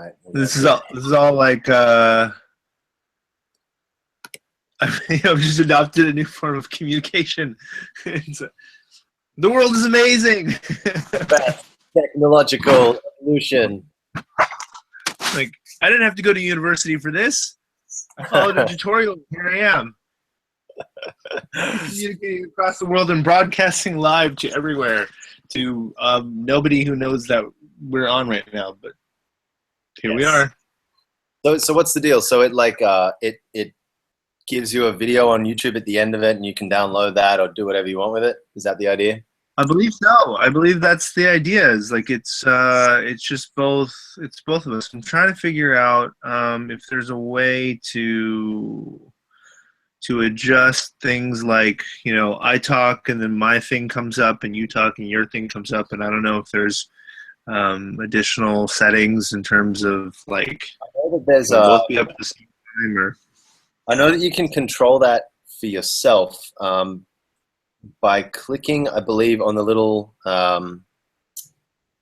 right. This is all like I've just adopted a new form of communication. The world is amazing. Technological evolution. Like, I didn't have to go to university for this. I followed a tutorial. Here I am. Communicating across the world and broadcasting live to everywhere, to nobody who knows that we're on right now. But here we are. So what's the deal? So it like it gives you a video on YouTube at the end of it, and you can download that or do whatever you want with it. Is that the idea? I believe so. I believe that's the idea. Is like it's just both. It's both of us. I'm trying to figure out if there's a way to adjust things like, you know, I talk and then my thing comes up and you talk and your thing comes up, and I don't know if there's additional settings in terms of like I know that there's both be up at the same time, or I know that you can control that for yourself by clicking, I believe, on the little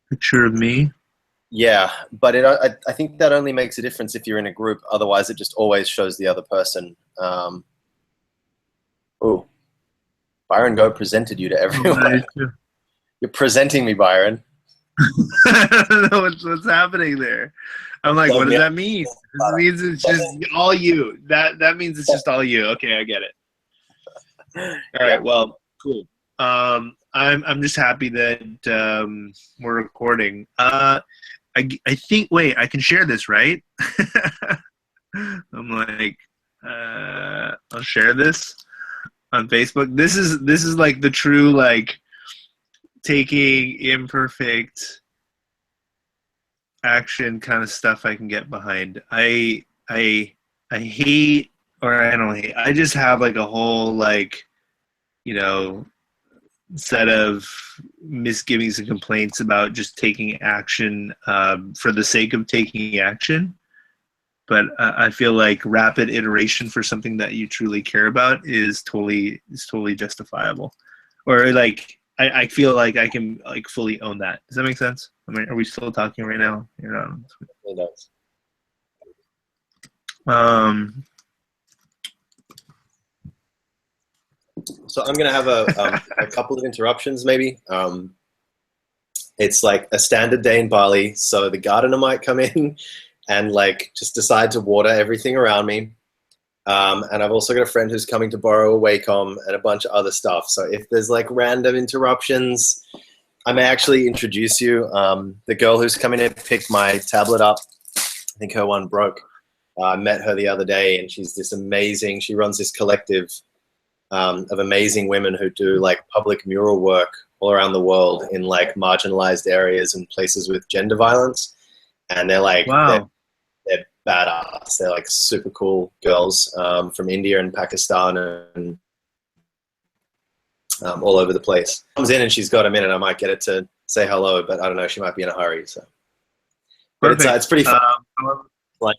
picture of me. Yeah, but I think that only makes a difference if you're in a group. Otherwise, it just always shows the other person. Oh, Byron Go presented you to everyone. You're presenting me, Byron. I don't know what's happening there. I'm like, what does that mean? This means it's just all you. That means it's just all you. Okay, I get it. All right, well, cool. I'm just happy that we're recording. I think. Wait, I can share this, right? I'm like, I'll share this on Facebook. This is like the true like taking imperfect action kind of stuff I can get behind. I hate, or I don't hate. I just have like a whole like, you know, set of misgivings and complaints about just taking action for the sake of taking action. But I feel like rapid iteration for something that you truly care about is totally justifiable. Or like I feel like I can like fully own that. Does that make sense? I mean, are we still talking right now? You're not. It does. So I'm gonna have a couple of interruptions, maybe. It's like a standard day in Bali, so the gardener might come in and like just decide to water everything around me. And I've also got a friend who's coming to borrow a Wacom and a bunch of other stuff. So if there's like random interruptions, I may actually introduce you. The girl who's coming to pick my tablet up, I think her one broke. I met her the other day, and she's this amazing. She runs this collective of amazing women who do like public mural work all around the world in like marginalized areas and places with gender violence. And they're like, wow. They're badass. They're like super cool girls from India and Pakistan and all over the place. Comes in and she's got a minute. I might get it to say hello, but I don't know. She might be in a hurry. So, but it's pretty fun. Like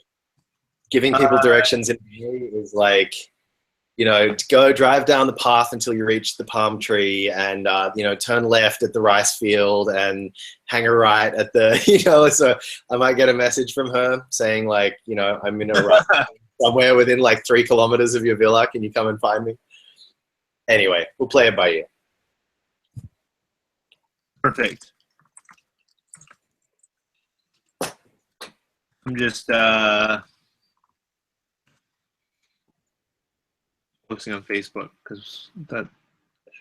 giving people directions in Bali is like, you know, go drive down the path until you reach the palm tree, and you know, turn left at the rice field and hang a right at the, you know. So I might get a message from her saying like, you know, I'm in a right somewhere within like 3 kilometers of your villa. Can you come and find me? Anyway, we'll play it by ear. Perfect. I'm just posting on Facebook because that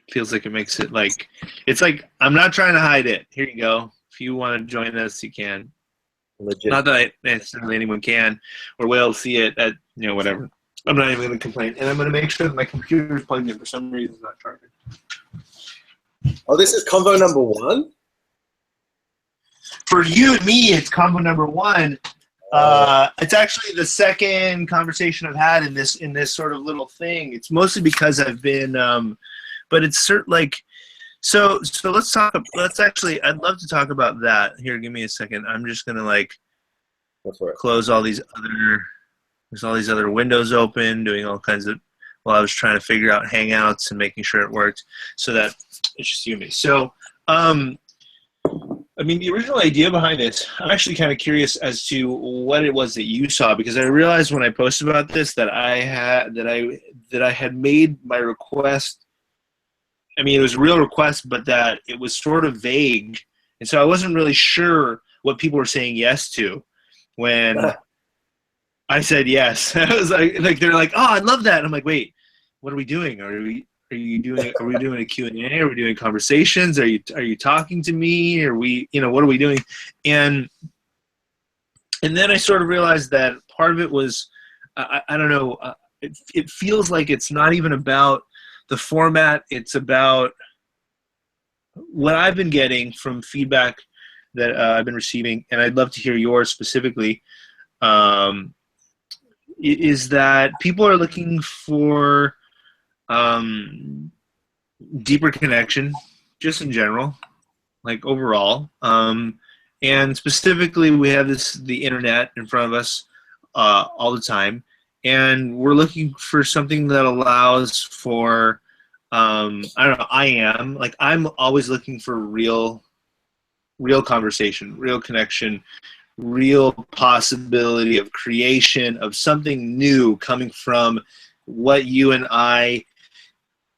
feels like it makes it like, it's like, I'm not trying to hide it. Here you go. If you want to join us, you can. Legit. Not that necessarily anyone can or will see it at, you know, whatever. I'm not even going to complain. And I'm going to make sure that my computer is plugged in. For some reason, it's not charging. Oh, this is convo number 1? For you and me, it's combo number 1. It's actually the second conversation I've had in this sort of little thing. It's mostly because I've been, but it's like, so let's actually, I'd love to talk about that. Here, give me a second. I'm just going to like close all these other, there's all these other windows open, doing all kinds of, while I was trying to figure out Hangouts and making sure it worked so that it's just you and me. So, I mean, the original idea behind it, I'm actually kind of curious as to what it was that you saw, because I realized when I posted about this that I had made my request. I mean, it was a real request, but that it was sort of vague, and so I wasn't really sure what people were saying yes to when I said yes. I was like they're like, "Oh, I love that." And I'm like, "Wait, what are we doing? Are we doing a Q&A? Are we doing conversations? Are you talking to me? Are we, what are we doing?" And then I sort of realized that part of it was, I don't know, it feels like it's not even about the format. It's about what I've been getting from feedback that I've been receiving, and I'd love to hear yours specifically, is that people are looking for deeper connection, just in general, like overall. And specifically, we have the internet in front of us all the time, and we're looking for something that allows for, I don't know, I'm always looking for real conversation, real connection, real possibility of creation of something new coming from what you and I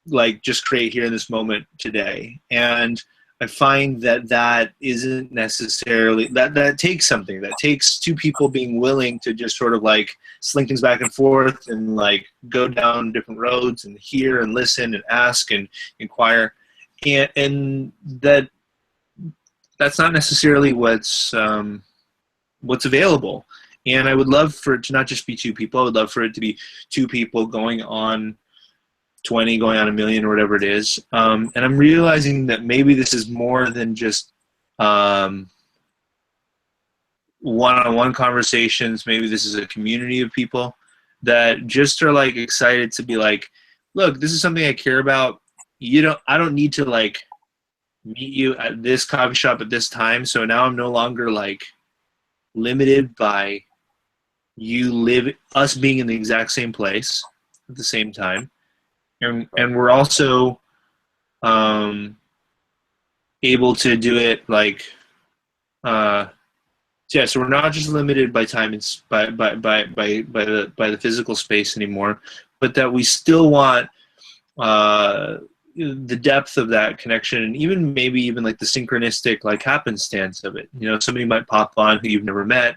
like just create here in this moment today. And I find that isn't necessarily that takes something. That takes two people being willing to just sort of like sling things back and forth and like go down different roads and hear and listen and ask and inquire. And that's not necessarily what's available. And I would love for it to not just be two people. I would love for it to be two people going on 20, going on 1 million, or whatever it is. And I'm realizing that maybe this is more than just one-on-one conversations. Maybe this is a community of people that just are like excited to be like, look, this is something I care about. I don't need to like meet you at this coffee shop at this time. So now I'm no longer like limited by us being in the exact same place at the same time. And we're also able to do it like, so we're not just limited by time and by the physical space anymore, but that we still want the depth of that connection, and even maybe even like the synchronistic like happenstance of it. Somebody might pop on who you've never met,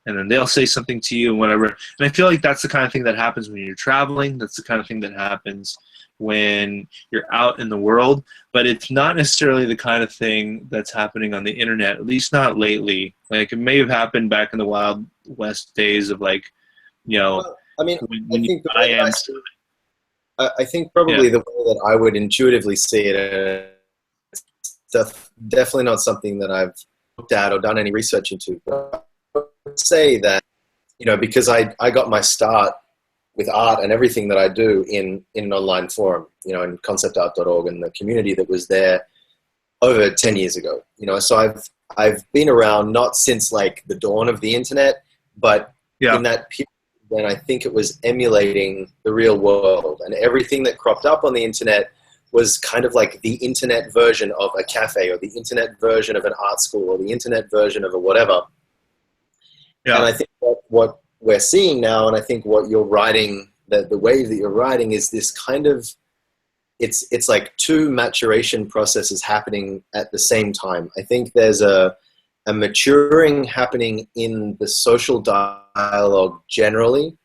and then they'll say something to you and whatever. And I feel like that's the kind of thing that happens when you're traveling. That's the kind of thing that happens when you're out in the world, but it's not necessarily the kind of thing that's happening on the internet, at least not lately. Like it may have happened back in the Wild West days of like, Well, I mean, I think probably the way that I would intuitively see it, it's definitely not something that I've looked at or done any research into. But I would say that, because I got my start with art and everything that I do in an online forum, in conceptart.org and the community that was there over 10 years ago. So I've been around not since like the dawn of the internet, but in that period when I think it was emulating the real world, and everything that cropped up on the internet was kind of like the internet version of a cafe, or the internet version of an art school, or the internet version of a whatever. Yeah. And I think what we're seeing now, and I think what you're writing, the wave that you're riding, is this kind of, it's like two maturation processes happening at the same time. I think there's a maturing happening in the social dialogue generally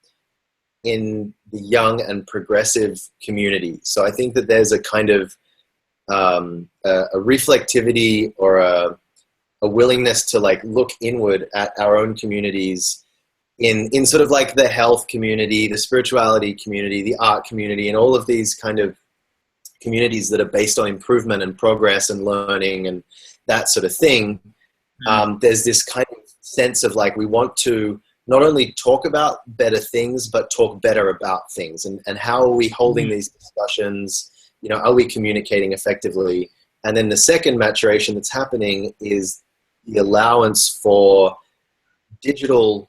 in the young and progressive community. So I think that there's a kind of a reflectivity or a willingness to like look inward at our own communities in sort of like the health community, the spirituality community, the art community, and all of these kind of communities that are based on improvement and progress and learning and that sort of thing. There's this kind of sense of like, we want to not only talk about better things, but talk better about things. And how are we holding these discussions? Are we communicating effectively? And then the second maturation that's happening is the allowance for digital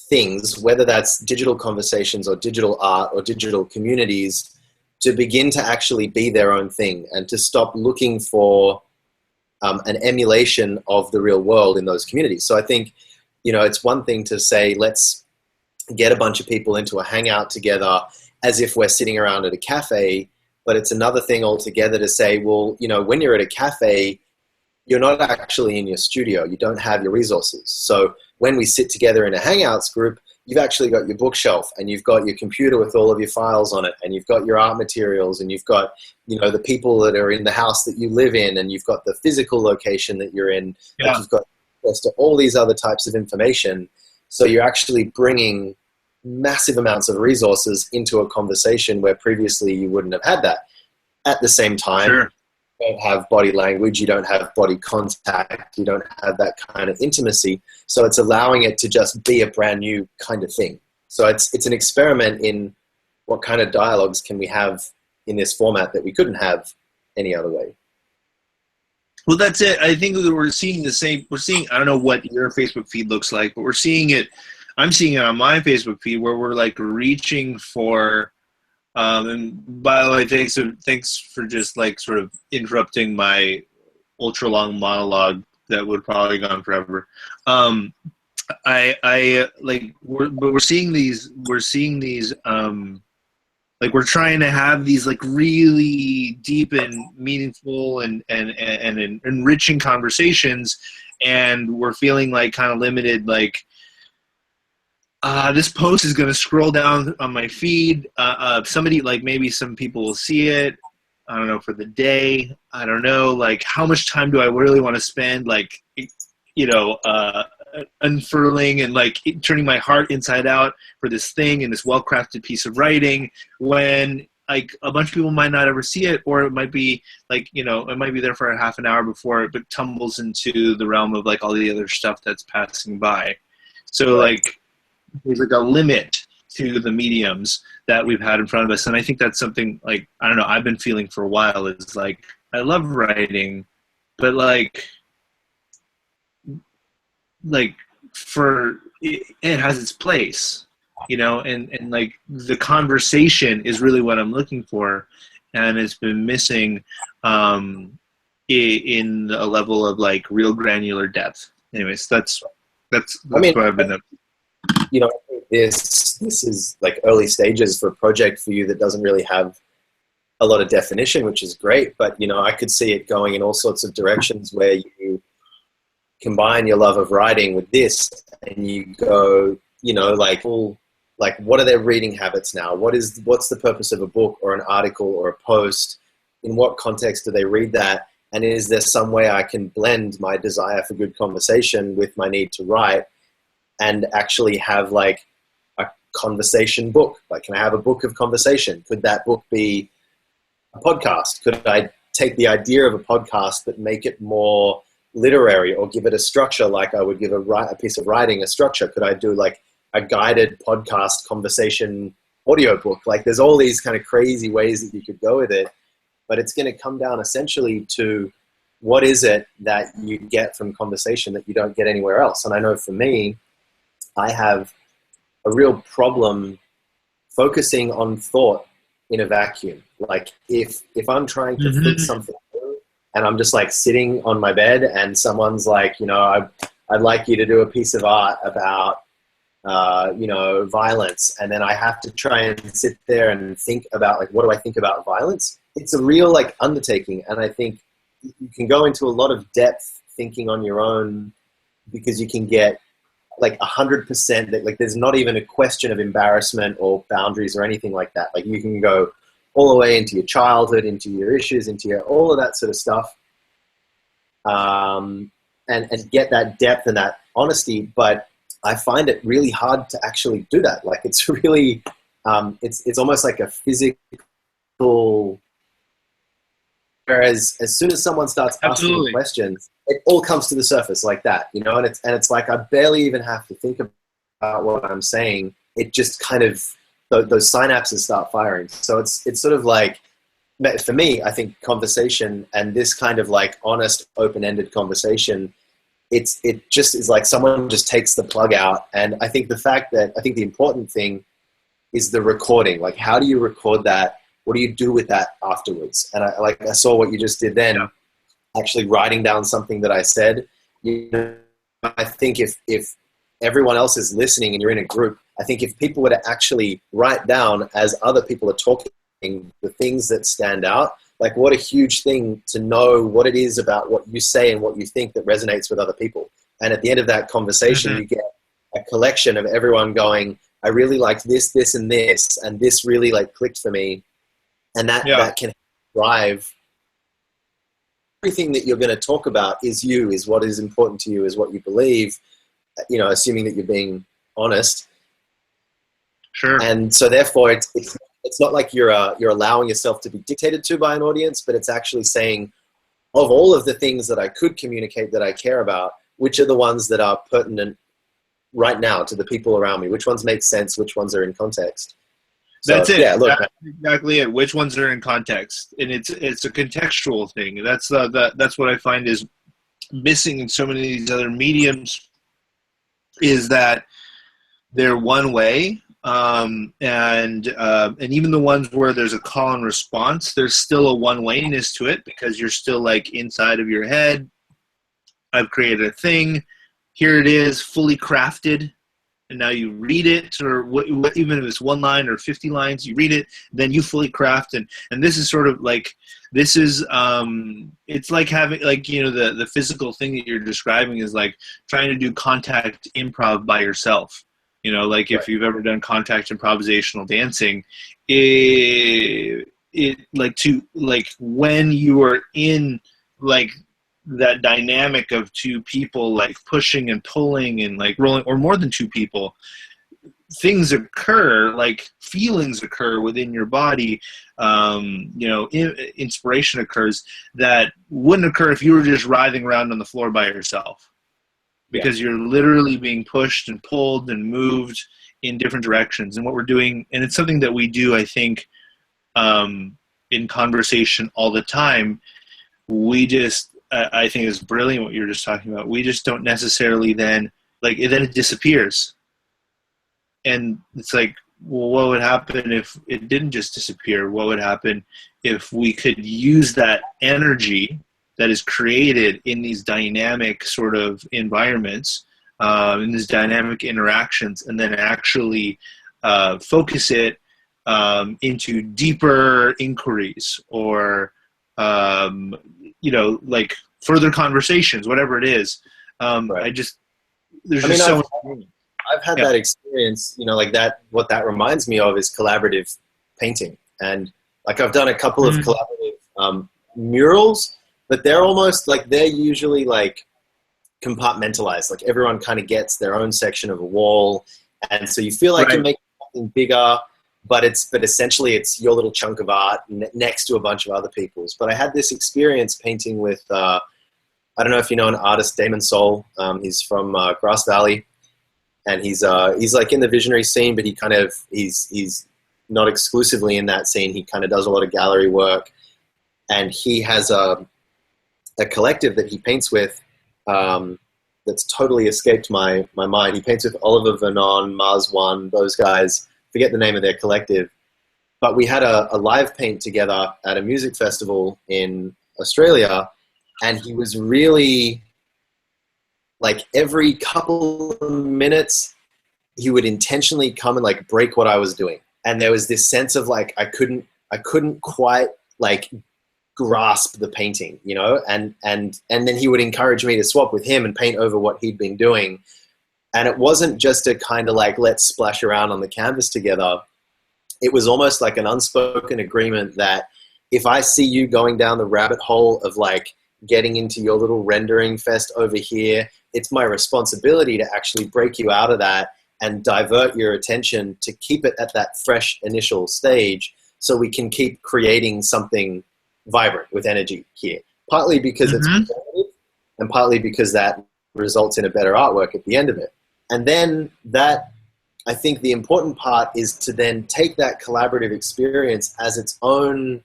things, whether that's digital conversations or digital art or digital communities, to begin to actually be their own thing and to stop looking for an emulation of the real world in those communities. So I think, it's one thing to say, let's get a bunch of people into a hangout together as if we're sitting around at a cafe, but it's another thing altogether to say, well, when you're at a cafe, you're not actually in your studio. You don't have your resources. So when we sit together in a Hangouts group, you've actually got your bookshelf and you've got your computer with all of your files on it, and you've got your art materials, and you've got, the people that are in the house that you live in, and you've got the physical location that you're in. Yeah. Like, you've got access to all these other types of information. So you're actually bringing massive amounts of resources into a conversation where previously you wouldn't have had that. At the same time, Sure. You don't have body language, you don't have body contact, you don't have that kind of intimacy. So it's allowing it to just be a brand new kind of thing. So it's an experiment in what kind of dialogues can we have in this format that we couldn't have any other way. Well, that's it. I think that we're seeing the same. We're seeing, I don't know what your Facebook feed looks like, but we're seeing it. I'm seeing it on my Facebook feed where we're like reaching for, and by the way, thanks for just like sort of interrupting my ultra long monologue that would probably go on forever. We're seeing these, like we're trying to have these like really deep and meaningful and enriching conversations, and we're feeling like kind of limited, like, this post is going to scroll down on my feed. Somebody, like maybe some people will see it, I don't know, for the day. I don't know, like how much time do I really want to spend, like, unfurling and like turning my heart inside out for this thing and this well-crafted piece of writing, when like a bunch of people might not ever see it, or it might be like, it might be there for a half an hour before it tumbles into the realm of like all the other stuff that's passing by. So like there's like a limit to the mediums that we've had in front of us. And I think that's something like, I don't know, I've been feeling for a while, is like, I love writing, but like for it has its place, and like the conversation is really what I'm looking for, and it's been missing in a level of like real granular depth. Anyways, that's what I've been up to. This is like early stages for a project for you that doesn't really have a lot of definition, which is great, but I could see it going in all sorts of directions where you combine your love of writing with this, and you go, like what are their reading habits now? What's the purpose of a book or an article or a post? In what context do they read that? And is there some way I can blend my desire for good conversation with my need to write and actually have like a conversation book? Like, can I have a book of conversation? Could that book be a podcast? Could I take the idea of a podcast but make it more literary, or give it a structure like I would give a piece of writing a structure? Could I do like a guided podcast conversation audiobook? Like, there's all these kind of crazy ways that you could go with it, but it's going to come down essentially to what is it that you get from conversation that you don't get anywhere else. And I know for me, I have a real problem focusing on thought in a vacuum. Like if I'm trying to fix something and I'm just like sitting on my bed and someone's like, I'd like you to do a piece of art about, violence. And then I have to try and sit there and think about like, what do I think about violence? It's a real like undertaking. And I think you can go into a lot of depth thinking on your own, because you can get like 100% that like, there's not even a question of embarrassment or boundaries or anything like that. Like you can go all the way into your childhood, into your issues, into your, all of that sort of stuff. And get that depth and that honesty. But I find it really hard to actually do that. Like it's really, it's almost like a physical, whereas as soon as someone starts asking questions, it all comes to the surface like that, and it's like, I barely even have to think about what I'm saying. It just kind of, those synapses start firing. So it's sort of like, for me, I think conversation and this kind of like honest, open-ended conversation, it just is like someone just takes the plug out. And I think the important thing is the recording. Like, how do you record that? What do you do with that afterwards? And I saw what you just did then. actually writing down something that I said. You know, I think if everyone else is listening and you're in a group, I think if people were to actually write down as other people are talking the things that stand out, like what a huge thing to know what it is about what you say and what you think that resonates with other people. And at the end of that conversation, you get a collection of everyone going, I really liked this, this, and this really like clicked for me. And that can drive everything that you're going to talk about is what is important to you, is what you believe, you know, assuming that you're being honest. Sure. And so therefore it's not like you're allowing yourself to be dictated to by an audience, but it's actually saying, of all of the things that I could communicate that I care about, which are the ones that are pertinent right now to the people around me? Which ones make sense? Which ones are in context? So, that's it. Yeah, look, that's exactly it. Which ones are in context, and it's a contextual thing. That's what I find is missing in so many of these other mediums, is that they're one way, and even the ones where there's a call and response, there's still a one-wayness to it, because you're still like inside of your head. I've created a thing. Here it is, fully crafted. And now you read it, or even if it's one line or 50 lines, you read it, then you fully craft. And this is sort of like, this is, it's like having, like, you know, the physical thing that you're describing is like trying to do contact improv by yourself. You know, like if you've ever done contact improvisational dancing, it like when you are in like that dynamic of two people like pushing and pulling and like rolling, or more than two people, things occur, like feelings occur within your body, you know, inspiration occurs that wouldn't occur if you were just writhing around on the floor by yourself, because you're literally being pushed and pulled and moved in different directions. And what we're doing, and it's something that we do, I think, in conversation all the time, I think it's brilliant what you're just talking about. We just don't necessarily then it disappears. And it's like, well, what would happen if it didn't just disappear? What would happen if we could use that energy that is created in these dynamic sort of environments, in these dynamic interactions, and then actually focus it into deeper inquiries, or you know, like further conversations, whatever it is. There's so much. I've had that experience, you know, like that. What that reminds me of is collaborative painting. And like I've done a couple of collaborative murals, but they're almost like, they're usually like compartmentalized. Like everyone kind of gets their own section of a wall. And so you feel like you're making something bigger, but essentially it's your little chunk of art next to a bunch of other people's. But I had this experience painting with, I don't know if you know an artist, Damon Soul. He's from Grass Valley, and he's like in the visionary scene, but he's not exclusively in that scene. He kind of does a lot of gallery work, and he has a collective that he paints with that's totally escaped my mind. He paints with Oliver Vernon, Mars One, those guys. Forget the name of their collective, but we had a live paint together at a music festival in Australia, and he was really, like, every couple of minutes he would intentionally come and like break what I was doing, and there was this sense of like I couldn't quite like grasp the painting, you know, and then he would encourage me to swap with him and paint over what he'd been doing. And it wasn't just a kind of like, let's splash around on the canvas together. It was almost like an unspoken agreement that if I see you going down the rabbit hole of like getting into your little rendering fest over here, it's my responsibility to actually break you out of that and divert your attention to keep it at that fresh initial stage, so we can keep creating something vibrant with energy here. Partly because it's competitive, and partly because that results in a better artwork at the end of it. And then that, I think the important part is to then take that collaborative experience as its own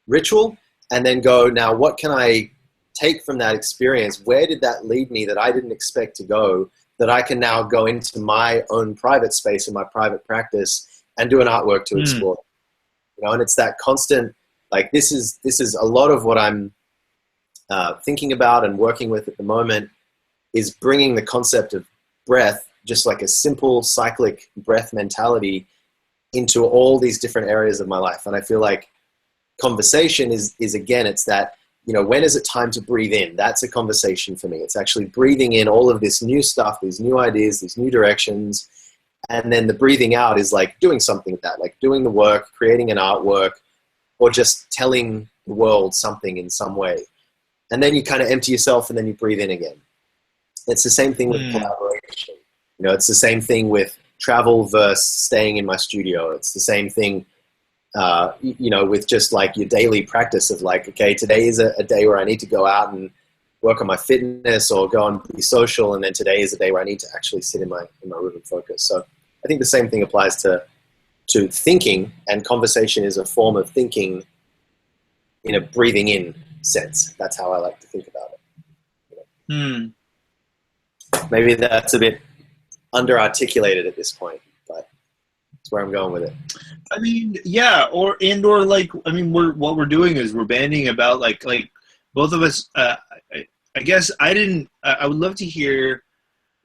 ritual, and then go, now what can I take from that experience? Where did that lead me that I didn't expect to go, that I can now go into my own private space and my private practice and do an artwork to explore? You know, and it's that constant, like, this is a lot of what I'm thinking about and working with at the moment is bringing the concept of breath, just like a simple cyclic breath mentality, into all these different areas of my life. And I feel like conversation is again, it's that, you know, when is it time to breathe in? That's a conversation for me. It's actually breathing in all of this new stuff, these new ideas, these new directions. And then the breathing out is like doing something with that, like doing the work, creating an artwork, or just telling the world something in some way. And then you kind of empty yourself and then you breathe in again. It's the same thing with collaboration. You know, it's the same thing with travel versus staying in my studio. It's the same thing, you know, with just like your daily practice of like, okay, today is a day where I need to go out and work on my fitness or go and be social. And then today is a day where I need to actually sit in my room and focus. So I think the same thing applies to thinking, and conversation is a form of thinking in a breathing in sense. That's how I like to think about it. You know? Maybe that's a bit under-articulated at this point, but that's where I'm going with it. I mean, yeah, or like, I mean, what we're doing is we're banding about like both of us. I guess I would love to hear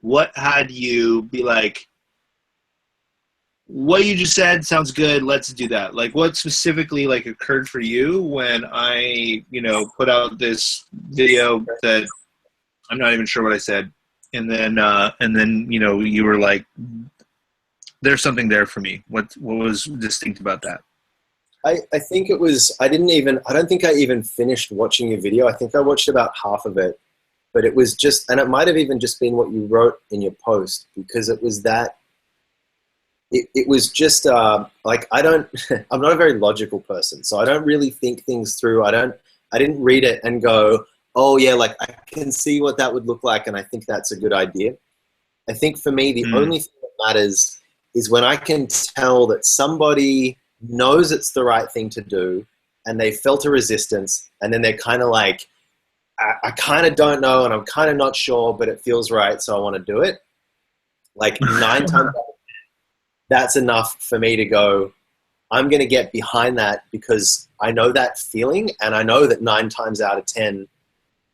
what had you be like, what you just said sounds good, let's do that. Like, what specifically like occurred for you when I, you know, put out this video that I'm not even sure what I said, and then you know, you were like, there's something there for me. What was distinct about that? I think it was, I don't think I even finished watching your video. I think I watched about half of it, but it was just, and it might have even just been what you wrote in your post, because it was that, it was just like, I'm not a very logical person, so I don't really think things through. I didn't read it and go, oh yeah, like I can see what that would look like, and I think that's a good idea. I think for me, the only thing that matters is when I can tell that somebody knows it's the right thing to do, and they felt a resistance, and then they're kind of like, I kind of don't know, and I'm kind of not sure, but it feels right, so I want to do it. Like 9 times out of 10, that's enough for me to go, I'm going to get behind that, because I know that feeling, and I know that 9 times out of 10,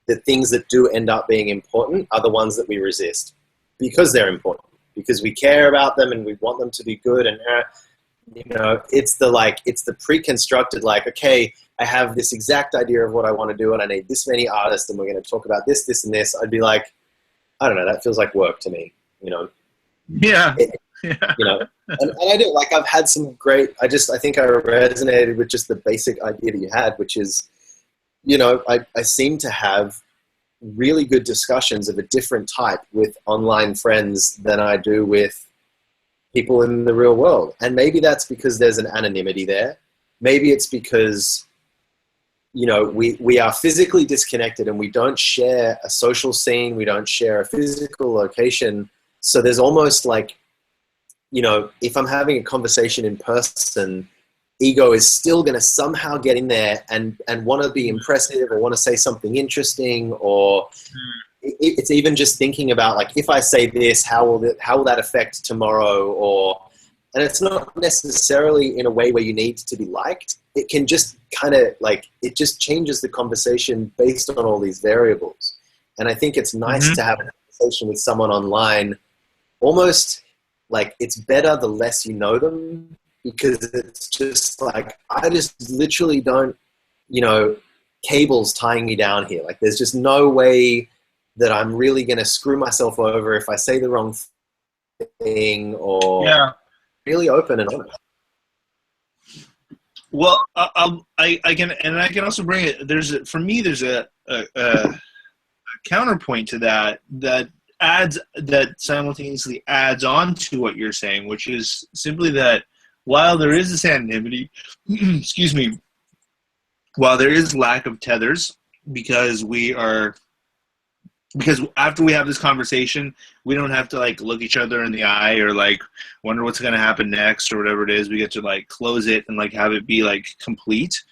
the things that do end up being important are the ones that we resist, because they're important, because we care about them and we want them to be good. And you know, it's the pre-constructed, like, okay, I have this exact idea of what I want to do, and I need this many artists, and we're going to talk about this, this, and this. I'd be like, I don't know, that feels like work to me, you know? Yeah. You know, and I do, like, I've had some great, I think I resonated with just the basic idea that you had, which is, you know, I seem to have really good discussions of a different type with online friends than I do with people in the real world. And maybe that's because there's an anonymity there. Maybe it's because, you know, we are physically disconnected and we don't share a social scene. We don't share a physical location. So there's almost like, you know, if I'm having a conversation in person, ego is still going to somehow get in there and want to be impressive or want to say something interesting, or it's even just thinking about, like, if I say this, how will that affect tomorrow? And it's not necessarily in a way where you need to be liked. It can just kind of like, it just changes the conversation based on all these variables. And I think it's nice to have a conversation with someone online, almost like it's better the less you know them, because it's just like, I just literally don't, you know, cables tying me down here. Like, there's just no way that I'm really going to screw myself over if I say the wrong thing, or really open and honest. Well, I can also bring it. For me, there's a counterpoint to that simultaneously adds on to what you're saying, which is simply that while there is this anonymity, excuse me, while there is lack of tethers, because after we have this conversation, we don't have to like look each other in the eye or like wonder what's going to happen next or whatever it is. We get to like close it and like have it be like complete.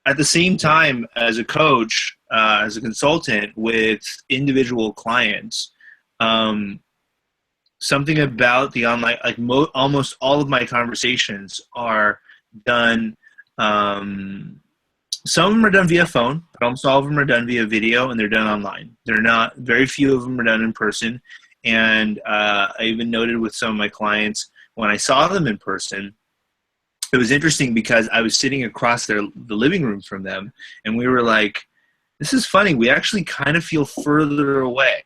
At the same time, as a coach, as a consultant with individual clients, something about the online, like almost all of my conversations are done Some of them are done via phone, but almost all of them are done via video, and they're done online. They're not, very few of them are done in person. And I even noted with some of my clients, when I saw them in person, it was interesting because I was sitting across the living room from them, and we were like, this is funny. We actually kind of feel further away.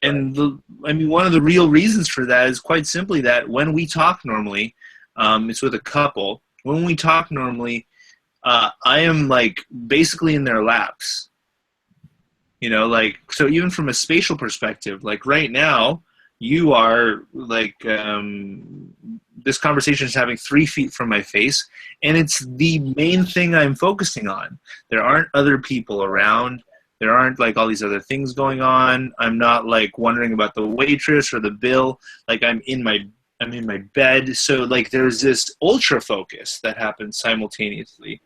And one of the real reasons for that is quite simply that when we talk normally, it's with a couple. When we talk normally, I am like basically in their laps. You know, like, so even from a spatial perspective, like right now, you are like, this conversation is having 3 feet from my face, and it's the main thing I'm focusing on. There aren't other people around. There aren't like all these other things going on. I'm not like wondering about the waitress or the bill. Like I'm in my bed. So like there's this ultra focus that happens simultaneously.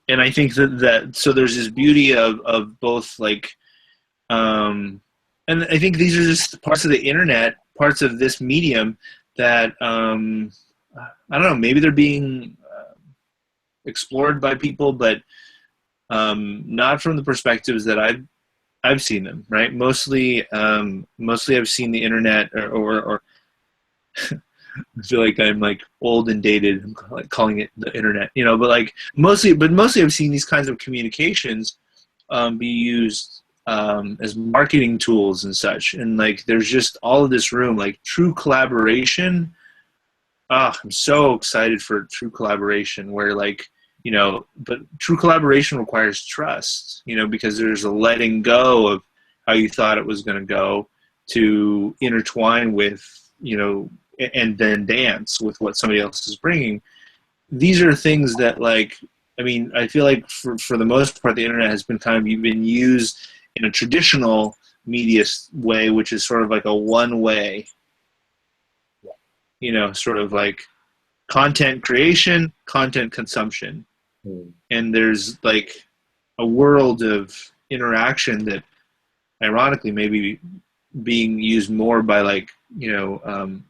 And I think that so there's this beauty of both like, and I think these are just parts of the internet, parts of this medium that, I don't know, maybe they're being explored by people, but not from the perspectives that I've seen them, right? Mostly I've seen the internet or I feel like I'm like old and dated. I'm like calling it the internet, you know, but mostly I've seen these kinds of communications be used as marketing tools and such. And like, there's just all of this room, like true collaboration. I'm so excited for true collaboration where like, you know, but true collaboration requires trust, you know, because there's a letting go of how you thought it was going to go to intertwine with, you know, and then dance with what somebody else is bringing. These are things that like, I mean, I feel like for the most part, the internet has been been used in a traditional media way, which is sort of like a one-way, you know, sort of like content creation, content consumption. And there's like a world of interaction that ironically maybe being used more by like, you know,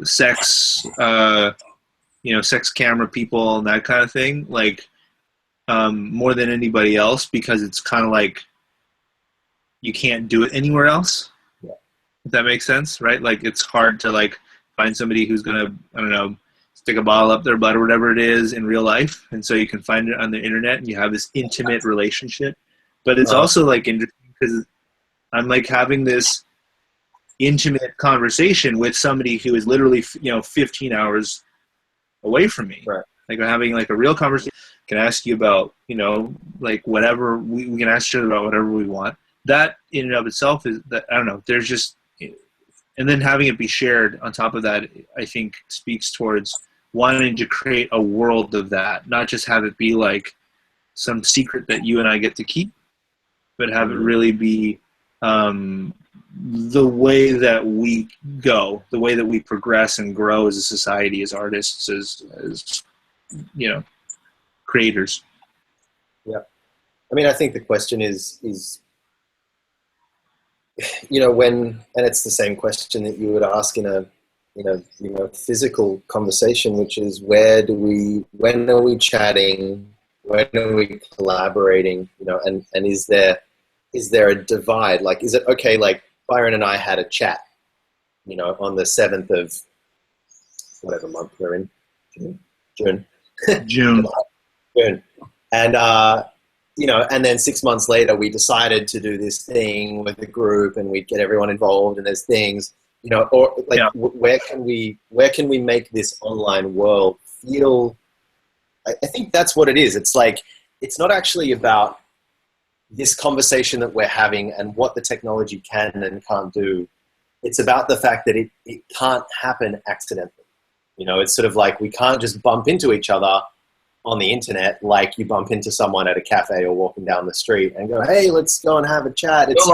sex camera people and that kind of thing, like more than anybody else, because it's kind of like you can't do it anywhere else. Yeah. If that makes sense, right? Like it's hard to like find somebody who's gonna, I don't know, stick a bottle up their butt or whatever it is in real life, and so you can find it on the internet and you have this intimate relationship. But it's also like interesting because I'm like having this intimate conversation with somebody who is literally, you know, 15 hours away from me. Right. Like I'm having like a real conversation. I can ask you about, you know, like whatever we can ask each other about whatever we want. That in and of itself is that, I don't know, there's just, and then having it be shared on top of that, I think speaks towards wanting to create a world of that, not just have it be like some secret that you and I get to keep, but have it really be the way that we go, the way that we progress and grow as a society, as artists, as you know, creators. Yeah. I mean, I think the question is, you know, when, and it's the same question that you would ask in a, you know, physical conversation, which is when are we chatting? When are we collaborating? You know, and is there a divide? Like, is it okay? Like Byron and I had a chat, you know, on the 7th of whatever month we're in, June. And, you know, and then 6 months later, we decided to do this thing with the group and we'd get everyone involved and there's things, you know, or like, yeah. Where can we make this online world feel, I think that's what it is. It's like, it's not actually about this conversation that we're having and what the technology can and can't do. It's about the fact that it can't happen accidentally. You know, it's sort of like we can't just bump into each other on the internet like you bump into someone at a cafe or walking down the street and go, hey, let's go and have a chat. It's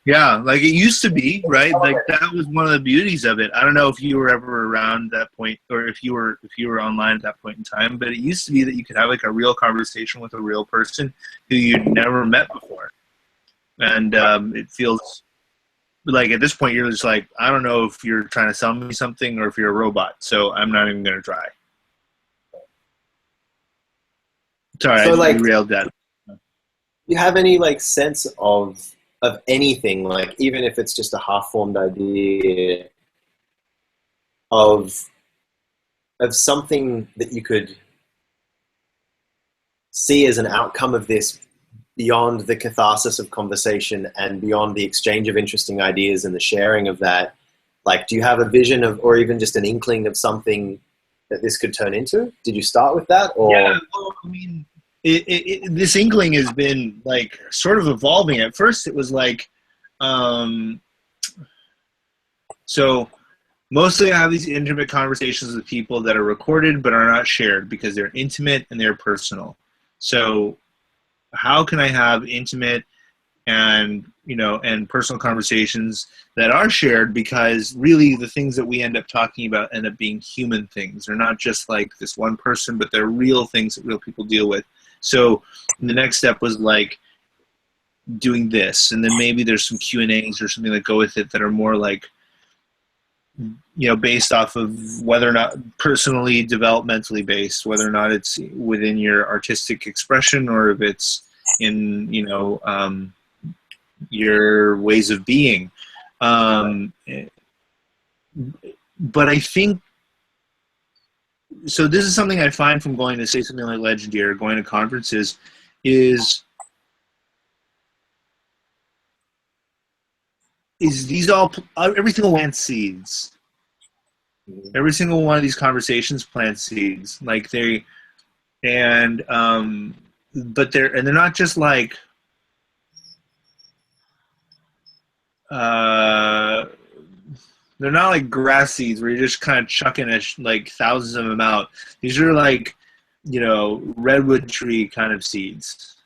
yeah, like it used to be, right? Like that was one of the beauties of it. I don't know if you were ever around that point or if you were online at that point in time, but it used to be that you could have like a real conversation with a real person who you'd never met before. And it feels like at this point you're just like, I don't know if you're trying to sell me something or if you're a robot, so I'm not even going to try. Sorry, So I like, derailed that. you have any like sense of anything, like even if it's just a half-formed idea of something that you could see as an outcome of this beyond the catharsis of conversation and beyond the exchange of interesting ideas and the sharing of that? Like, do you have a vision of, or even just an inkling of something that this could turn into? Did you start with that, or? Yeah, well, I mean, this inkling has been like sort of evolving. At first, it was like, so mostly I have these intimate conversations with people that are recorded but are not shared because they're intimate and they're personal. So how can I have intimate and and personal conversations that are shared, because really the things that we end up talking about end up being human things. They're not just like this one person, but they're real things that real people deal with. So the next step was like doing this, and then maybe there's some Q&As or something that go with it that are more like based off of whether or not personally developmentally based, whether or not it's within your artistic expression or if it's in your ways of being. But I think, so this is something I find from going to, say, something like Legendary or going to conferences, is these all, every single plant seeds. Every single one of these conversations plants seeds. Like they, and but they're not just like they're not like grass seeds where you're just kind of chucking like thousands of them out. These are like, redwood tree kind of seeds,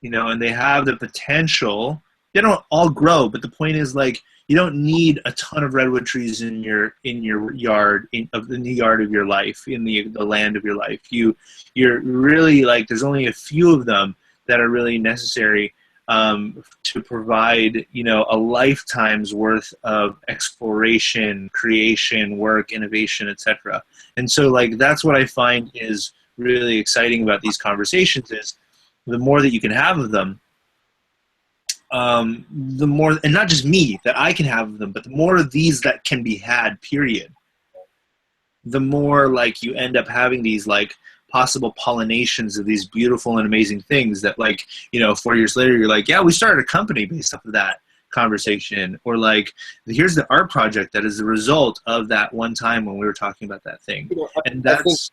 and they have the potential. They don't all grow, but the point is, like, you don't need a ton of redwood trees in your yard, in the yard of your life, in the land of your life. You're really, like, there's only a few of them that are really necessary to provide, a lifetime's worth of exploration, creation, work, innovation, etc. And so, like, that's what I find is really exciting about these conversations, is the more that you can have of them, the more, and not just me, that I can have of them, but the more of these that can be had, period, the more, like, you end up having these, like, possible pollinations of these beautiful and amazing things that, like, 4 years later, you're like, yeah, we started a company based off of that conversation. Or, like, here's the art project that is the result of that one time when we were talking about that thing. And that's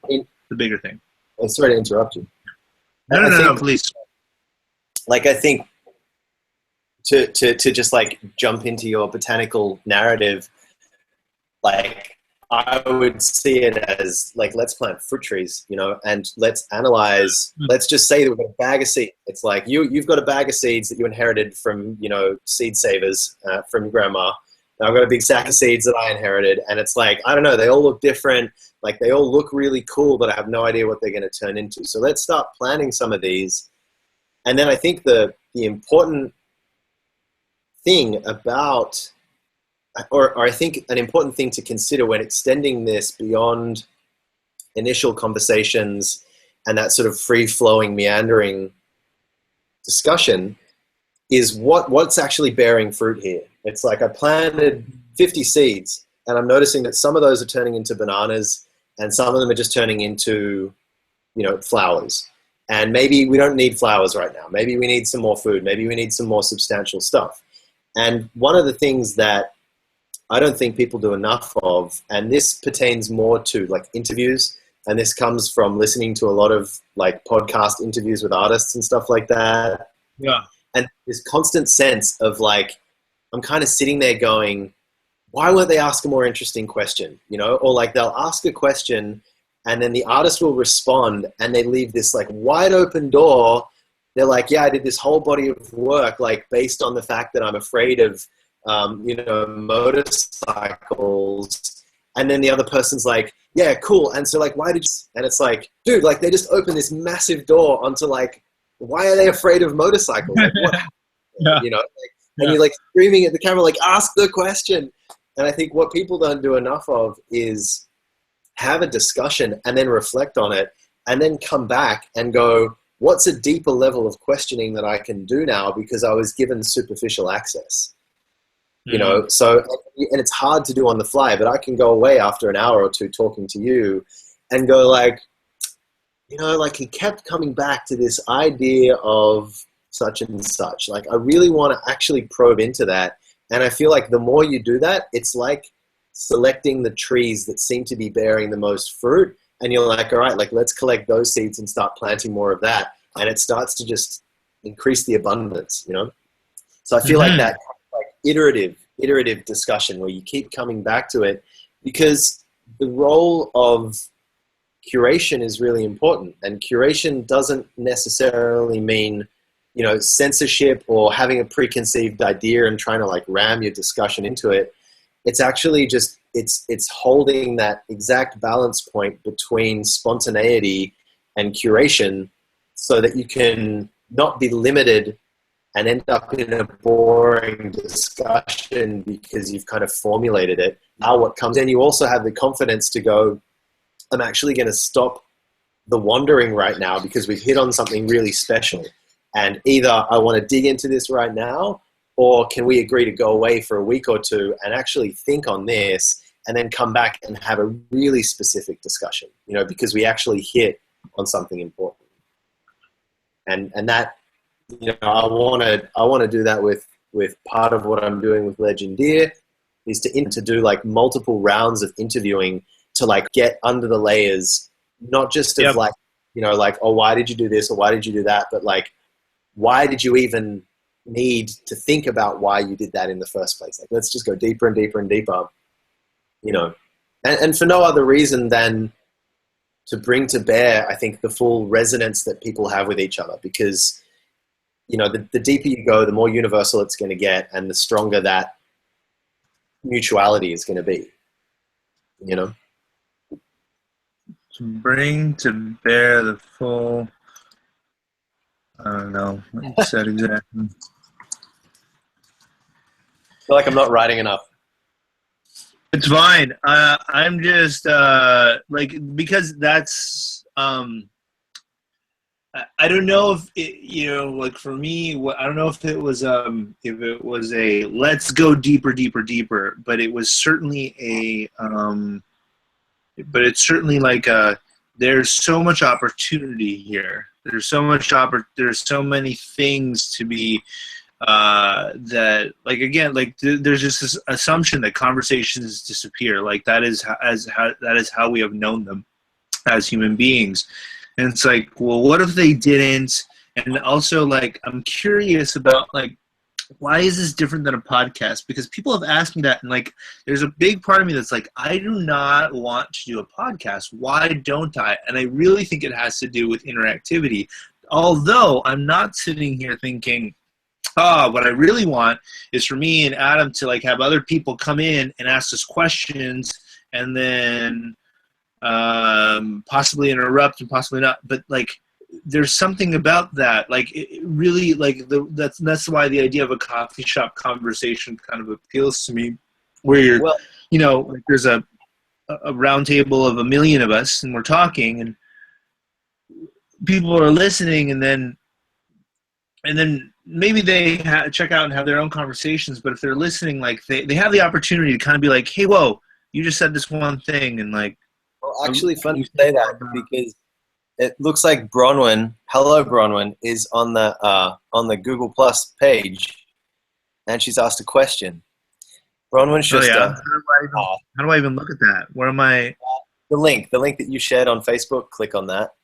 the bigger thing. I'm sorry to interrupt you. No, please. Like, I think to just, like, jump into your botanical narrative, like, I would see it as, like, let's plant fruit trees, and let's analyze, let's just say that we've got a bag of seeds. It's like, you've got a bag of seeds that you inherited from, seed savers, from your grandma. And I've got a big sack of seeds that I inherited. And it's like, I don't know, they all look different. Like, they all look really cool, but I have no idea what they're going to turn into. So let's start planting some of these. And then I think the important thing about, or I think an important thing to consider when extending this beyond initial conversations and that sort of free-flowing, meandering discussion, is what's actually bearing fruit here. It's like, I planted 50 seeds, and I'm noticing that some of those are turning into bananas, and some of them are just turning into, flowers. And maybe we don't need flowers right now. Maybe we need some more food. Maybe we need some more substantial stuff. And one of the things that I don't think people do enough of, and this pertains more to, like, interviews, and this comes from listening to a lot of, like, podcast interviews with artists and stuff like that. Yeah. And this constant sense of, like, I'm kind of sitting there going, why won't they ask a more interesting question? Or, like, they'll ask a question and then the artist will respond and they leave this, like, wide open door. They're like, yeah, I did this whole body of work, like, based on the fact that I'm afraid of, motorcycles. And then the other person's like, yeah, cool. And so, like, why did you? And it's like, dude, like, they just opened this massive door onto, like, why are they afraid of motorcycles? Like, what? Yeah. And you're, like, screaming at the camera, like, ask the question. And I think what people don't do enough of is have a discussion and then reflect on it and then come back and go, what's a deeper level of questioning that I can do now because I was given superficial access? You know, so, and it's hard to do on the fly, but I can go away after an hour or two talking to you and go like, you know, like he kept coming back to this idea of such and such. Like, I really want to actually probe into that. And I feel like the more you do that, it's like selecting the trees that seem to be bearing the most fruit. And you're like, all right, like, let's collect those seeds and start planting more of that. And it starts to just increase the abundance, you know? So I feel like that like iterative discussion where you keep coming back to it, because the role of curation is really important. And curation doesn't necessarily mean, you know, censorship or having a preconceived idea and trying to like ram your discussion into it. It's actually just, it's holding that exact balance point between spontaneity and curation so that you can not be limited and end up in a boring discussion because you've kind of formulated it. Now what comes in, you also have the confidence to go, I'm actually going to stop the wandering right now because we've hit on something really special. And either I want to dig into this right now, or can we agree to go away for a week or two and actually think on this and then come back and have a really specific discussion, you know, because we actually hit on something important. And that, you know, I want to do that with part of what I'm doing with Legendeer is to do like multiple rounds of interviewing to like get under the layers, not just of like, you know, like, oh, why did you do this or why did you do that? But like, why did you even need to think about why you did that in the first place? Like, let's just go deeper and deeper and deeper, you know, and for no other reason than to bring to bear, I think, the full resonance that people have with each other, because, you know, the deeper you go, the more universal it's going to get and the stronger that mutuality is going to be, you know? To bring to bear the full, I don't know what you said exactly. I feel like I'm not writing enough. It's fine. I'm just like, because that's I don't know if it, you know, like for me, I don't know if it was a let's go deeper, but it was certainly but it's certainly like there's so much opportunity here. There's so many things to be that, like, again, like there's just this assumption that conversations disappear. Like that is how we have known them as human beings. And it's like, well, what if they didn't? And also, like, I'm curious about, like, why is this different than a podcast? Because people have asked me that, and, like, there's a big part of me that's like, I do not want to do a podcast. Why don't I? And I really think it has to do with interactivity. Although I'm not sitting here thinking, what I really want is for me and Adam to, like, have other people come in and ask us questions and then possibly interrupt and possibly not, but like there's something about that, like it really, like that's why the idea of a coffee shop conversation kind of appeals to me, where you're, well, you know, like there's a round table of 1 million of us and we're talking and people are listening, and then maybe they check out and have their own conversations, but if they're listening, like they have the opportunity to kind of be like, hey, whoa, you just said this one thing, and like, well, actually, funny you say that, because it looks like Bronwyn, hello Bronwyn, is on the Google Plus page, and she's asked a question. Bronwyn Schuster. Oh, yeah. How do I even look at that? Where am I? The link that you shared on Facebook. Click on that.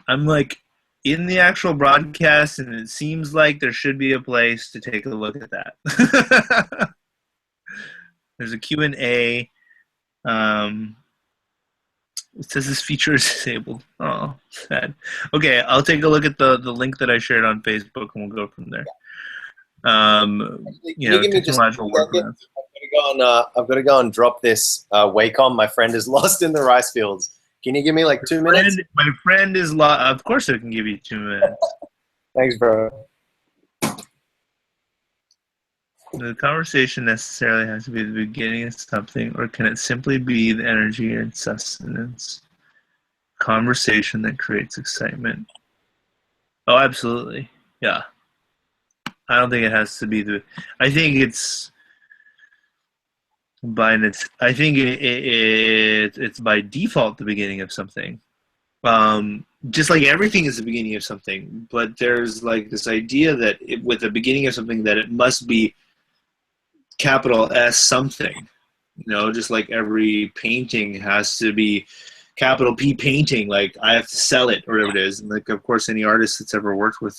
I'm like in the actual broadcast, and it seems like there should be a place to take a look at that. There's a Q&A. It says this feature is disabled. Oh, sad. Okay, I'll take a look at the link that I shared on Facebook, and we'll go from there. You know, technological workarounds. I've got to go and drop this Wacom. My friend is lost in the rice fields. Can you give me like 2 minutes? My friend is lost. Of course I can give you 2 minutes. Thanks, bro. The conversation necessarily has to be the beginning of something, or can it simply be the energy and sustenance? conversation that creates excitement. Oh, absolutely. Yeah. I don't think it has to be I think it's I think it's by default the beginning of something. Just like everything is the beginning of something, but there's like this idea that with the beginning of something that it must be capital S something. Just like every painting has to be capital P painting, like I have to sell it or whatever it is. And like, of course, any artist that's ever worked with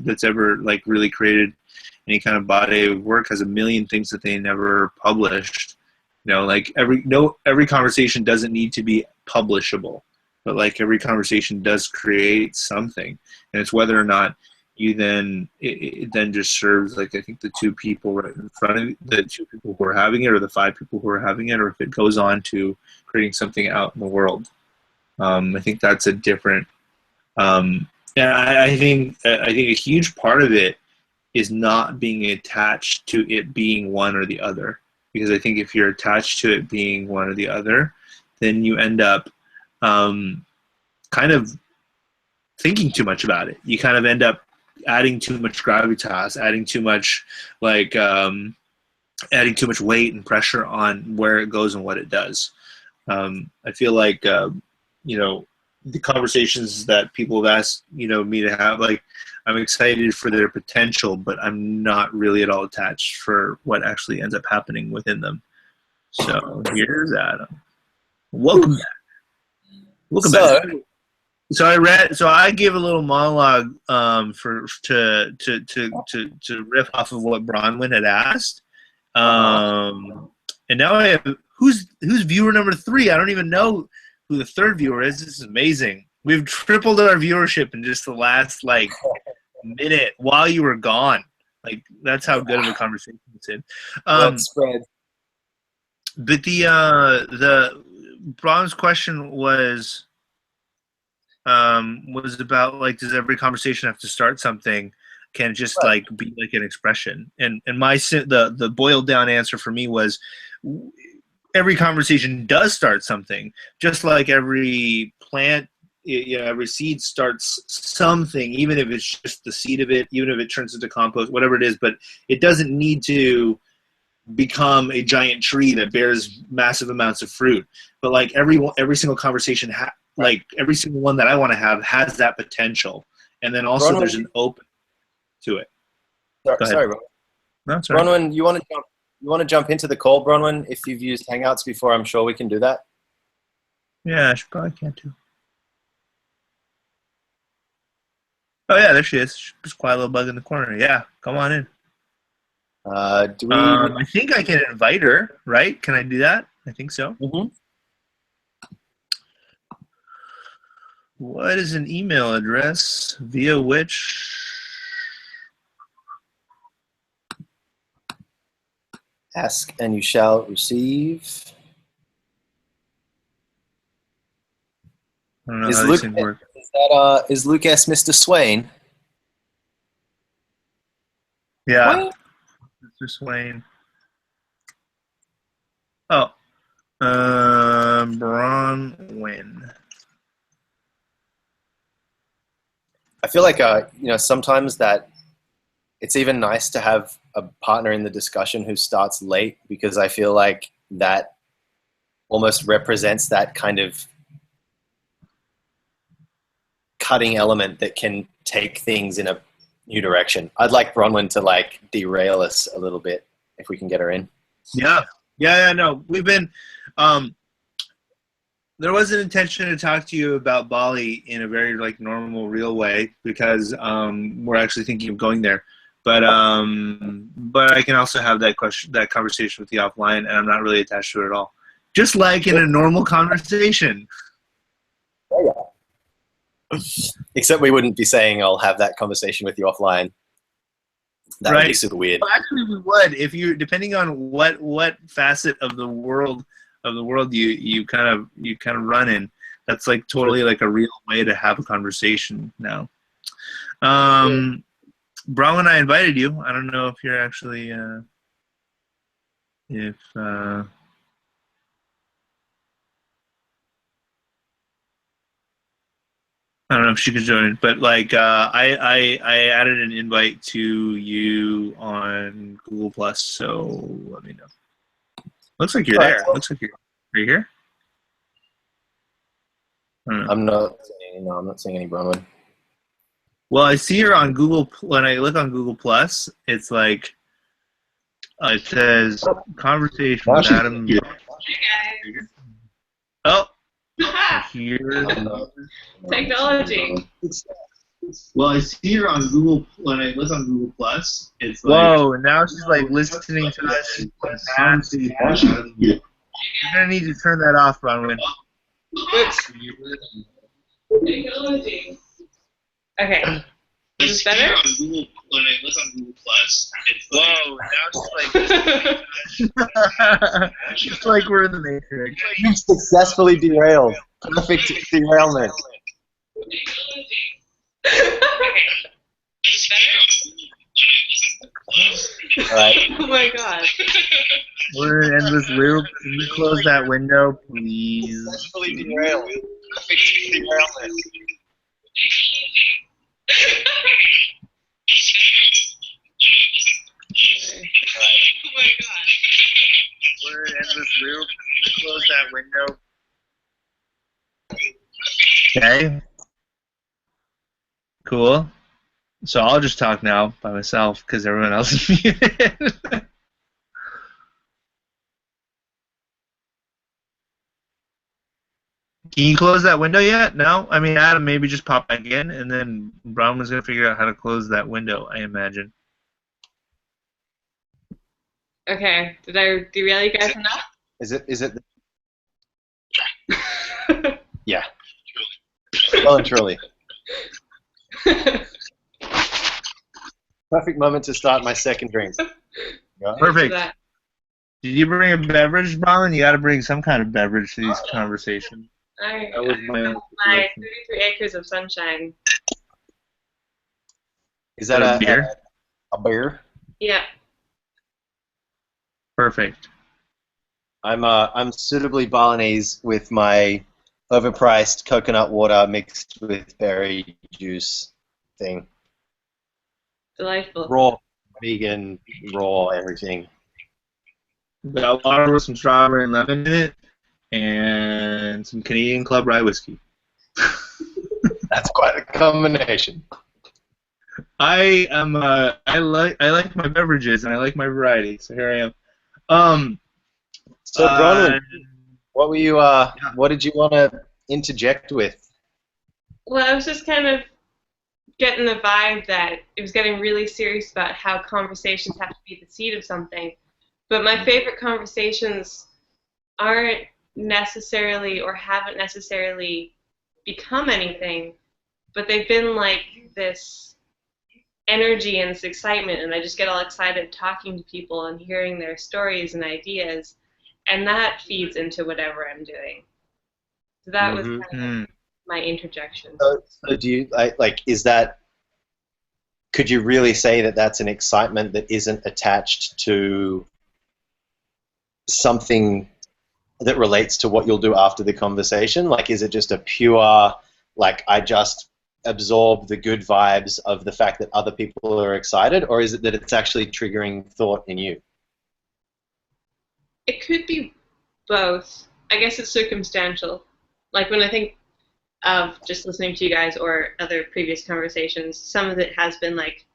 that's ever like really created any kind of body of work has a million things that they never published. Like every conversation doesn't need to be publishable, but like every conversation does create something, and it's whether or not you then it then just serves, like, I think the two people right in front of you, the two people who are having it, or the five people who are having it, or if it goes on to creating something out in the world. I think that's a different. And I think a huge part of it is not being attached to it being one or the other, because I think if you're attached to it being one or the other, then you end up kind of thinking too much about it. You kind of end up adding too much gravitas, adding too much weight and pressure on where it goes and what it does. I feel like the conversations that people have asked me to have, like, I'm excited for their potential, but I'm not really at all attached for what actually ends up happening within them. So here's Adam. Welcome back. Welcome back. So I gave a little monologue to riff off of what Bronwyn had asked, and now I have who's viewer number 3. I don't even know who the third viewer is. This is amazing. We've tripled our viewership in just the last minute while you were gone. Like, that's how good of a conversation it's in. Spread. But the Bron's question was about, like, does every conversation have to start something? Can it just be like an expression? And the boiled down answer for me was every conversation does start something, just like every plant, every seed starts something, even if it's just the seed of it, even if it turns into compost, whatever it is. But it doesn't need to become a giant tree that bears massive amounts of fruit. But like every single conversation like every single one that I want to have has that potential, and then also Bronwyn, there's an open to it. Sorry, Bronwyn. No, sorry. Bronwyn, you want to jump into the call, Bronwyn? If you've used Hangouts before, I'm sure we can do that. Yeah, she probably can too. Oh yeah, there she is. She's a quiet little bug in the corner. Yeah, come on in. Do we? I think I can invite her. Right? Can I do that? I think so. Mm-hmm. What is an email address via which ask and you shall receive? I don't know how these things work. Is Luke S. Mr. Swain? Yeah, what? Mr. Swain. Oh, Bronwyn. I feel like sometimes that it's even nice to have a partner in the discussion who starts late, because I feel like that almost represents that kind of cutting element that can take things in a new direction. I'd like Bronwyn to derail us a little bit if we can get her in. Yeah. No, we've been. There was an intention to talk to you about Bali in a very normal, real way, because we're actually thinking of going there. But I can also have that conversation with you offline, and I'm not really attached to it at all. Just like in a normal conversation. Oh, yeah. Except we wouldn't be saying I'll have that conversation with you offline. That would be super weird. Well, actually, we would, if you, depending on what facet of the world you kind of run in. That's totally a real way to have a conversation now. Bronwyn, I invited you. I don't know if you're actually if. I don't know if she can join, but like I added an invite to you on Google Plus, so let me know. Looks like you're there. Looks like are you here? I'm not seeing any Bronwyn. Well, I see her on Google. When I look on Google Plus, it's like it says conversation with Adam. Oh, here. Technology. Well, I see her on Google. When I look on Google Plus, it's like whoa, and now she's like listening to us. You're gonna need to turn that off, Bronwyn. Technology. Okay. Is this better? When I look on Google Plus, it's whoa, now she's like just like we're in the Matrix. You've successfully derailed. Perfect derailment. Alright. Oh my god. We're in an endless loop. Can you close that window, please? Successfully derailed. Perfect derailment. Oh my god. We're in an endless loop. Can you close that window? Okay. Cool. So I'll just talk now by myself because everyone else is muted. Can you close that window yet? No? I mean, Adam, maybe just pop back in, and then Brown was going to figure out how to close that window, I imagine. Okay. Did I derail you guys enough? Is it? Yeah. Well and truly. Perfect moment to start my second drink. Yeah. Perfect. Did you bring a beverage, Brown? You got to bring some kind of beverage to these conversations. I That was have my 33 acres of sunshine. Is that a beer? A beer? Yeah. Perfect. I'm suitably Balinese with my overpriced coconut water mixed with berry juice thing. Delightful. Raw, vegan, raw, everything. Got water with some strawberry and lemon in it, and some Canadian Club Rye whiskey. That's quite a combination. I like my beverages and I like my variety, so here I am. So Bronwyn, what were you? What did you want to interject with? Well, I was just kind of getting the vibe that it was getting really serious about how conversations have to be the seed of something. But my favorite conversations aren't necessarily or haven't necessarily become anything, but they've been like this energy and this excitement, and I just get all excited talking to people and hearing their stories and ideas, and that feeds into whatever I'm doing. So that was kind of my interjection. So do you like? Is that? Could you really say that that's an excitement that isn't attached to something that relates to what you'll do after the conversation? Like, is it just a pure, like, I just absorb the good vibes of the fact that other people are excited, or is it that it's actually triggering thought in you? It could be both. I guess it's circumstantial. Like when I think of just listening to you guys or other previous conversations, some of it has been like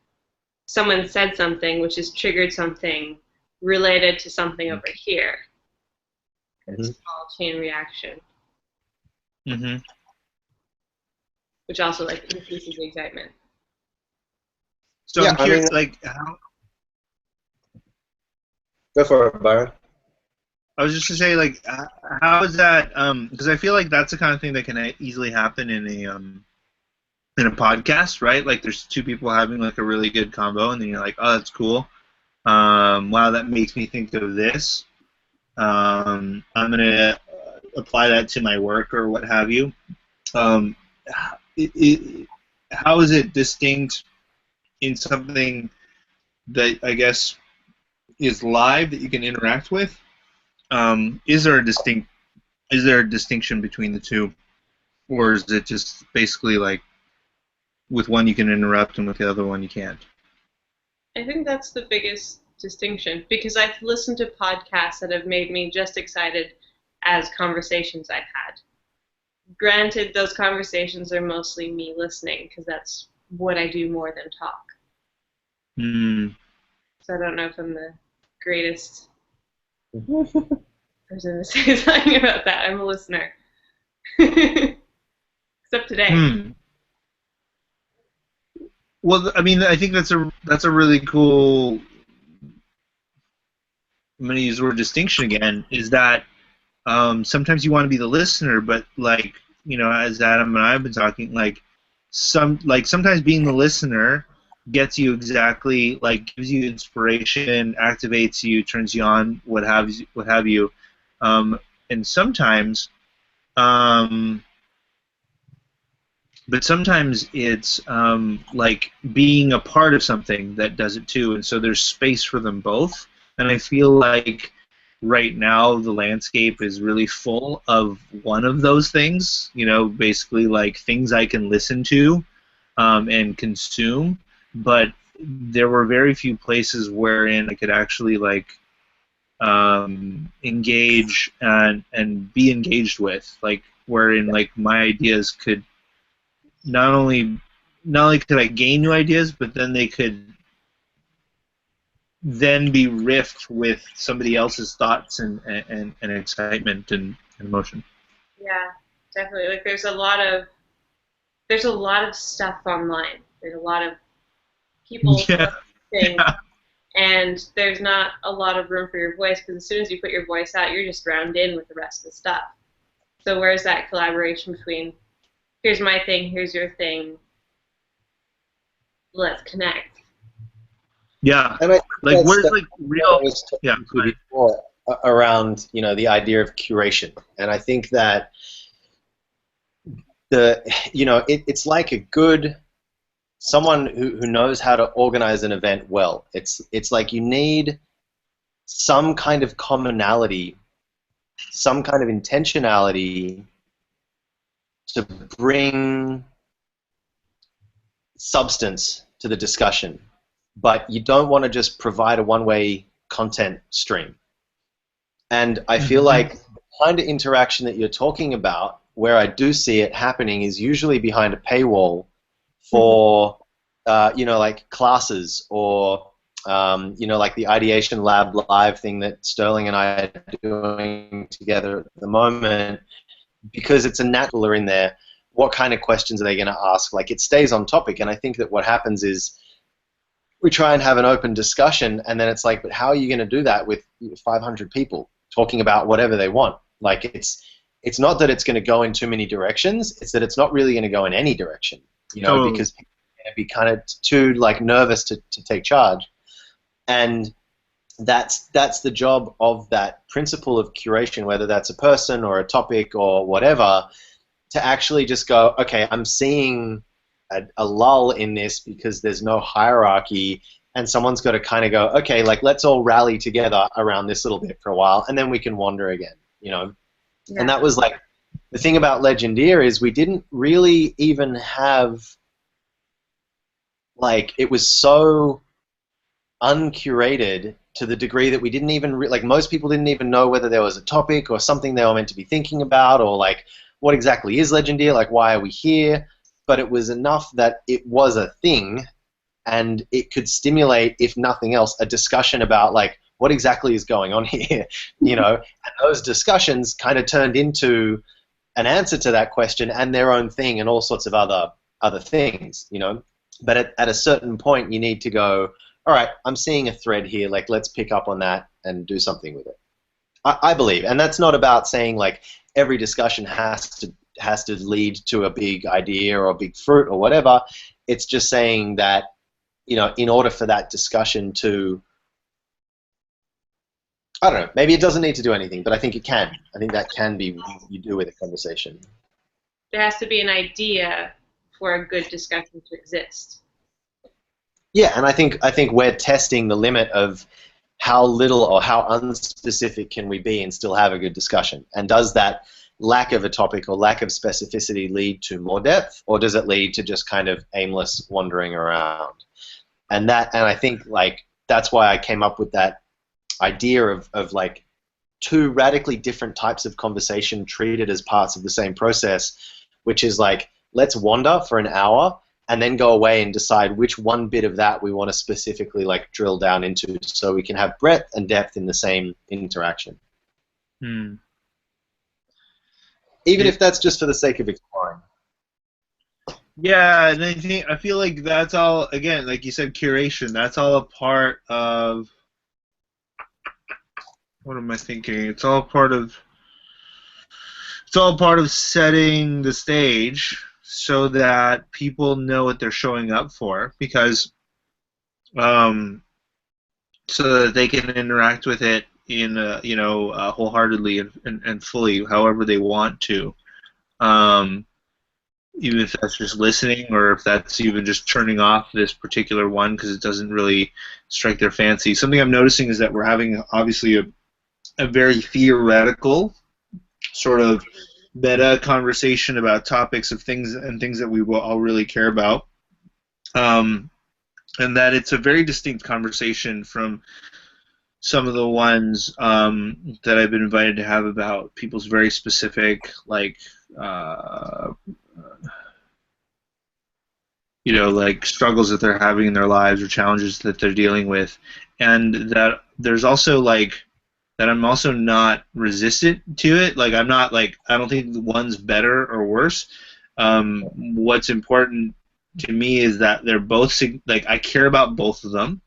someone said something which has triggered something related to something over here. It's a small chain reaction. Which also like increases the excitement. So I'm curious, like, how... Go for it, Byron. I was just to say, like, how is that? Because I feel like that's the kind of thing that can easily happen in a podcast, right? Like, there's two people having like a really good combo, and then you're like, oh, that's cool. Wow, that makes me think of this. I'm gonna apply that to my work or what have you. How is it distinct in something that I guess is live that you can interact with? Is there a distinction between the two? or is it just basically like with one you can interrupt and with the other one you can't? I think that's the biggest distinction, because I've listened to podcasts that have made me just excited as conversations I've had. Granted, those conversations are mostly me listening, because that's what I do more than talk. Mm. So I don't know if I'm the greatest person to say something about that. I'm a listener. Except today. Hmm. Well, I mean, I think that's a really cool. I'm going to use the word distinction again. Is that sometimes you want to be the listener, but like as Adam and I have been talking, sometimes being the listener gets you exactly gives you inspiration, activates you, turns you on, what have you, and sometimes. But sometimes it's like being a part of something that does it too, and so there's space for them both. And I feel like right now the landscape is really full of one of those things. Basically like things I can listen to and consume. But there were very few places wherein I could actually engage and be engaged with, wherein my ideas could not only could I gain new ideas, but then they could then be riffed with somebody else's thoughts and excitement and emotion. Yeah, definitely. Like there's a lot of stuff online. There's a lot of people things, Yeah. and there's not a lot of room for your voice, because as soon as you put your voice out, you're just drowned in with the rest of the stuff. So where's that collaboration between here's my thing, here's your thing, let's connect. Yeah. And I think where's real? Yeah. Before, around the idea of curation, and I think that it's like a good someone who knows how to organize an event well. It's like you need some kind of commonality, some kind of intentionality to bring substance to the discussion, but you don't want to just provide a one-way content stream. And I feel like the kind of interaction that you're talking about, where I do see it happening, is usually behind a paywall for, like classes or, like the Ideation Lab Live thing that Sterling and I are doing together at the moment, because it's a natural in there. What kind of questions are they going to ask? Like, it stays on topic, and I think that what happens is we try and have an open discussion, and then it's like, but how are you going to do that with 500 people talking about whatever they want? Like, it's not that it's going to go in too many directions, it's that it's not really going to go in any direction, Totally. because people are going to be kind of too nervous to take charge. And that's the job of that principle of curation, whether that's a person or a topic or whatever, to actually just go, okay, I'm seeing a lull in this because there's no hierarchy, and someone's got to kind of go, okay, let's all rally together around this little bit for a while, and then we can wander again, Yeah. And that was the thing about Legendeer is we didn't really even have, it was so uncurated to the degree that we didn't even, most people didn't even know whether there was a topic or something they were meant to be thinking about, or what exactly is Legendeer, why are we here? But it was enough that it was a thing, and it could stimulate, if nothing else, a discussion about what exactly is going on here, And those discussions kind of turned into an answer to that question and their own thing and all sorts of other things, But at a certain point, you need to go, all right, I'm seeing a thread here. Let's pick up on that and do something with it. I believe, and that's not about saying every discussion has to lead to a big idea or a big fruit or whatever. It's just saying that, in order for that discussion to, I don't know, maybe it doesn't need to do anything, but I think it can. I think that can be what you do with a conversation. There has to be an idea for a good discussion to exist. Yeah, and I think we're testing the limit of how little or how unspecific can we be and still have a good discussion? And does that lack of a topic or lack of specificity lead to more depth, or does it lead to just kind of aimless wandering around? And I think like that's why I came up with that idea of like two radically different types of conversation treated as parts of the same process, which is like, let's wander for an hour and then go away and decide which one bit of that we want to specifically like drill down into so we can have breadth and depth in the same interaction. Even if that's just for the sake of exploring. Yeah, and I feel like that's all, again, like you said, curation. That's all a part of, what am I thinking? It's all part of setting the stage so that people know what they're showing up for, because so that they can interact with it in wholeheartedly and fully, however they want to. Even if that's just listening, or if that's even just turning off this particular one because it doesn't really strike their fancy. Something I'm noticing is that we're having obviously a very theoretical sort of meta conversation about topics of things that we will all really care about, and that it's a very distinct conversation from some of the ones that I've been invited to have about people's very specific, like, like struggles that they're having in their lives or challenges that they're dealing with, and that there's also like that I'm also not resistant to it. Like I'm not like, I don't think one's better or worse. What's important to me is that they're both like, I care about both of them,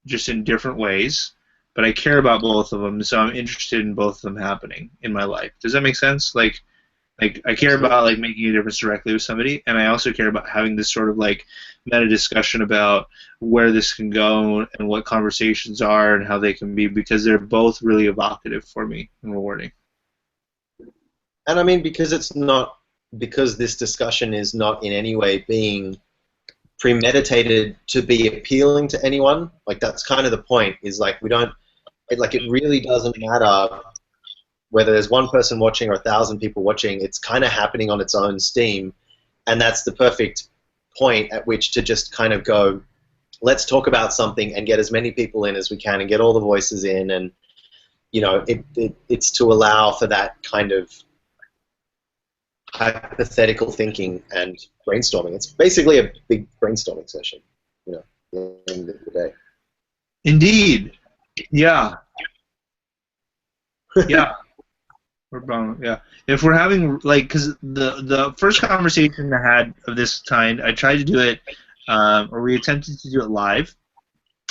just in different ways, but I care about both of them, so I'm interested in both of them happening in my life. Does that make sense? Like I care about like making a difference directly with somebody, and I also care about having this sort of like meta discussion about where this can go and what conversations are and how they can be, because they're both really evocative for me and rewarding. And I mean, because this discussion is not in any way being premeditated to be appealing to anyone, like that's kind of the point, is like it really doesn't matter whether there's one person watching or 1,000 people watching. It's kind of happening on its own steam, and that's the perfect point at which to just kind of go, let's talk about something and get as many people in as we can and get all the voices in, and it's to allow for that kind of hypothetical thinking and brainstorming. It's basically a big brainstorming session, at the end of the day. Indeed. Yeah. Yeah. Yeah. If we're having, like, because the first conversation I had of this kind, I tried to do it, or we attempted to do it live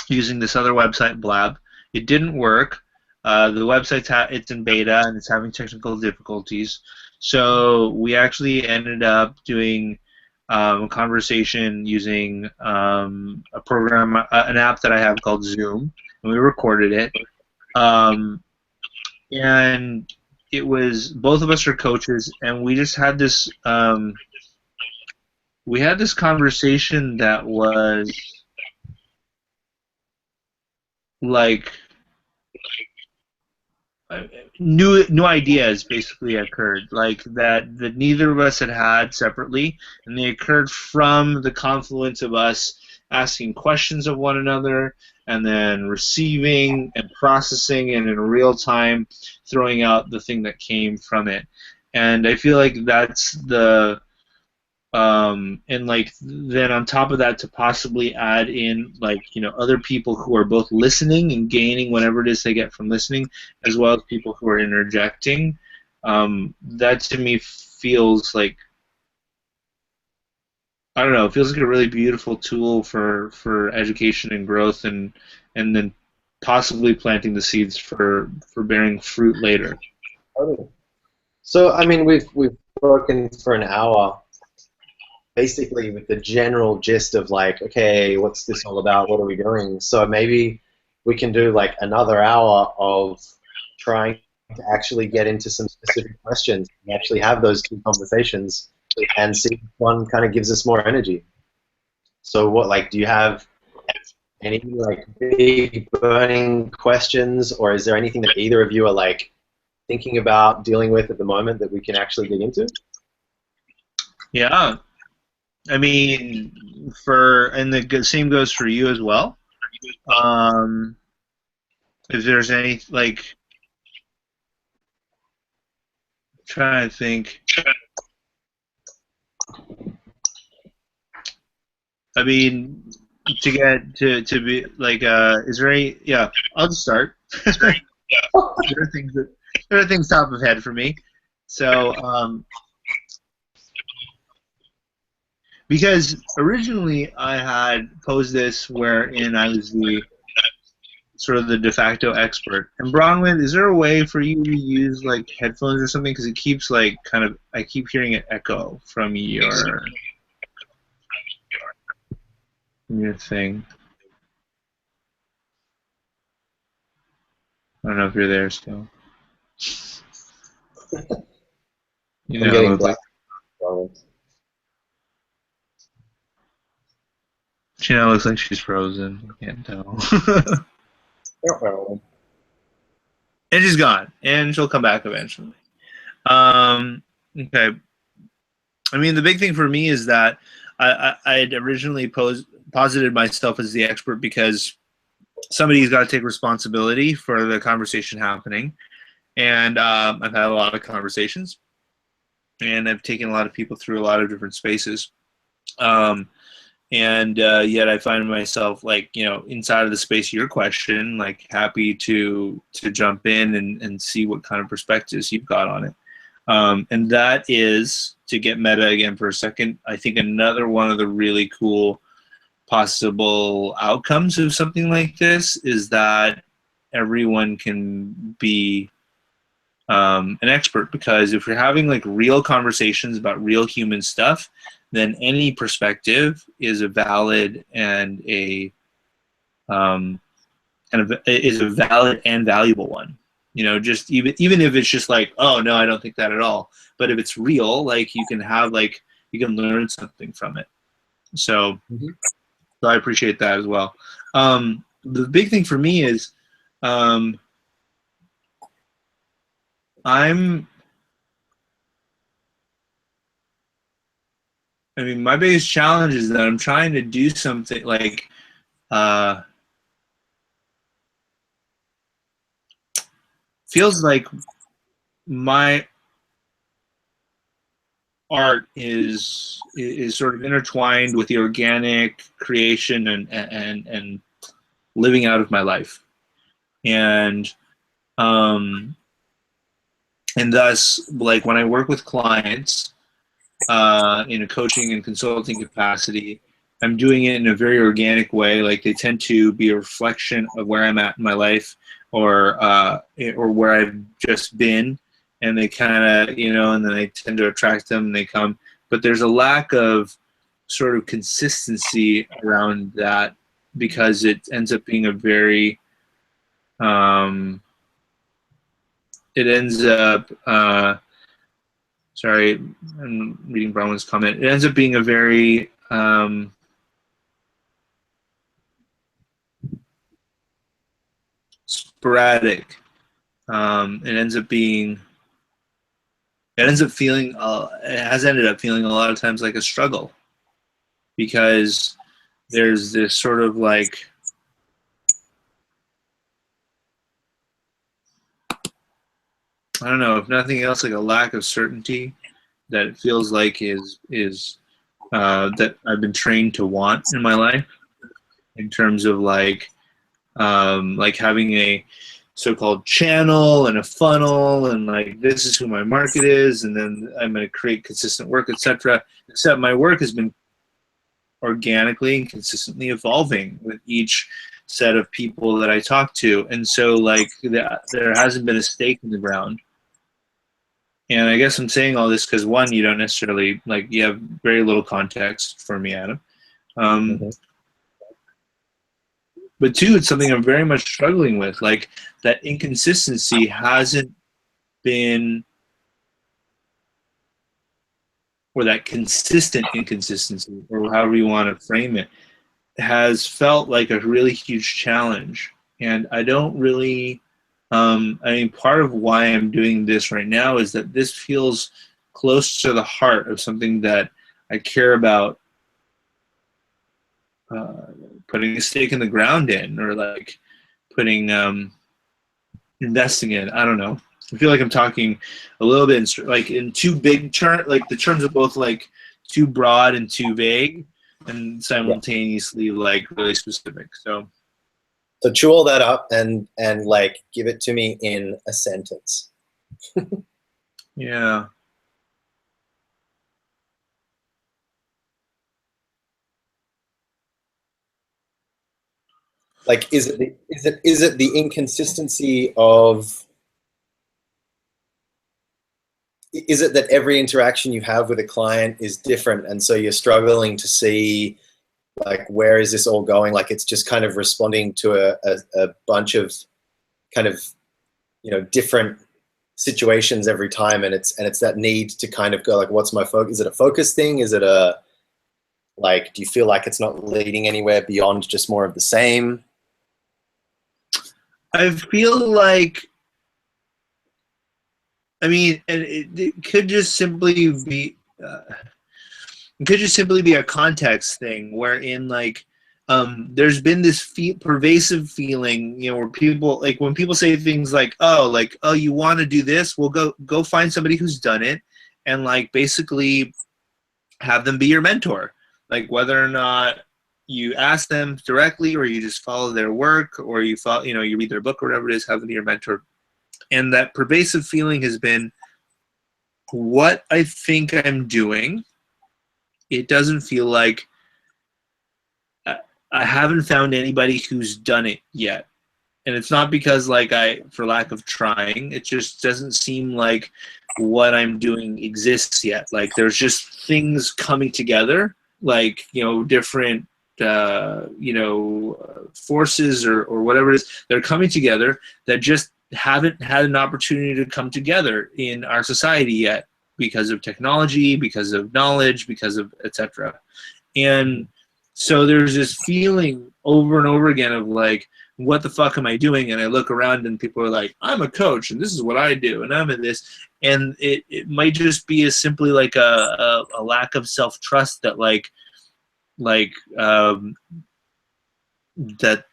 using this other website, Blab. It didn't work. The website's it's in beta and it's having technical difficulties. So we actually ended up doing a conversation using a program, an app that I have called Zoom, and we recorded it. And it was, both of us are coaches, and we just had this conversation that was like new ideas basically occurred, like that neither of us had separately, and they occurred from the confluence of us asking questions of one another and then receiving and processing and in real time throwing out the thing that came from it. And I feel like that's the and like then on top of that, to possibly add in like other people who are both listening and gaining whatever it is they get from listening, as well as people who are interjecting, that to me feels like, I don't know, it feels like a really beautiful tool for education and growth, and then possibly planting the seeds for bearing fruit later. So I mean, we've spoken for an hour, basically with the general gist of like, okay, what's this all about? What are we doing? So maybe we can do like another hour of trying to actually get into some specific questions and actually have those two conversations and see if one kind of gives us more energy. So what, like, do you have any like big burning questions, or is there anything that either of you are like thinking about dealing with at the moment that we can actually dig into? Yeah, I mean, and the same goes for you as well. If there's any like, trying to think. I mean, to be like, is there any? Yeah, I'll just start. there are things top of head for me. So, because originally I had posed this wherein I was the sort of the de facto expert. And Bronwyn, is there a way for you to use like headphones or something? Because it keeps like I keep hearing it echo from your thing. I don't know if you're there still. You I'm know, getting it's like, black. she now looks like she's frozen. I can't tell. And she's gone, and she'll come back eventually. Okay. I mean, the big thing for me is that I had originally posited myself as the expert because somebody's got to take responsibility for the conversation happening. And I've had a lot of conversations, and I've taken a lot of people through a lot of different spaces. And yet I find myself like, inside of the space of your question, like happy to jump in and see what kind of perspectives you've got on it. And that is, to get meta again for a second, I think another one of the really cool possible outcomes of something like this is that everyone can be an expert, because if you're having like real conversations about real human stuff, then any perspective is a valid and is a valid and valuable one. Just even if it's just like, oh no, I don't think that at all. But if it's real, like you can learn something from it. So, so I appreciate that as well. The big thing for me is my biggest challenge is that I'm trying to do something like feels like my art is sort of intertwined with the organic creation and living out of my life, and thus, like when I work with clients in a coaching and consulting capacity, I'm doing it in a very organic way. Like they tend to be a reflection of where I'm at in my life, or where I've just been, and they kind of, and then I tend to attract them and they come. But there's a lack of sort of consistency around that, because it ends up being a very, it ends up, sorry, I'm reading Bronwyn's comment. It ends up being a very sporadic. It ends up feeling, it has ended up feeling a lot of times like a struggle, because there's this sort of like, I don't know, if nothing else, like a lack of certainty that it feels like is that I've been trained to want in my life, in terms of like having a so-called channel and a funnel, and like this is who my market is, and then I'm going to create consistent work, etc. Except my work has been organically and consistently evolving with each set of people that I talk to, and so like there hasn't been a stake in the ground. And I guess I'm saying all this because, one, you don't necessarily, like, you have very little context for me, Adam. But two, it's something I'm very much struggling with. Like, that inconsistency hasn't been, or that consistent inconsistency, or however you want to frame it, has felt like a really huge challenge. And I don't really, I mean, part of why I'm doing this right now is that this feels close to the heart of something that I care about putting a stake in the ground in, or like putting, investing in. I don't know. I feel like I'm talking a little bit like in too big terms, like the terms are both like too broad and too vague, and simultaneously like really specific. So chew all that up and like give it to me in a sentence. yeah. Like, is it the inconsistency of? Is it that every interaction you have with a client is different, and so you're struggling to see like where is this all going? Like it's just kind of responding to a bunch of kind of, you know, different situations every time, and it's that need to kind of go like, what's my focus? Is it a focus thing? Is it a like, do you feel like it's not leading anywhere beyond just more of the same? I feel like, I mean, and it could just simply be, it could just simply be a context thing wherein like, there's been this pervasive feeling, you know, where people like when people say things like, oh, you want to do this? Well, go find somebody who's done it, and like basically have them be your mentor. Like whether or not you ask them directly, or you just follow their work, or you follow, you know, you read their book or whatever it is, have them be your mentor. And that pervasive feeling has been, what I think I'm doing, it doesn't feel like, I haven't found anybody who's done it yet. And it's not because like for lack of trying, it just doesn't seem like what I'm doing exists yet. Like there's just things coming together, like, you know, different, you know, forces or whatever it is, they're coming together that just haven't had an opportunity to come together in our society yet, because of technology, because of knowledge, because of etc. And so there's this feeling over and over again of like, what the fuck am I doing? And I look around and people are like, I'm a coach and this is what I do and I'm in this. And it might just be as simply like a lack of self-trust that that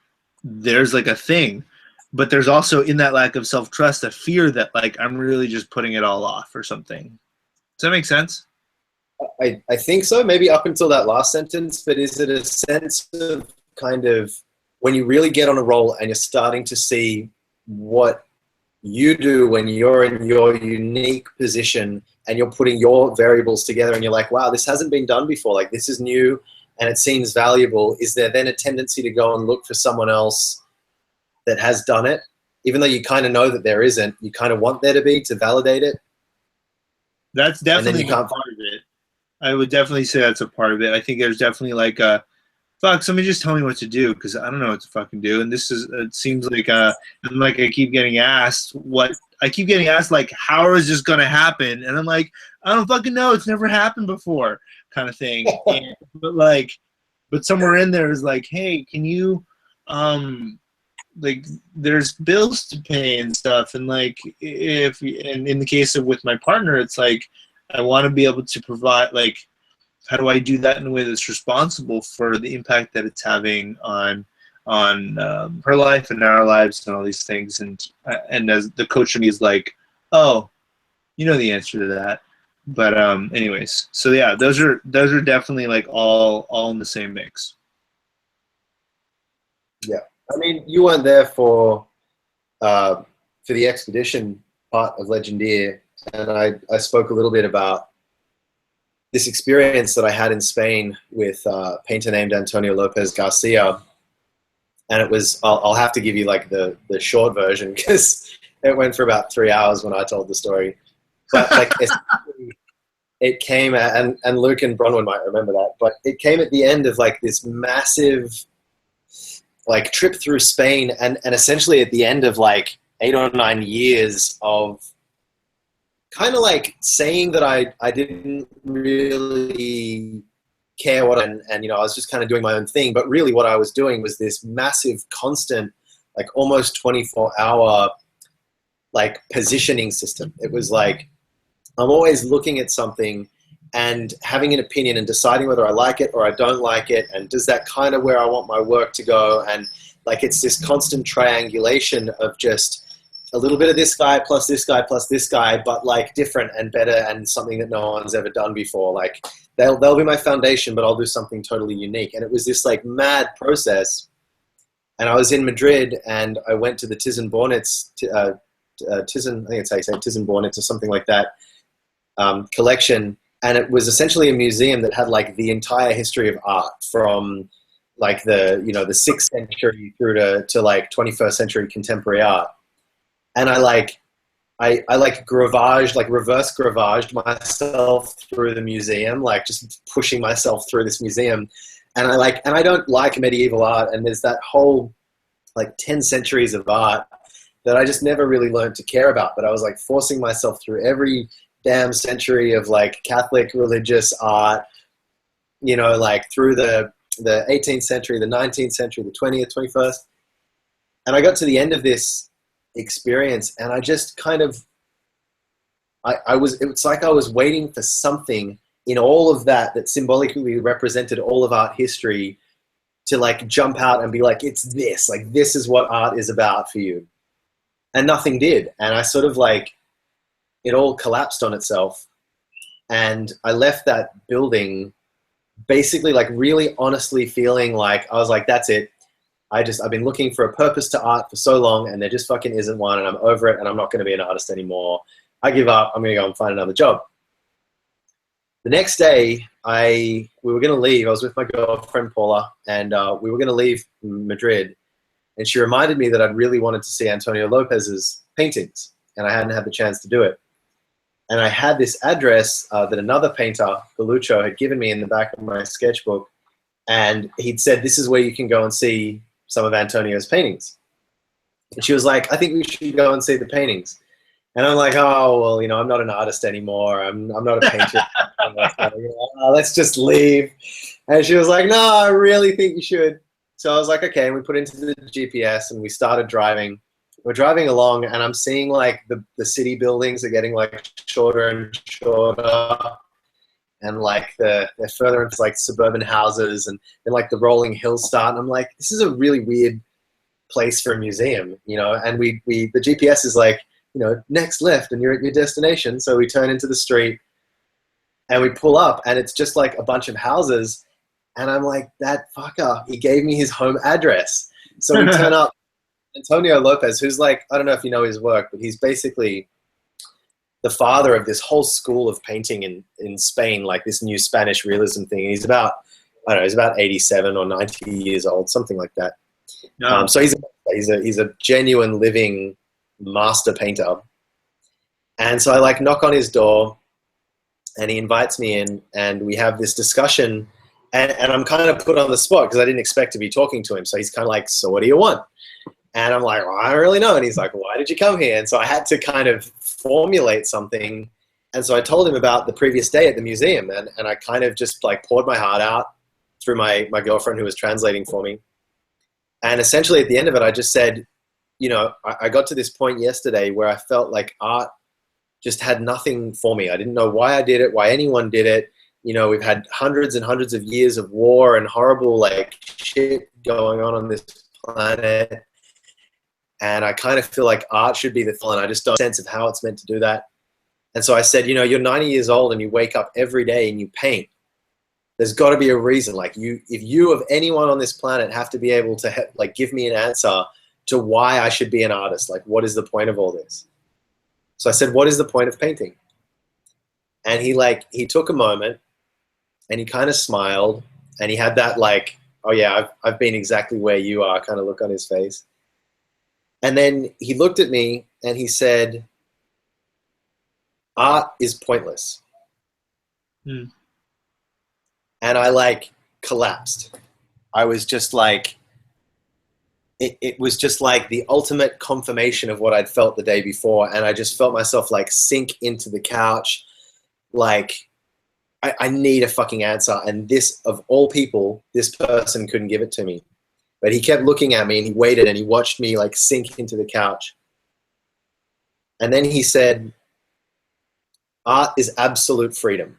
there's like a thing, but there's also in that lack of self-trust a fear that like I'm really just putting it all off or something. Does that make sense? I think so, maybe up until that last sentence, but is it a sense of kind of when you really get on a roll and you're starting to see what you do when you're in your unique position and you're putting your variables together and you're like, wow, this hasn't been done before, like this is new and it seems valuable, is there then a tendency to go and look for someone else that has done it, even though you kind of know that there isn't, you kind of want there to be to validate it? That's definitely a part of it. I would definitely say that's a part of it. I think there's definitely like a, fuck, somebody just tell me what to do because I don't know what to fucking do. And this is, it seems like, and like I keep getting asked like, how is this going to happen? And I'm like, I don't fucking know. It's never happened before kind of thing. But somewhere in there is like, hey, can you, like there's bills to pay and stuff. And like, and in the case of with my partner, it's like, I want to be able to provide, like, how do I do that in a way that's responsible for the impact that it's having on her life and our lives and all these things. And as the coach to me is like, oh, you know the answer to that. But anyways, so yeah, those are definitely like all in the same mix. Yeah, I mean, you weren't there for the expedition part of Legendeer. And I spoke a little bit about this experience that I had in Spain with a painter named Antonio Lopez Garcia. And it was, I'll have to give you like the short version because it went for about 3 hours when I told the story. But like it came at, and Luke and Bronwyn might remember that, but it came at the end of like this massive like trip through Spain and essentially at the end of like 8 or 9 years of kind of like saying that I didn't really care and you know, I was just kind of doing my own thing. But really what I was doing was this massive, constant, like almost 24-hour like positioning system. It was like, I'm always looking at something and having an opinion and deciding whether I like it or I don't like it. And does that kind of where I want my work to go? And like, it's this constant triangulation of just a little bit of this guy plus this guy plus this guy, but like different and better and something that no one's ever done before. Like they'll be my foundation, but I'll do something totally unique. And it was this like mad process. And I was in Madrid and I went to the Thyssen-Bornett's, Thyssen, I think it's how you say it, Thyssen-Bornett's or something like that, collection. And it was essentially a museum that had like the entire history of art from like the, you know, the 6th century through to like 21st century contemporary art. And I like gravaged, like reverse gravaged myself through the museum, like just pushing myself through this museum. And I don't like medieval art. And there's that whole like 10 centuries of art that I just never really learned to care about. But I was like forcing myself through every damn century of like Catholic religious art, you know, like through the 18th century, the 19th century, the 20th, 21st. And I got to the end of this experience and I just kind of, it's like I was waiting for something in all of that symbolically represented all of art history to like jump out and be like, it's this, like this is what art is about for you. And nothing did. And I sort of like, it all collapsed on itself. And I left that building basically like really honestly feeling like, I was like, that's it. I've been looking for a purpose to art for so long and there just fucking isn't one and I'm over it and I'm not going to be an artist anymore. I give up. I'm going to go and find another job. The next day, we were going to leave. I was with my girlfriend, Paula, and we were going to leave Madrid. And she reminded me that I'd really wanted to see Antonio Lopez's paintings and I hadn't had the chance to do it. And I had this address that another painter, Belluccio, had given me in the back of my sketchbook. And he'd said, this is where you can go and see some of Antonio's paintings. And she was like, I think we should go and see the paintings. And I'm like, oh, well, you know, I'm not an artist anymore. I'm not a painter. Let's just leave. And she was like, no, I really think you should. So I was like, okay. And we put into the GPS and we started driving. We're driving along and I'm seeing like the city buildings are getting like shorter and shorter. And like they're further into like suburban houses and then like the rolling hills start. And I'm like, this is a really weird place for a museum, you know? And the GPS is like, you know, next left and you're at your destination. So we turn into the street and we pull up and it's just like a bunch of houses. And I'm like, that fucker, he gave me his home address. So we turn up. Antonio Lopez, who's like, I don't know if you know his work, but he's basically the father of this whole school of painting in Spain, like this new Spanish realism thing. He's about, I don't know, he's about 87 or 90 years old, something like that. No. So he's a genuine living master painter. And so I like knock on his door and he invites me in and we have this discussion and I'm kind of put on the spot because I didn't expect to be talking to him. So he's kind of like, so what do you want? And I'm like, well, I don't really know. And he's like, why did you come here? And so I had to kind of formulate something. And so I told him about the previous day at the museum. And I kind of just like poured my heart out through my girlfriend who was translating for me. And essentially at the end of it, I just said, you know, I got to this point yesterday where I felt like art just had nothing for me. I didn't know why I did it, why anyone did it. You know, we've had hundreds and hundreds of years of war and horrible like shit going on this planet. And I kind of feel like art should be the thing. I just don't have a sense of how it's meant to do that. And so I said, you know, you're 90 years old and you wake up every day and you paint. There's got to be a reason. Like if you of anyone on this planet have to be able to like give me an answer to why I should be an artist. Like, what is the point of all this? So I said, what is the point of painting? And he took a moment and he kind of smiled and he had that like, oh yeah, I've been exactly where you are kind of look on his face. And then he looked at me and he said, art is pointless. And I like collapsed. I was just like, it was just like the ultimate confirmation of what I'd felt the day before. And I just felt myself like sink into the couch. Like I need a fucking answer. And this, of all people, this person couldn't give it to me. But he kept looking at me and he waited and he watched me like sink into the couch. And then he said, art is absolute freedom.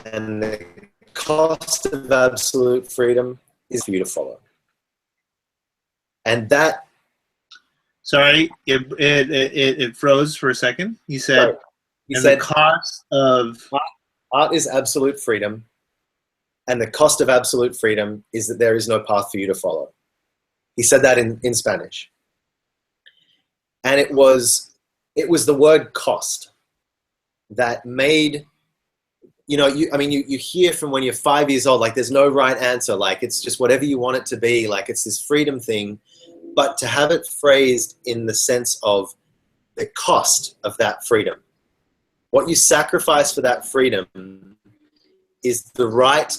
And the cost of absolute freedom is for you to follow. And that... Sorry, it froze for a second. He said, the cost of... Art is absolute freedom. And the cost of absolute freedom is that there is no path for you to follow. He said that in Spanish. And it was the word cost that made, you hear from when you're 5 years old, like there's no right answer. Like it's just whatever you want it to be. Like it's this freedom thing. But to have it phrased in the sense of the cost of that freedom, what you sacrifice for that freedom is the right.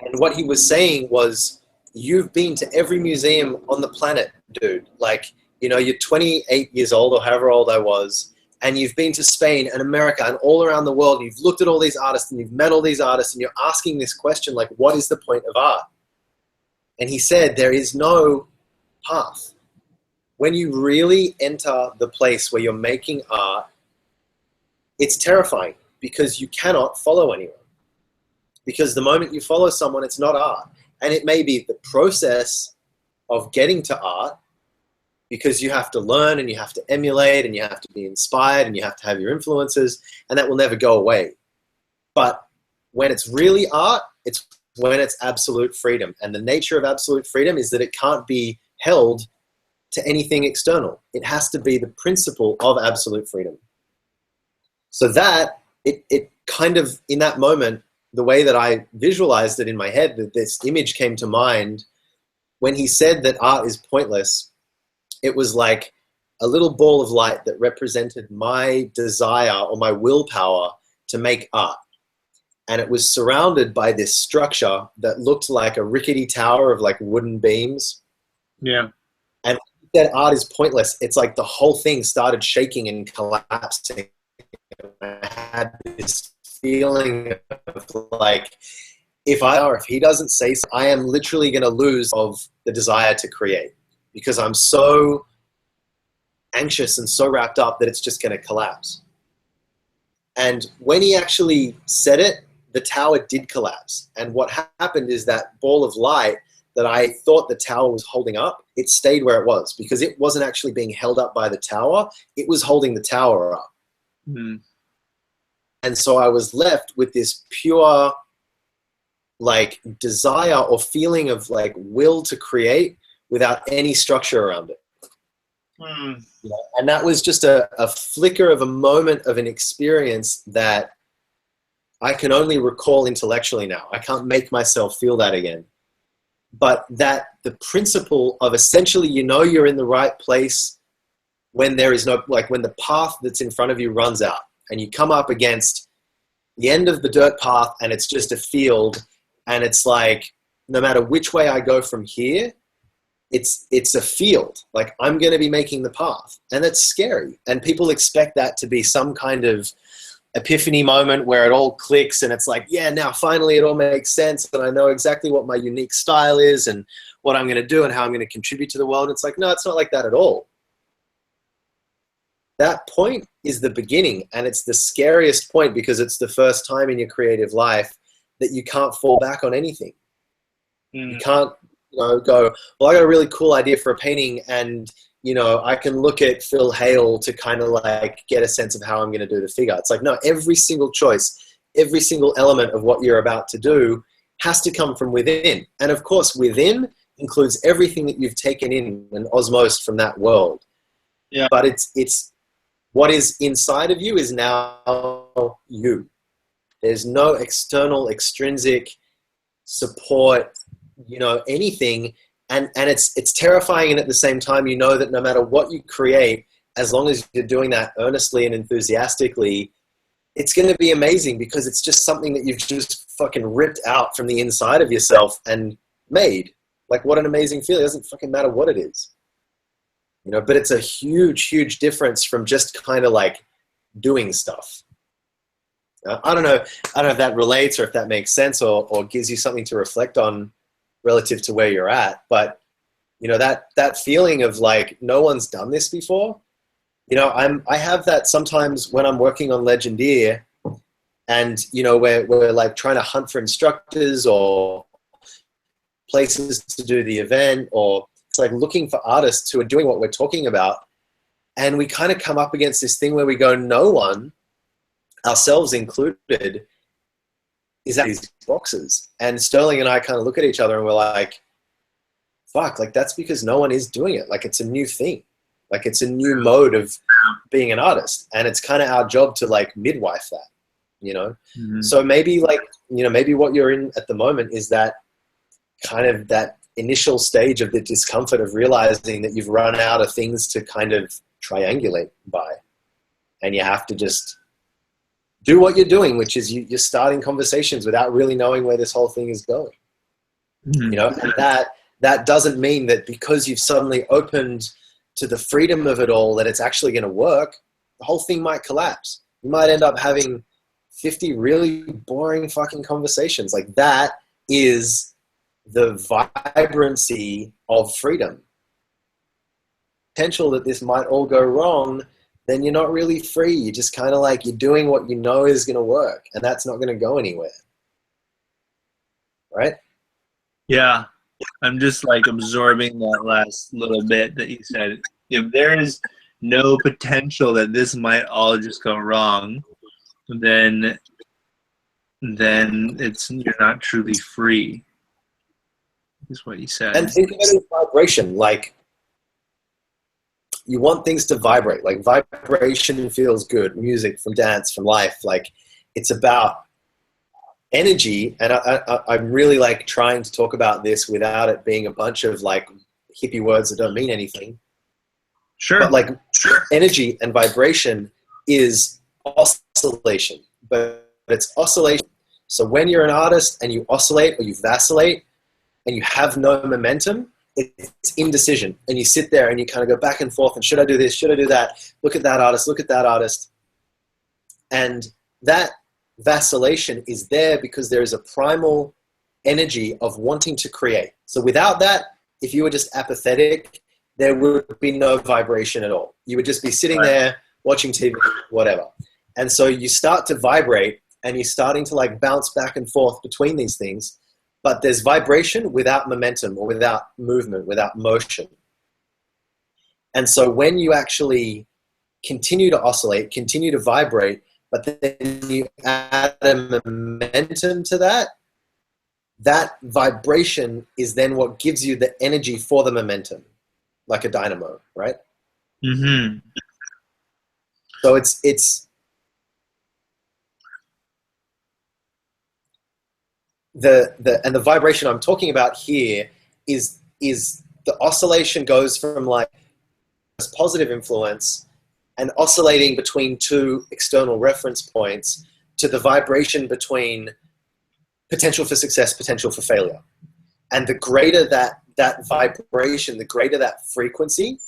And what he was saying was, you've been to every museum on the planet, dude. Like, you're 28 years old or however old I was, and you've been to Spain and America and all around the world, and you've looked at all these artists and you've met all these artists, and you're asking this question, like, what is the point of art? And he said, there is no path. When you really enter the place where you're making art, it's terrifying because you cannot follow anyone. Because the moment you follow someone, it's not art. And it may be the process of getting to art, because you have to learn and you have to emulate and you have to be inspired and you have to have your influences, and that will never go away. But when it's really art, it's when it's absolute freedom. And the nature of absolute freedom is that it can't be held to anything external. It has to be the principle of absolute freedom. So that, it kind of, in that moment, the way that I visualized it in my head, that this image came to mind, when he said that art is pointless, it was like a little ball of light that represented my desire or my willpower to make art. And it was surrounded by this structure that looked like a rickety tower of like wooden beams. Yeah. And when he said art is pointless, it's like the whole thing started shaking and collapsing. I had this feeling of like, if he doesn't say so, I am literally going to lose of the desire to create, because I'm so anxious and so wrapped up that it's just going to collapse. And when he actually said it, the tower did collapse. And what happened is that ball of light that I thought the tower was holding up, it stayed where it was, because it wasn't actually being held up by the tower. It was holding the tower up. Mm. And so I was left with this pure like desire or feeling of like will to create without any structure around it. Mm. And that was just a flicker of a moment of an experience that I can only recall intellectually now. I can't make myself feel that again. But that the principle of essentially, you're in the right place when there is no, like when the path that's in front of you runs out and you come up against the end of the dirt path and it's just a field, and it's like, no matter which way I go from here, it's a field. Like I'm going to be making the path, and that's scary. And people expect that to be some kind of epiphany moment where it all clicks and it's like, yeah, now finally it all makes sense and I know exactly what my unique style is and what I'm going to do and how I'm going to contribute to the world. It's like, no, it's not like that at all. That point is the beginning, and it's the scariest point because it's the first time in your creative life that you can't fall back on anything. Mm. You can't go, well, I got a really cool idea for a painting, and I can look at Phil Hale to kind of like get a sense of how I'm going to do the figure. It's like, no, every single choice, every single element of what you're about to do has to come from within. And of course, within includes everything that you've taken in and osmosed from that world. Yeah. But it's what is inside of you is now you. There's no external, extrinsic support, anything. And it's terrifying, and at the same time, you know that no matter what you create, as long as you're doing that earnestly and enthusiastically, it's going to be amazing, because it's just something that you've just fucking ripped out from the inside of yourself and made. Like, what an amazing feeling. It doesn't fucking matter what it is. But it's a huge, huge difference from just kind of like doing stuff. I don't know. I don't know if that relates or if that makes sense or gives you something to reflect on relative to where you're at. But you know, that feeling of like no one's done this before. You know, I have that sometimes when I'm working on Legendeer, and you know, we're like trying to hunt for instructors or places to do the event, or it's like looking for artists who are doing what we're talking about, and we kind of come up against this thing where we go, no one, ourselves included, is at these boxes. And Sterling and I kind of look at each other and we're like, fuck, like that's because no one is doing it. Like it's a new thing. Like it's a new mode of being an artist. And it's kind of our job to like midwife that, you know? Mm-hmm. So maybe like, you know, maybe what you're in at the moment is that kind of that initial stage of the discomfort of realizing that you've run out of things to kind of triangulate by. And you have to just do what you're doing, which is you're starting conversations without really knowing where this whole thing is going. Mm-hmm. You know, and that doesn't mean that because you've suddenly opened to the freedom of it all that it's actually going to work. The whole thing might collapse. You might end up having 50 really boring fucking conversations. Like that is the vibrancy of freedom. Potential that this might all go wrong, then you're not really free. You're just kind of like, you're doing what you know is going to work, and that's not going to go anywhere. Right? Yeah. I'm just like absorbing that last little bit that you said. If there is no potential that this might all just go wrong, then you're not truly free. Is what you said. And think of it as vibration. Like you want things to vibrate. Like vibration feels good. Music, from dance, from life. Like it's about energy. And I'm really like trying to talk about this without it being a bunch of like hippie words that don't mean anything. Sure. But like energy and vibration is oscillation, but it's oscillation. So when you're an artist and you oscillate or you vacillate and you have no momentum, it's indecision. And you sit there and you kind of go back and forth and should I do this? Should I do that? Look at that artist. Look at that artist. And that vacillation is there because there is a primal energy of wanting to create. So without that, if you were just apathetic, there would be no vibration at all. You would just be sitting there watching TV, whatever. And so you start to vibrate and you're starting to like bounce back and forth between these things, but there's vibration without momentum or without movement, without motion. And so when you actually continue to oscillate, continue to vibrate, but then you add a momentum to that, that vibration is then what gives you the energy for the momentum, like a dynamo, right? Mm-hmm. So it's the vibration I'm talking about here is the oscillation goes from like this positive influence and oscillating between two external reference points to the vibration between potential for success, potential for failure. And the greater that vibration, the greater that frequency,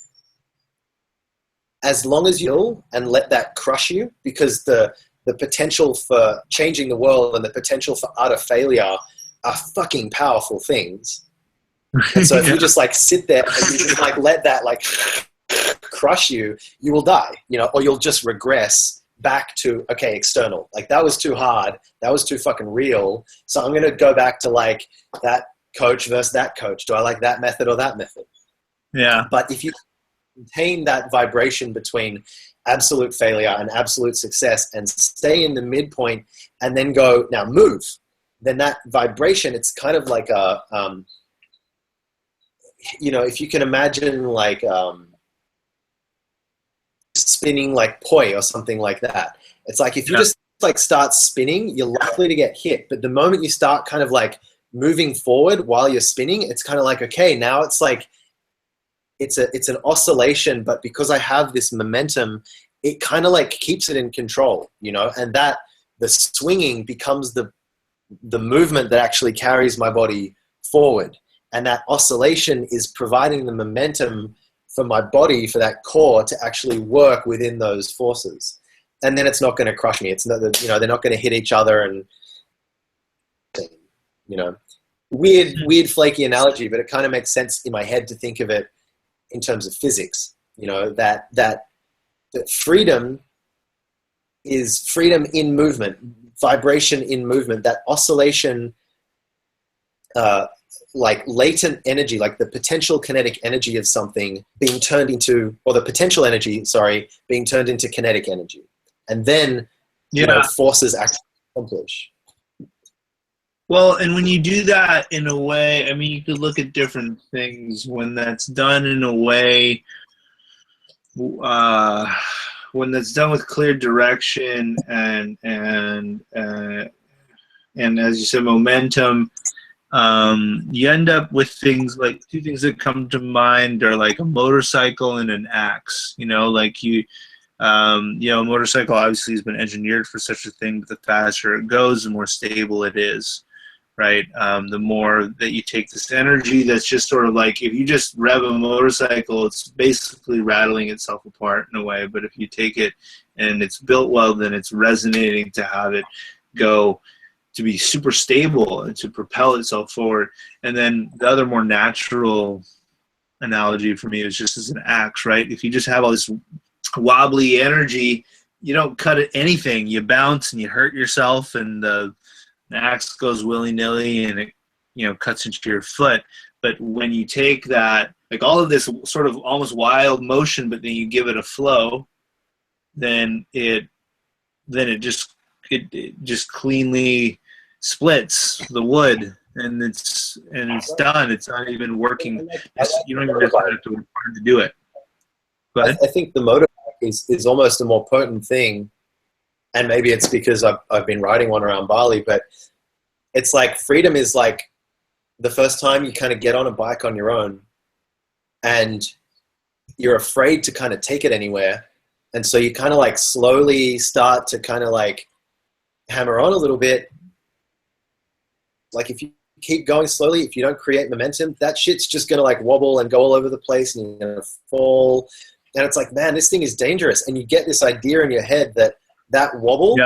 as long as you and let that crush you, because the potential for changing the world and the potential for utter failure are fucking powerful things. And so if you just like sit there and you just like let that like crush you, you will die, you know, or you'll just regress back to, okay, external. Like that was too hard. That was too fucking real. So I'm going to go back to like that coach versus that coach. Do I like that method or that method? Yeah. But if you maintain that vibration between absolute failure and absolute success and stay in the midpoint and then go, now move, then that vibration, it's kind of like a, you know, if you can imagine like spinning like poi or something like that. It's like if you just like start spinning, you're likely to get hit. But the moment you start kind of like moving forward while you're spinning, it's kind of like, okay, now it's like, it's an oscillation, but because I have this momentum, it kind of like keeps it in control, you know, and that the swinging becomes the movement that actually carries my body forward. And that oscillation is providing the momentum for my body, for that core to actually work within those forces. and then it's not going to crush me. It's not, they're not going to hit each other, and weird flaky analogy, but it kind of makes sense in my head to think of it in terms of physics. That freedom is freedom in movement, vibration in movement, that oscillation, like latent energy, like the potential kinetic energy of something being turned into, or the potential energy, sorry, being turned into kinetic energy. And then, forces actually accomplish. Well, and when you do that in a way, I mean, you could look at different things when that's done in a way, when that's done with clear direction and as you said, momentum. You end up with things like, two things that come to mind are like a motorcycle and an axe. A motorcycle obviously has been engineered for such a thing, but the faster it goes, the more stable it is, right? The more that you take this energy that's just sort of like, if you just rev a motorcycle, it's basically rattling itself apart in a way. But if you take it and it's built well, then it's resonating to have it go to be super stable and to propel itself forward. And then the other more natural analogy for me is just as an axe, right? If you just have all this wobbly energy, you don't cut at anything. You bounce and you hurt yourself, and the axe goes willy-nilly and it, cuts into your foot. But when you take that, like all of this sort of almost wild motion, but then you give it a flow, then it just cleanly splits the wood, and it's done. It's not even working. You don't even have to work hard to do it. I think the motorbike is almost a more potent thing, and maybe it's because I've been riding one around Bali, but it's like freedom is like the first time you kind of get on a bike on your own, and you're afraid to kind of take it anywhere, and so you kind of like slowly start to kind of like hammer on a little bit. Like if you keep going slowly, if you don't create momentum, that shit's just going to like wobble and go all over the place, and you're going to fall. And it's like, man, this thing is dangerous. And you get this idea in your head that wobble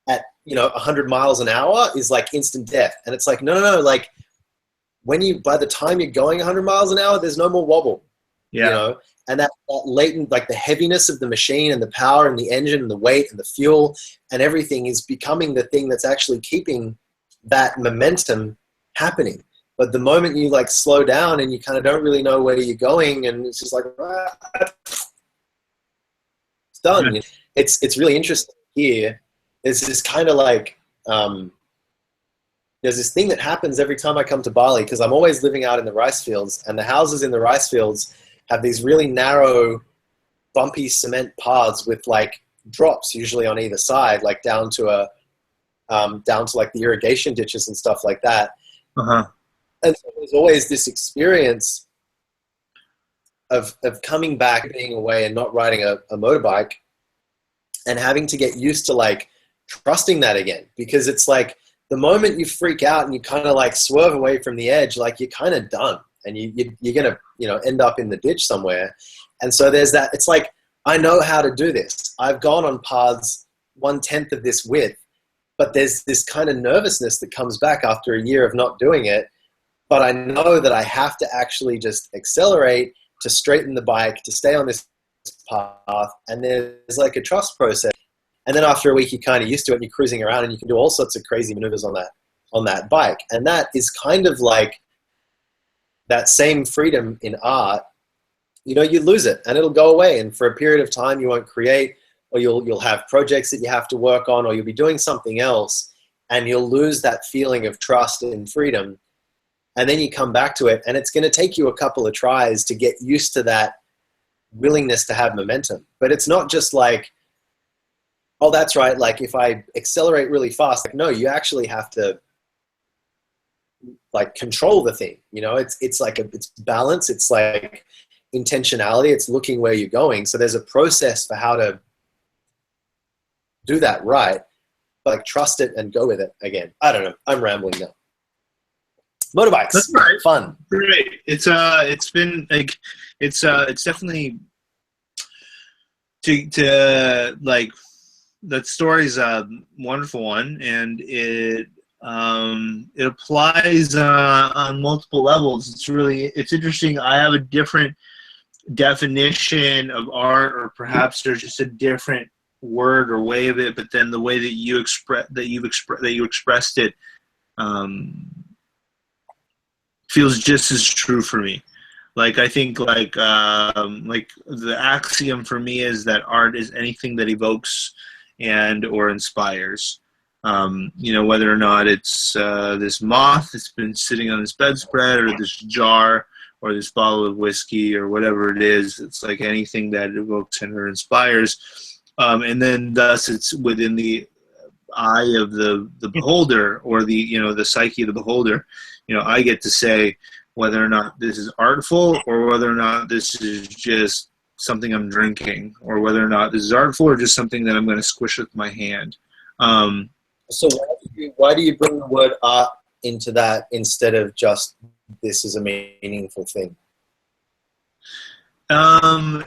at 100 miles an hour is like instant death. And it's like, no, like by the time you're going 100 miles an hour, there's no more wobble. And that latent, like the heaviness of the machine and the power and the engine and the weight and the fuel and everything is becoming the thing that's actually keeping that momentum happening. But the moment you like slow down and you kind of don't really know where you're going, and it's just like, it's done. Yeah. It's really interesting here. There's this kind of like, there's this thing that happens every time I come to Bali, because I'm always living out in the rice fields, and the houses in the rice fields have these really narrow, bumpy cement paths with like drops usually on either side, like down to like the irrigation ditches and stuff like that. And so there's always this experience of coming back, being away and not riding a motorbike, and having to get used to like trusting that again, because it's like the moment you freak out and you kind of like swerve away from the edge, like you're kind of done, and you're going to end up in the ditch somewhere. And so there's that, it's like, I know how to do this. I've gone on paths 1/10 of this width, but there's this kind of nervousness that comes back after a year of not doing it. But I know that I have to actually just accelerate to straighten the bike, to stay on this path. And there's like a trust process. And then after a week, you're kind of used to it, and you're cruising around, and you can do all sorts of crazy maneuvers on that bike. And that is kind of like that same freedom in art. You lose it and it'll go away. And for a period of time, you won't create, or you'll have projects that you have to work on, or you'll be doing something else, and you'll lose that feeling of trust and freedom. And then you come back to it, and it's going to take you a couple of tries to get used to that willingness to have momentum. But it's not just like, oh, that's right, like if I accelerate really fast, like, no, you actually have to like control the thing. It's like it's balance, it's like intentionality, it's looking where you're going. So there's a process for how to do that right, like trust it and go with it again. I don't know, I'm rambling now. Motorbikes. That's right. Fun. Great. It's been like, it's definitely to like, that story's a wonderful one, and it applies on multiple levels. It's interesting. I have a different definition of art, or perhaps there's just a different word or way of it, but then the way that you expressed it feels just as true for me. Like, I think like the axiom for me is that art is anything that evokes and or inspires. Whether or not it's this moth that's been sitting on this bedspread, or this jar, or this bottle of whiskey, or whatever it is. It's like anything that evokes and or inspires. And then thus it's within the eye of the beholder, or the psyche of the beholder. I get to say whether or not this is artful, or whether or not this is just something I'm drinking, or whether or not this is artful, or just something that I'm going to squish with my hand. So why do you bring the word art into that instead of just this is a meaningful thing? So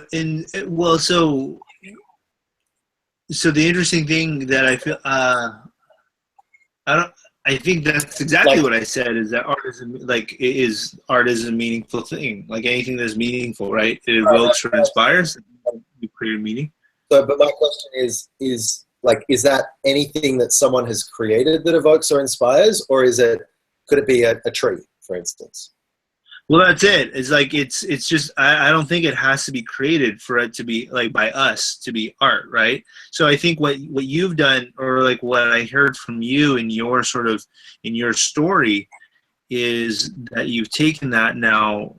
the interesting thing that I feel, I think that's exactly what I said, is that art is a meaningful thing. Like anything that's meaningful, right? It evokes or inspires. You create a meaning. So, but my question is that anything that someone has created that evokes or inspires, or could it be a tree, for instance? Well, that's it. It's like it's just I don't think it has to be created for it to be like by us to be art, right? So I think what you've done, or like what I heard from you in your story, is that you've taken that now,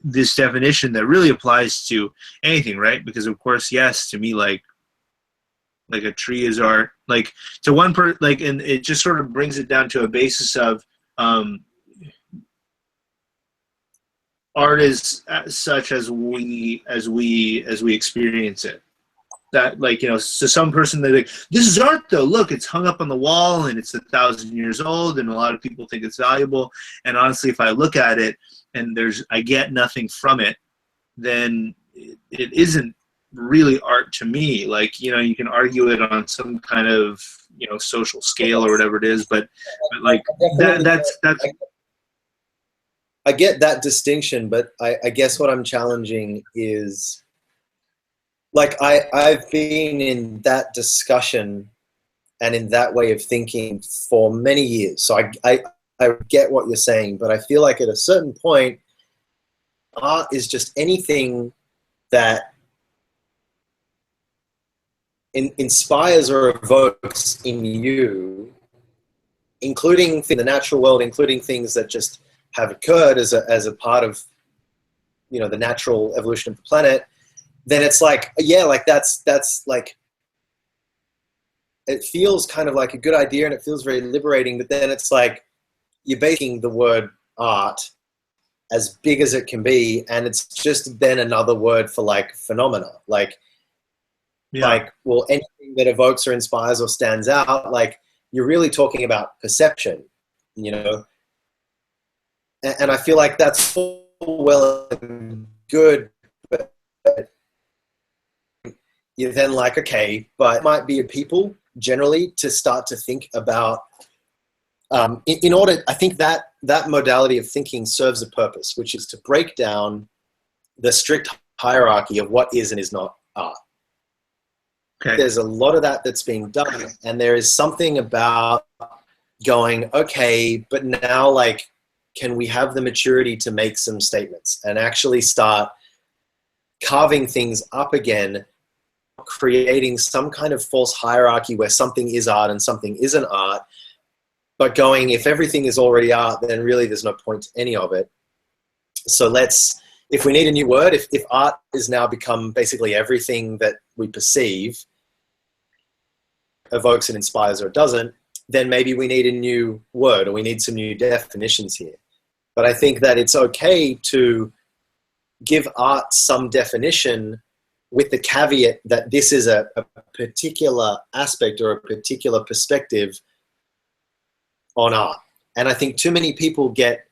this definition that really applies to anything, right? Because of course, yes, to me, like a tree is art. Like to one and it just sort of brings it down to a basis of art is such as we experience it. That so some person, they're like, this is art though. Look, it's hung up on the wall and it's 1,000 years old, and a lot of people think it's valuable. And honestly, if I look at it and I get nothing from it, then it isn't really art to me. Like, you can argue it on some kind of social scale or whatever it is, but like that's I get that distinction, but I guess what I'm challenging is, like, I've been in that discussion and in that way of thinking for many years. So I get what you're saying, but I feel like at a certain point, art is just anything that inspires or evokes in you, including the natural world, including things that just have occurred as a part of the natural evolution of the planet. Then it's like, yeah, like that's like, it feels kind of like a good idea and it feels very liberating, but then it's like you're making the word art as big as it can be, and it's just then another word for like phenomena. Like, well, anything that evokes or inspires or stands out, like you're really talking about perception, and I feel like that's all well and good, but you're then like, okay, but it might be a people generally to start to think about, in order, I think that modality of thinking serves a purpose, which is to break down the strict hierarchy of what is and is not art. Okay. There's a lot of that's being done, and there is something about going, okay, but now, like, can we have the maturity to make some statements and actually start carving things up again, creating some kind of false hierarchy where something is art and something isn't art, but going, if everything is already art, then really there's no point to any of it. So if we need a new word, if art is now become basically everything that we perceive, evokes and inspires or doesn't, then maybe we need a new word, or we need some new definitions here. But I think that it's okay to give art some definition with the caveat that this is a particular aspect or a particular perspective on art. And I think too many people get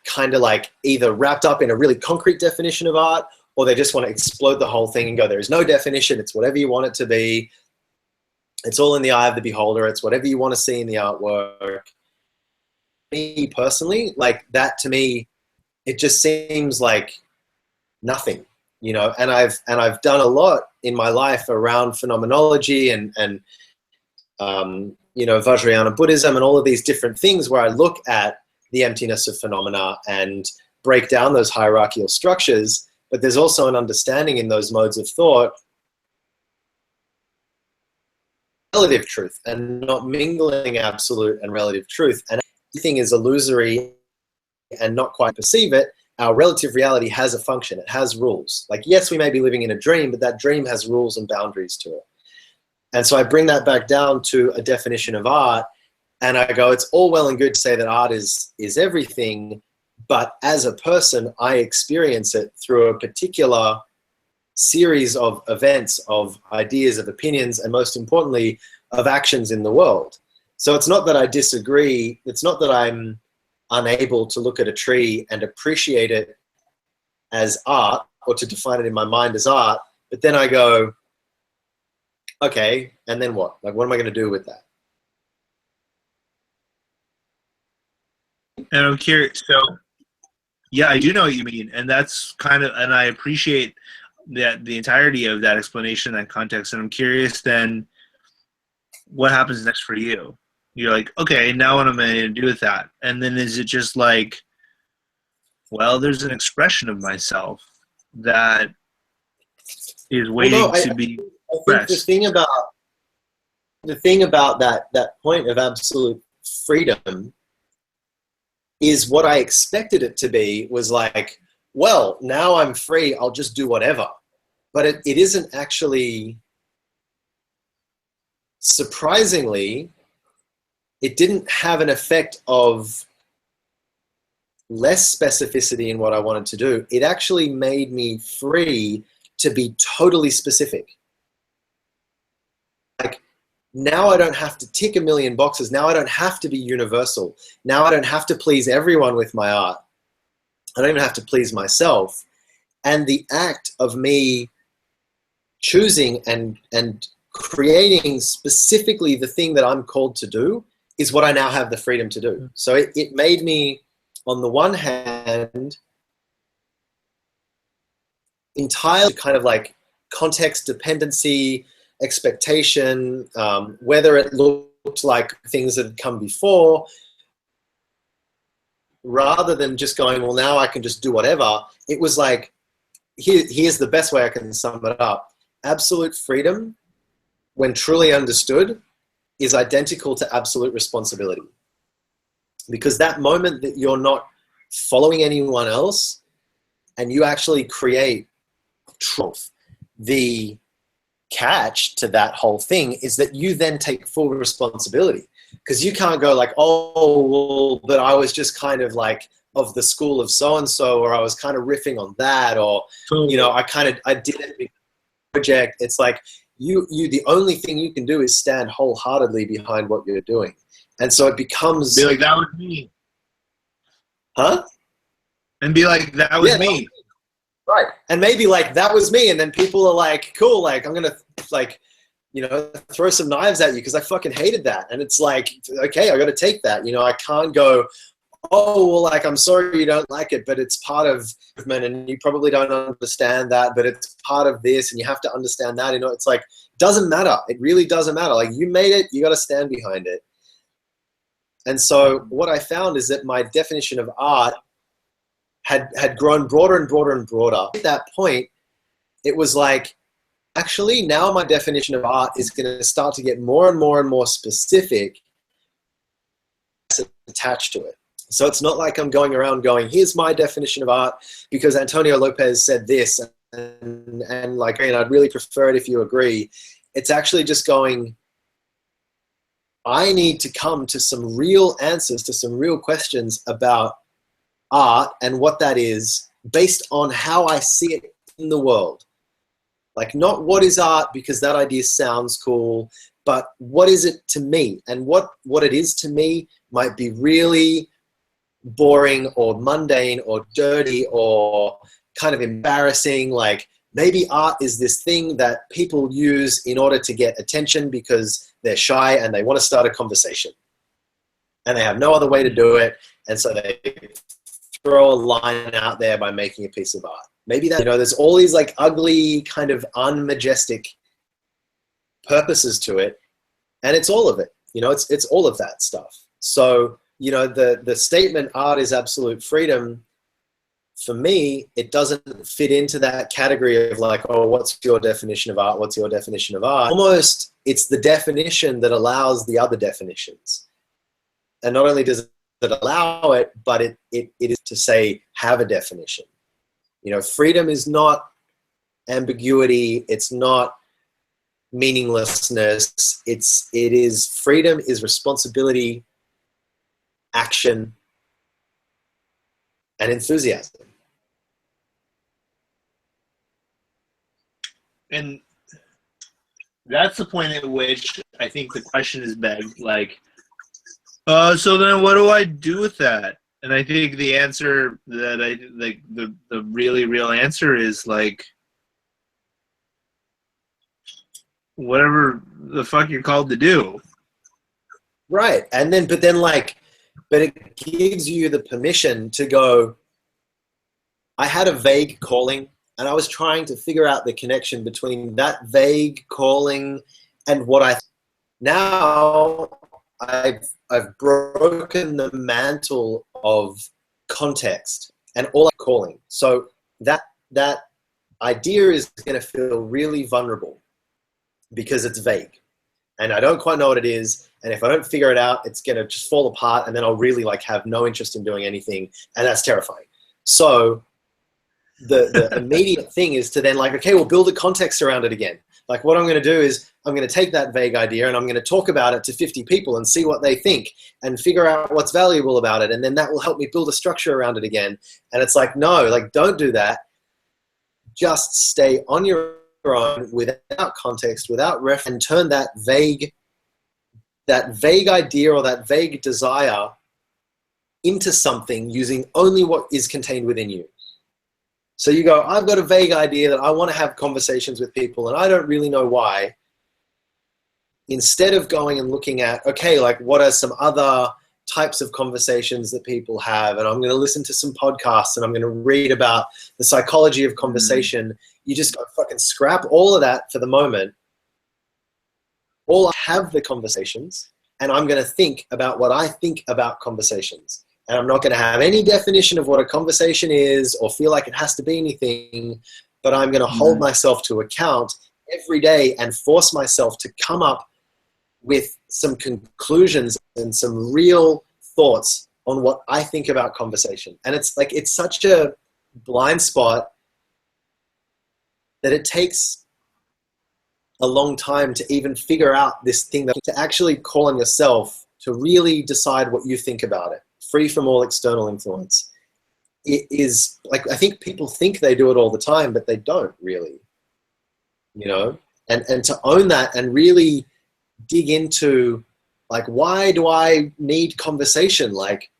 kind of like either wrapped up in a really concrete definition of art, or they just want to explode the whole thing and go, there is no definition. It's whatever you want it to be. It's all in the eye of the beholder. It's whatever you want to see in the artwork. Me personally, like that to me, it just seems like nothing, you know. And I've done a lot in my life around phenomenology and you know, Vajrayana Buddhism and all of these different things where I look at the emptiness of phenomena and break down those hierarchical structures. But there's also an understanding in those modes of thought, relative truth, and not mingling absolute and relative truth. And everything is illusory and not quite perceive it. Our relative reality has a function. It has rules. Like, yes, we may be living in a dream, but that dream has rules and boundaries to it. And so I bring that back down to a definition of art, and I go, it's all well and good to say that art is everything, but as a person, I experience it through a particular series of events, of ideas, of opinions, and most importantly, of actions in the world. So it's not that I disagree. It's not that I'm unable to look at a tree and appreciate it as art, or to define it in my mind as art, but then I go, okay, and then what? Like, what am I going to do with that? And I'm curious. So, yeah, I do know what you mean, and that's kind of, and I appreciate that the entirety of that explanation, that context. And I'm curious then, what happens next for you? You're like, okay, now what am I going to do with that? And then is it just like, well, there's an expression of myself that is waiting to be expressed. The thing about that point of absolute freedom is what I expected it to be was like, well, now I'm free, I'll just do whatever. But it isn't actually, surprisingly, it didn't have an effect of less specificity in what I wanted to do. It actually made me free to be totally specific. Like, now I don't have to tick a million boxes. Now I don't have to be universal. Now I don't have to please everyone with my art. I don't even have to please myself. And the act of me choosing and creating specifically the thing that I'm called to do is what I now have the freedom to do. So it made me, on the one hand, entirely kind of like context dependency, expectation, whether it looked like things that had come before, rather than just going, well, now I can just do whatever. It was like, here's the best way I can sum it up. Absolute freedom, when truly understood, is identical to absolute responsibility. Because that moment that you're not following anyone else and you actually create truth, the catch to that whole thing is that you then take full responsibility. Because you can't go like, oh, well, but I was just kind of like of the school of so-and-so, or I was kind of riffing on that, or, you know, I did it project. It's like, you the only thing you can do is stand wholeheartedly behind what you're doing. And so it becomes... Be like, that was me. Huh? And be like, that was me. Right. And maybe like, that was me. And then people are like, cool, like, I'm going to like, you know, throw some knives at you because I fucking hated that. And it's like, okay, I got to take that. You know, I can't go, oh, well, like, I'm sorry you don't like it, but it's part of movement and you probably don't understand that, but it's part of this and you have to understand that. You know, it's like, doesn't matter. It really doesn't matter. Like, you made it, you got to stand behind it. And so what I found is that my definition of art had grown broader and broader and broader. At that point, it was like, actually, now my definition of art is going to start to get more and more and more specific attached to it. So it's not like I'm going around going, here's my definition of art because Antonio Lopez said this, and like, and I'd really prefer it if you agree. It's actually just going, I need to come to some real answers to some real questions about art and what that is based on how I see it in the world. Like, not what is art because that idea sounds cool, but what is it to me? And what it is to me might be really boring or mundane or dirty or kind of embarrassing. Like maybe art is this thing that people use in order to get attention because they're shy and they want to start a conversation. And they have no other way to do it. And so they throw a line out there by making a piece of art. Maybe that, there's all these like ugly kind of unmajestic purposes to it. And it's all of it, it's all of that stuff. So, the statement art is absolute freedom, for me, it doesn't fit into that category of like, oh, what's your definition of art? What's your definition of art? Almost it's the definition that allows the other definitions. And not only does it allow it, but it is to say, have a definition. Freedom is not ambiguity. It's not meaninglessness. Freedom is responsibility, action, and enthusiasm. And that's the point at which I think the question is begged, like, so then what do I do with that? And I think the answer that the really real answer is like, whatever the fuck you're called to do. Right. But it gives you the permission to go, I had a vague calling and I was trying to figure out the connection between that vague calling and what now I've broken the mantle of context and all I'm calling. So that idea is going to feel really vulnerable because it's vague and I don't quite know what it is. And if I don't figure it out, it's going to just fall apart and then I'll really like have no interest in doing anything. And that's terrifying. So the immediate thing is to then like, okay, we'll build a context around it again. Like what I'm going to do is I'm going to take that vague idea and I'm going to talk about it to 50 people and see what they think and figure out what's valuable about it. And then that will help me build a structure around it again. And it's like, no, like don't do that. Just stay on your own without context, without reference, and turn that vague idea or that vague desire into something using only what is contained within you. So you go, I've got a vague idea that I want to have conversations with people and I don't really know why. Instead of going and looking at, okay, like what are some other types of conversations that people have, and I'm going to listen to some podcasts and I'm going to read about the psychology of conversation. You just go fucking scrap all of that for the moment. All I have the conversations and I'm going to think about what I think about conversations. And I'm not going to have any definition of what a conversation is or feel like it has to be anything, but I'm going to hold myself to account every day and force myself to come up with some conclusions and some real thoughts on what I think about conversation. And it's like, it's such a blind spot that it takes a long time to even figure out this thing, that to actually call on yourself to really decide what you think about it, free from all external influence. It is like, I think people think they do it all the time, but they don't really, and to own that and really dig into like, why do I need conversation? Like,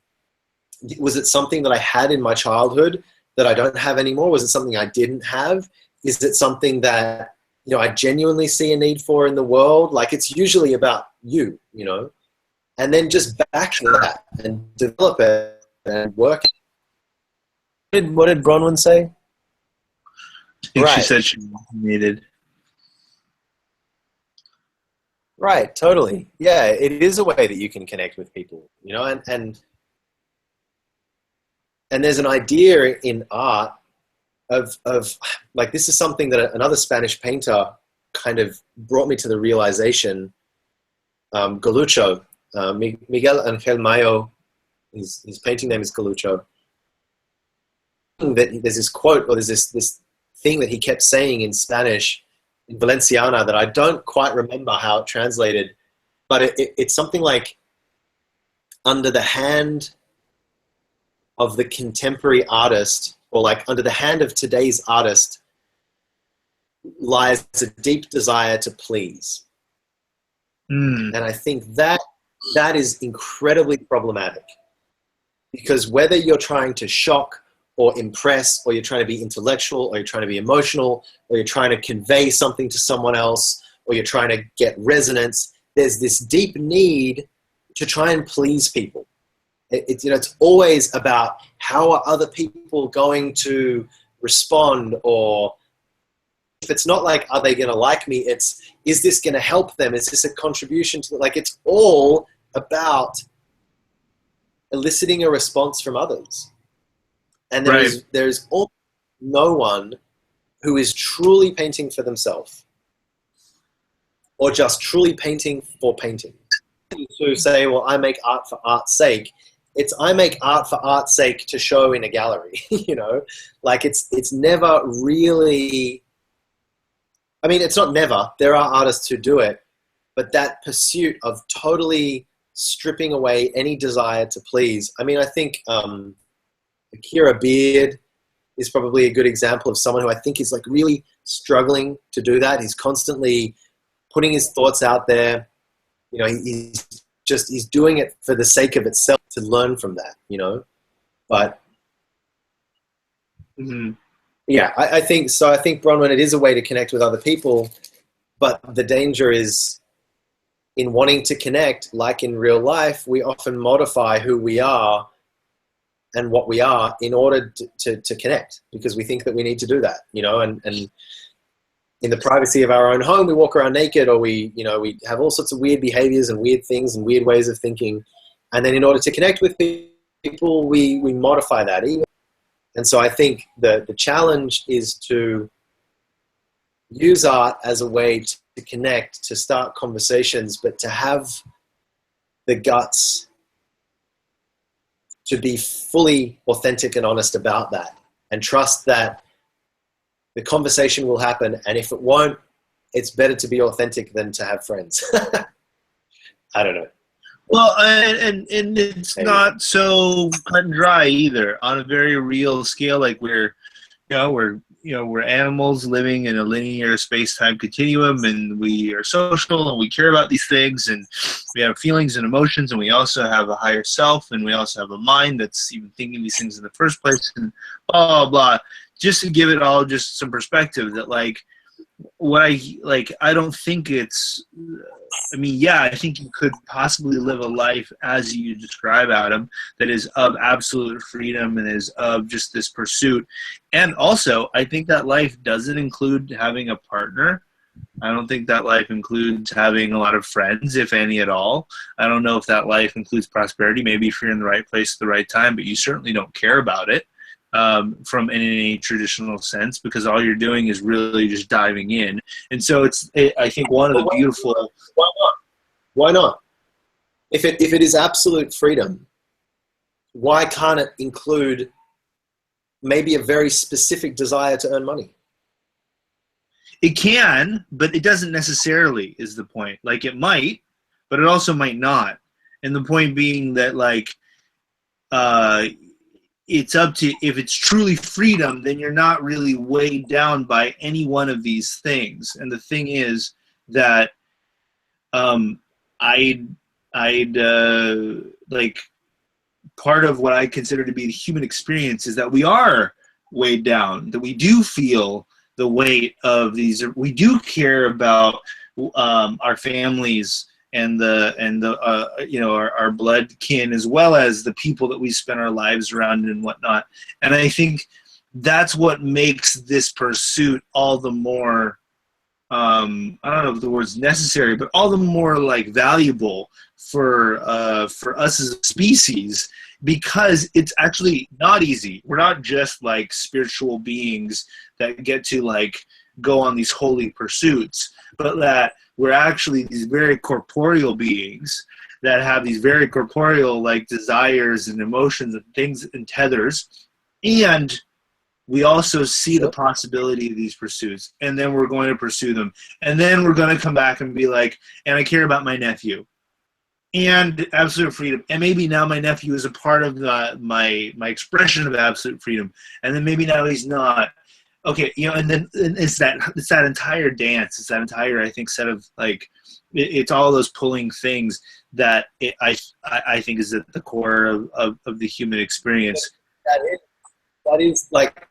was it something that I had in my childhood that I don't have anymore? Was it something I didn't have? Is it something that, I genuinely see a need for in the world? Like, it's usually about you, and then just back to that and develop it and work it. What did Bronwyn say? I think she said she needed. Right, totally. Yeah, it is a way that you can connect with people, and there's an idea in art of like, this is something that another Spanish painter kind of brought me to the realization. Galucho, Miguel Angel Mayo, his painting name is Galucho. That there's this quote, or there's this thing that he kept saying in Spanish, in Valenciana, that I don't quite remember how it translated, but it's something like, under the hand of the contemporary artist, or like under the hand of today's artist, lies a deep desire to please. And I think that is incredibly problematic, because whether you're trying to shock or impress, or you're trying to be intellectual, or you're trying to be emotional, or you're trying to convey something to someone else, or you're trying to get resonance, there's this deep need to try and please people. It's always about how are other people going to respond, or if it's not like, are they going to like me? It's, is this going to help them? Is this a contribution to like, it's all about eliciting a response from others. And there's almost no one who is truly painting for themselves or just truly painting for painting. To say, well, I make art for art's sake. It's, I make art for art's sake to show in a gallery, like it's never really, I mean, it's not never, there are artists who do it, but that pursuit of totally stripping away any desire to please. I mean, I think Akira Beard is probably a good example of someone who I think is like really struggling to do that. He's constantly putting his thoughts out there. He's doing it for the sake of itself, to learn from that, but yeah, I think so. I think, Bronwyn, it is a way to connect with other people, but the danger is in wanting to connect, like in real life, we often modify who we are and what we are in order to connect, because we think that we need to do that, and in the privacy of our own home, we walk around naked, or we have all sorts of weird behaviors and weird things and weird ways of thinking. And then in order to connect with people, we modify that. And so I think the challenge is to use art as a way to connect, to start conversations, but to have the guts to be fully authentic and honest about that, and trust that the conversation will happen. And if it won't, it's better to be authentic than to have friends. I don't know. Well, and it's not so cut and dry either. On a very real scale, like we're animals living in a linear space-time continuum, and we are social, and we care about these things, and we have feelings and emotions, and we also have a higher self, and we also have a mind that's even thinking these things in the first place, and blah, blah, blah. Just to give it all just some perspective, that like what I don't think it's, I mean, yeah, I think you could possibly live a life as you describe, Adam, that is of absolute freedom and is of just this pursuit. And also, I think that life doesn't include having a partner. I don't think that life includes having a lot of friends, if any at all. I don't know if that life includes prosperity. Maybe if you're in the right place at the right time, but you certainly don't care about it. From any traditional sense, because all you're doing is really just diving in. And so I think one of the beautiful... Why not? If it is absolute freedom, why can't it include maybe a very specific desire to earn money? It can, but it doesn't necessarily, is the point. Like, it might, but it also might not. And the point being that, like, it's up to, if it's truly freedom, then you're not really weighed down by any one of these things. And the thing is that like, part of what I consider to be the human experience is that we are weighed down, that we do feel the weight of these, we do care about our families and our blood kin, as well as the people that we spend our lives around and whatnot. And I think that's what makes this pursuit all the more, I don't know if the word's necessary, but all the more like valuable for us as a species, because it's actually not easy. We're not just like spiritual beings that get to like go on these holy pursuits, but that we're actually these very corporeal beings that have these very corporeal like desires and emotions and things and tethers. And we also see the possibility of these pursuits, and then we're going to pursue them. And then we're going to come back and be like, and I care about my nephew. And absolute freedom. And maybe now my nephew is a part of my expression of absolute freedom. And then maybe now he's not. Okay, and then it's that entire dance. It's that entire, I think, set of like, it's all those pulling things that I think is at the core of the human experience. that is like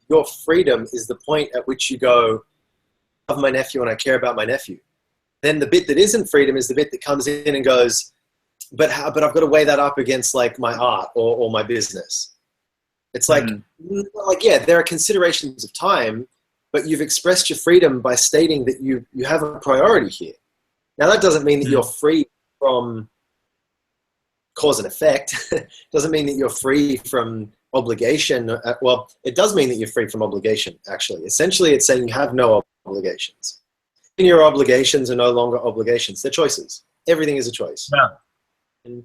your freedom is the point at which you go, I love my nephew and I care about my nephew. Then the bit that isn't freedom is the bit that comes in and goes, but I've got to weigh that up against like my art or my business. It's like, yeah, there are considerations of time, but you've expressed your freedom by stating that you have a priority here. Now that doesn't mean that you're free from cause and effect. Doesn't mean that you're free from obligation. Well, it does mean that you're free from obligation, actually. Essentially, it's saying you have no obligations. Your obligations are no longer obligations. They're choices. Everything is a choice. Yeah. And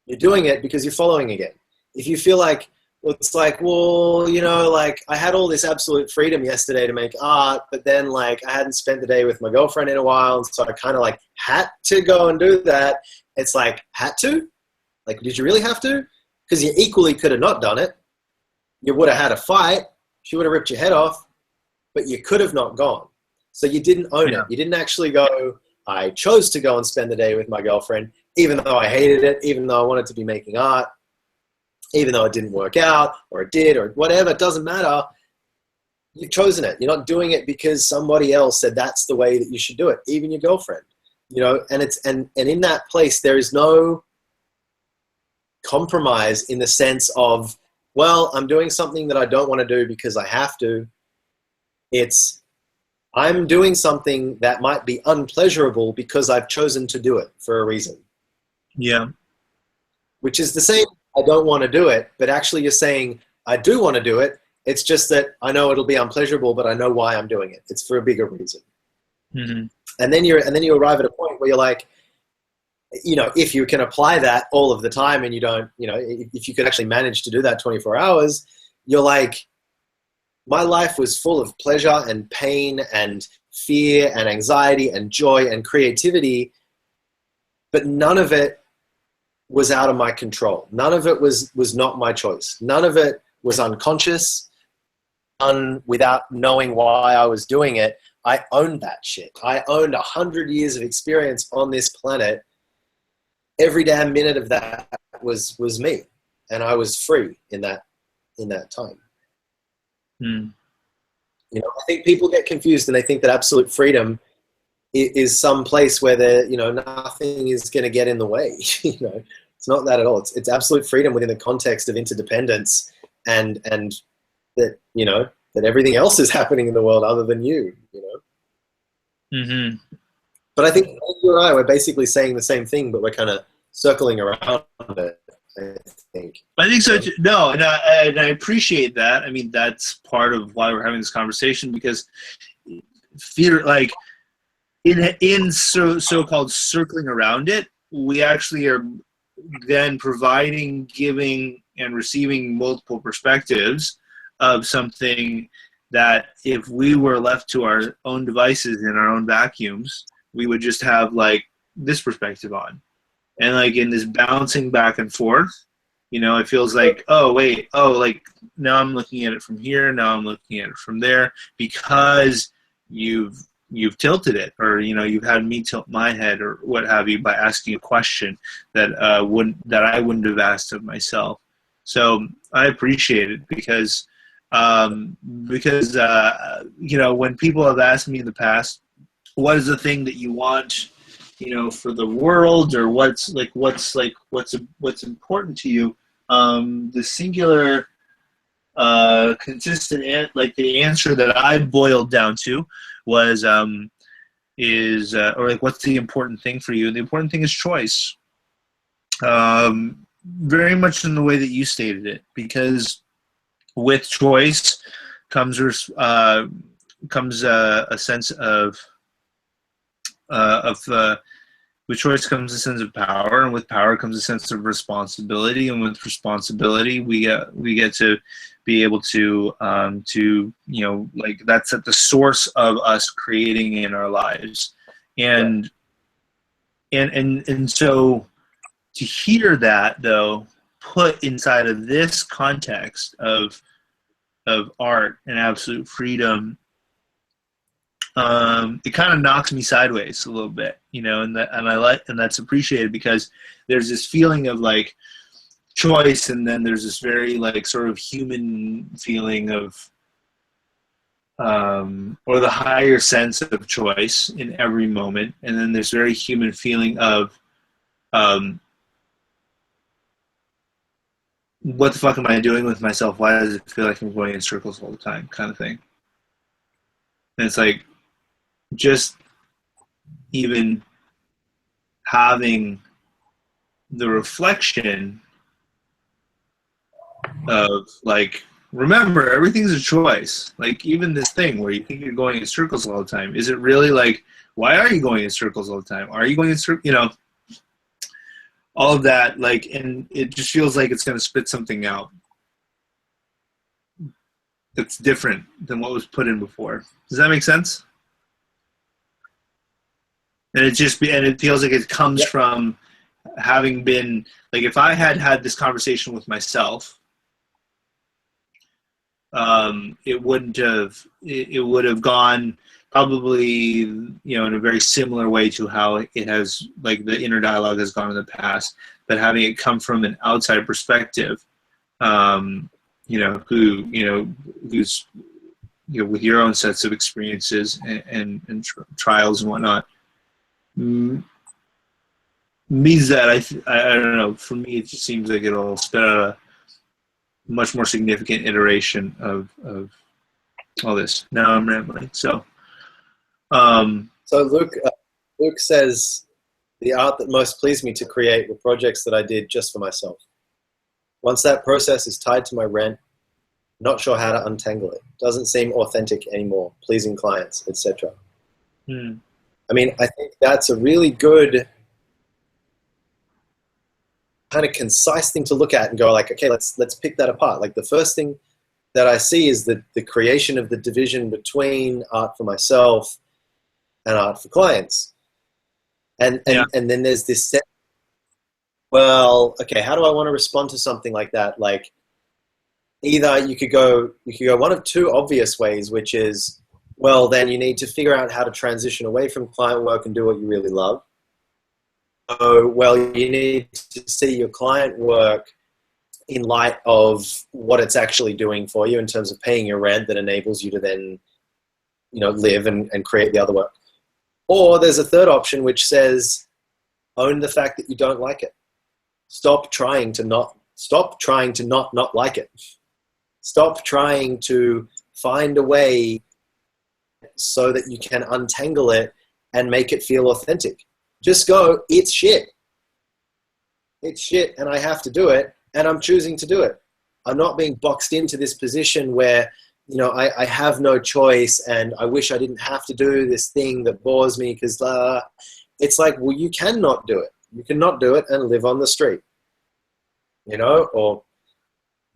you're doing it because you're following again. If you feel like, well, it's like, well, you know, like I had all this absolute freedom yesterday to make art, but then like I hadn't spent the day with my girlfriend in a while, and so I kind of like had to go and do that. It's like, had to? Like, did you really have to? Because you equally could have not done it. You would have had a fight. She would have ripped your head off, but you could have not gone. So you didn't own it. You didn't actually go, I chose to go and spend the day with my girlfriend, even though I hated it, even though I wanted to be making art, even though it didn't work out, or it did, or whatever, it doesn't matter. You've chosen it. You're not doing it because somebody else said that's the way that you should do it, even your girlfriend. You know, and it's and in that place there is no compromise in the sense of, well, I'm doing something that I don't want to do because I have to. It's, I'm doing something that might be unpleasurable because I've chosen to do it for a reason. Yeah. Which is the same, I don't want to do it, but actually you're saying, I do want to do it. It's just that I know it'll be unpleasurable, but I know why I'm doing it. It's for a bigger reason. Mm-hmm. And then you arrive at a point where you're like, you know, if you can apply that all of the time and you don't, you know, if you could actually manage to do that 24 hours, you're like, my life was full of pleasure and pain and fear and anxiety and joy and creativity, but none of it was out of my control. None of it was not my choice. None of it was unconscious, without knowing why I was doing it. I owned that shit. I owned 100 years of experience on this planet. Every damn minute of that was me, and I was free in that time. You know, I think people get confused and they think that absolute freedom is some place where nothing is going to get in the way. You know, it's not that at all. It's absolute freedom within the context of interdependence and that, you know, that everything else is happening in the world other than you know. Mm-hmm. But I think you and I were basically saying the same thing, but we're kind of circling around it, I think so too. No, and I appreciate that. I mean, that's part of why we're having this conversation, because fear, like in so-called circling around it, we actually are then providing, giving, and receiving multiple perspectives of something that if we were left to our own devices in our own vacuums, we would just have like this perspective on. And like in this bouncing back and forth, you know, it feels like, oh, wait, like now I'm looking at it from here, now I'm looking at it from there, because you've tilted it, or, you know, you've had me tilt my head or what have you by asking a question that I wouldn't have asked of myself. So I appreciate it because you know, when people have asked me in the past, what is the thing that you want, you know, for the world, or what's important to you, the singular consistent like the answer that I boiled down to was or like, what's the important thing for you? And the important thing is choice, very much in the way that you stated it, because with choice comes a sense of with choice comes a sense of power, and with power comes a sense of responsibility, and with responsibility we get to be able to you know, like that's at the source of us creating in our lives, and so to hear that, though, put inside of this context of art and absolute freedom, it kind of knocks me sideways a little bit, you know, and that's appreciated, because there's this feeling of like, choice, and then there's this very like sort of human feeling of or the higher sense of choice in every moment, and then there's very human feeling of what the fuck am I doing with myself? Why does it feel like I'm going in circles all the time, kind of thing. And it's like just even having the reflection of like, remember, everything's a choice. Like even this thing where you think you're going in circles all the time, is it really like, why are you going in circles all the time? Are you going in circles? You know, all of that, like, and it just feels like it's going to spit something out that's different than what was put in before. Does that make sense? And it feels like it comes from having been, like, if I had this conversation with myself, it would have gone probably, you know, in a very similar way to how it has, like, the inner dialogue has gone in the past, but having it come from an outside perspective, you know, who's, you know, with your own sets of experiences and trials and whatnot, means that I don't know, for me it just seems like it'll spit out a much more significant iteration of all this. Now I'm rambling. So Luke says, the art that most pleased me to create were projects that I did just for myself. Once that process is tied to my rent, not sure how to untangle it. Doesn't seem authentic anymore, pleasing clients, etc. I mean, I think that's a really good kind of concise thing to look at and go like, okay, let's pick that apart. Like the first thing that I see is the creation of the division between art for myself and art for clients. And then there's this set, well, okay, how do I want to respond to something like that? Like either you could go one of two obvious ways, which is, well, then you need to figure out how to transition away from client work and do what you really love. So, well, you need to see your client work in light of what it's actually doing for you in terms of paying your rent that enables you to then, you know, live and create the other work. Or there's a third option which says, own the fact that you don't like it. Stop trying to not like it. Stop trying to find a way so that you can untangle it and make it feel authentic. Just go, it's shit. It's shit and I have to do it and I'm choosing to do it. I'm not being boxed into this position where, you know, I have no choice and I wish I didn't have to do this thing that bores me because it's like, well, you cannot do it. You cannot do it and live on the street, you know, or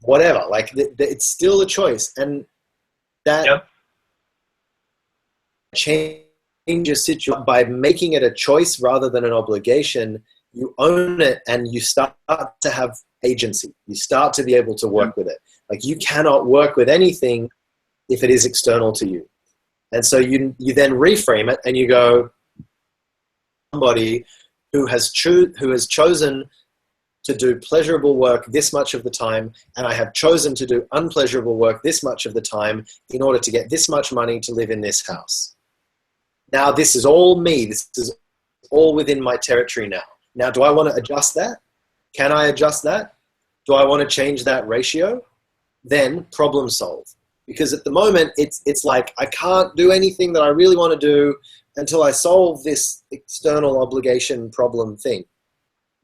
whatever. Like it's still a choice. And that changes situation by making it a choice rather than an obligation. You own it and you start to have agency. You start to be able to work with it. Like you cannot work with anything if it is external to you. And so you then reframe it and you go, somebody who has chosen to do pleasurable work this much of the time, and I have chosen to do unpleasurable work this much of the time in order to get this much money to live in this house. Now this is all me. This is all within my territory now. Now, do I want to adjust that? Can I adjust that? Do I want to change that ratio? Then problem solve. Because at the moment, it's like I can't do anything that I really want to do until I solve this external obligation problem thing.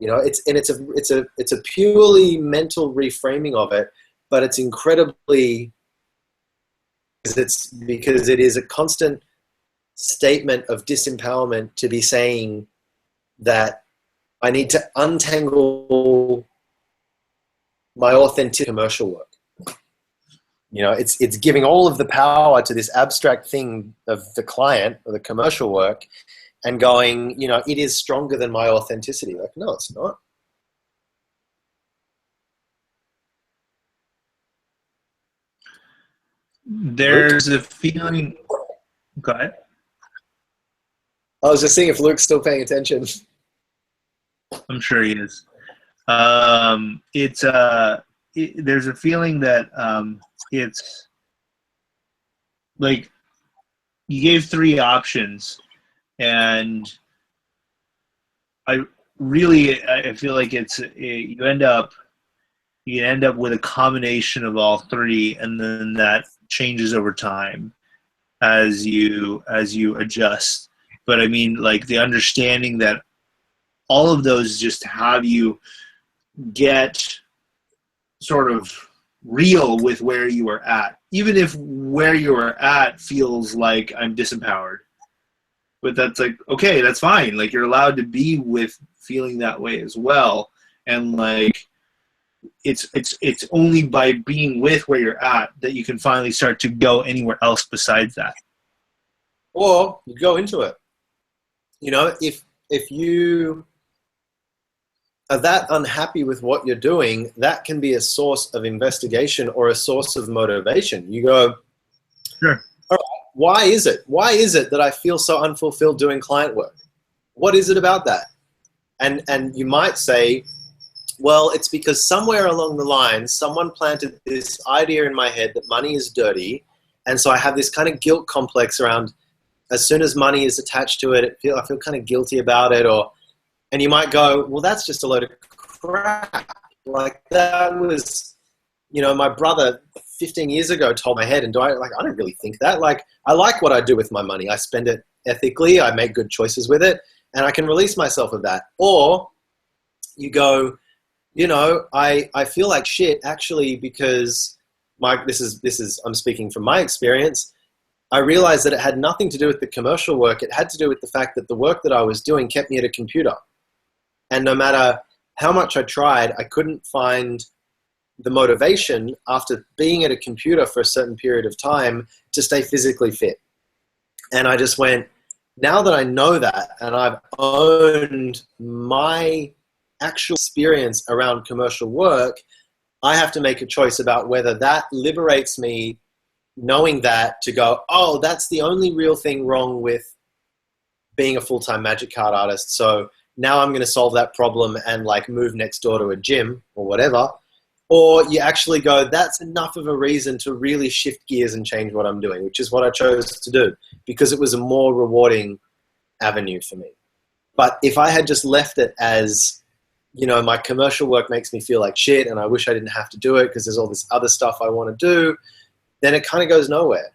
You know, it's a purely mental reframing of it, but it's incredibly because it is a constant statement of disempowerment to be saying that I need to untangle my authentic commercial work. You know, it's giving all of the power to this abstract thing of the client or the commercial work and going, you know, it is stronger than my authenticity. Like, no, it's not. There's a feeling. Go ahead. I was just seeing if Luke's still paying attention. I'm sure he is. There's a feeling that it's like you gave 3 options, and I feel like you end up with a combination of all 3, and then that changes over time as you adjust. But I mean, like, the understanding that all of those just have you get sort of real with where you are at, even if where you are at feels like I'm disempowered. But that's like, okay, that's fine. Like, you're allowed to be with feeling that way as well. And like, it's only by being with where you're at that you can finally start to go anywhere else besides that. Or you go into it. You know, if you are that unhappy with what you're doing, that can be a source of investigation or a source of motivation. You go, sure. All right, why is it? Why is it that I feel so unfulfilled doing client work? What is it about that? And you might say, well, it's because somewhere along the line, someone planted this idea in my head that money is dirty. And so I have this kind of guilt complex around, as soon as money is attached to it, I feel kind of guilty about it. And you might go, well, that's just a load of crap. Like, that was, you know, my brother 15 years ago told my head, and I don't really think that. Like, I like what I do with my money. I spend it ethically. I make good choices with it, and I can release myself of that. Or you go, you know, I feel like shit actually because this is I'm speaking from my experience. I realized that it had nothing to do with the commercial work. It had to do with the fact that the work that I was doing kept me at a computer. And no matter how much I tried, I couldn't find the motivation after being at a computer for a certain period of time to stay physically fit. And I just went, now that I know that and I've owned my actual experience around commercial work, I have to make a choice about whether that liberates me, knowing that, to go, oh, that's the only real thing wrong with being a full-time magic card artist. So now I'm going to solve that problem and like move next door to a gym or whatever. Or you actually go, that's enough of a reason to really shift gears and change what I'm doing, which is what I chose to do because it was a more rewarding avenue for me. But if I had just left it as, you know, my commercial work makes me feel like shit and I wish I didn't have to do it because there's all this other stuff I want to do, then it kind of goes nowhere.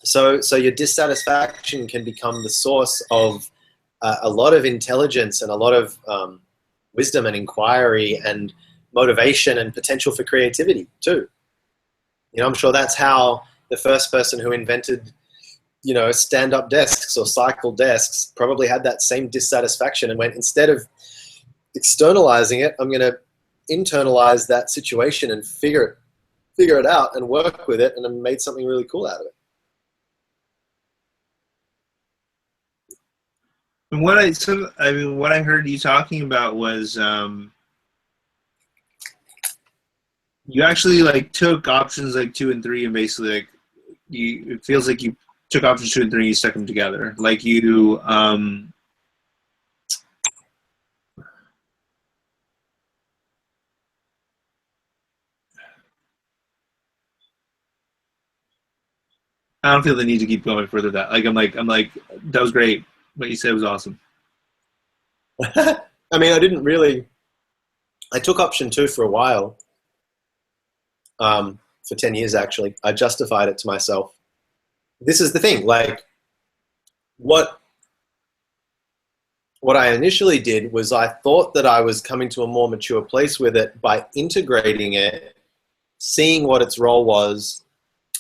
So your dissatisfaction can become the source of a lot of intelligence and a lot of wisdom and inquiry and motivation and potential for creativity too. You know, I'm sure that's how the first person who invented, you know, stand-up desks or cycle desks probably had that same dissatisfaction and went, instead of externalizing it, I'm going to internalize that situation and figure it out and work with it, and then made something really cool out of it. And what I heard you talking about was you actually like took options like 2 and 3 and basically like it feels like you took options 2 and 3 and you stuck them together. Like you I don't feel the need to keep going further. That I'm like that was great. What you said was awesome. I mean, I took option 2 for a while, for 10 years actually. I justified it to myself. This is the thing, like what I initially did was I thought that I was coming to a more mature place with it by integrating it, seeing what its role was,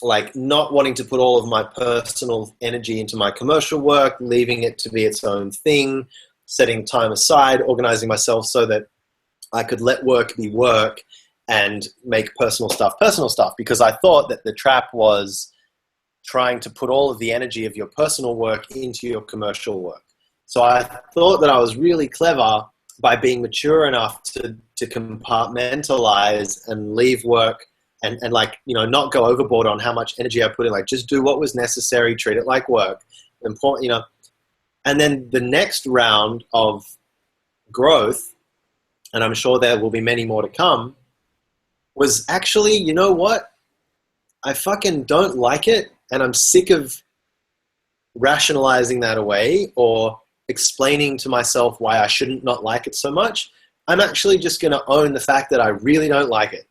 like not wanting to put all of my personal energy into my commercial work, leaving it to be its own thing, setting time aside, organizing myself so that I could let work be work and make personal stuff, because I thought that the trap was trying to put all of the energy of your personal work into your commercial work. So I thought that I was really clever by being mature enough to compartmentalize and leave work and like, you know, not go overboard on how much energy I put in, like just do what was necessary, treat it like work. Important, you know. And then the next round of growth, and I'm sure there will be many more to come, was actually, you know what? I fucking don't like it, and I'm sick of rationalizing that away or explaining to myself why I shouldn't not like it so much. I'm actually just going to own the fact that I really don't like it.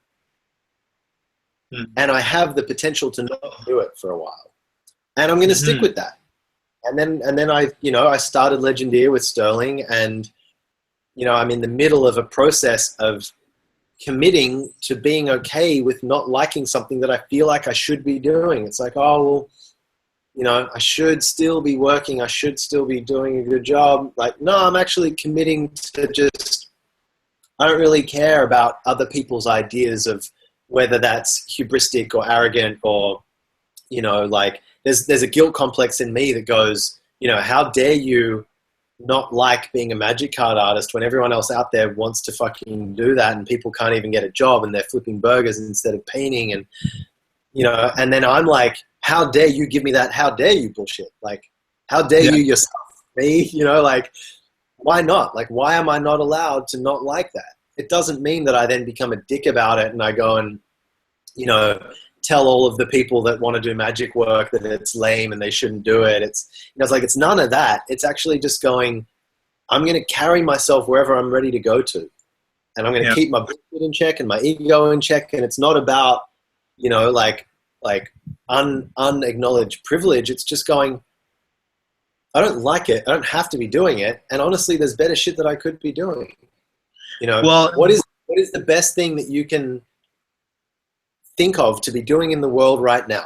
And I have the potential to not do it for a while. And I'm going to stick with that. And then I started Legendeer with Sterling, and, I'm in the middle of a process of committing to being okay with not liking something that I feel like I should be doing. It's like, oh, well, I should still be working. I should still be doing a good job. Like, no, I'm actually committing to just, I don't really care about other people's ideas of whether that's hubristic or arrogant or, like there's a guilt complex in me that goes, how dare you not like being a magic card artist when everyone else out there wants to fucking do that and people can't even get a job and they're flipping burgers instead of painting and, and then I'm like, how dare you give me that? How dare you bullshit? Like, how dare you yourself, me? Like, why not? Like, why am I not allowed to not like that? It doesn't mean that I then become a dick about it and I go and, tell all of the people that want to do magic work that it's lame and they shouldn't do it. It's none of that. It's actually just going, I'm going to carry myself wherever I'm ready to go to. And I'm going to keep my bullshit in check and my ego in check. And it's not about, unacknowledged privilege. It's just going, I don't like it. I don't have to be doing it. And honestly, there's better shit that I could be doing. What is the best thing that you can think of to be doing in the world right now?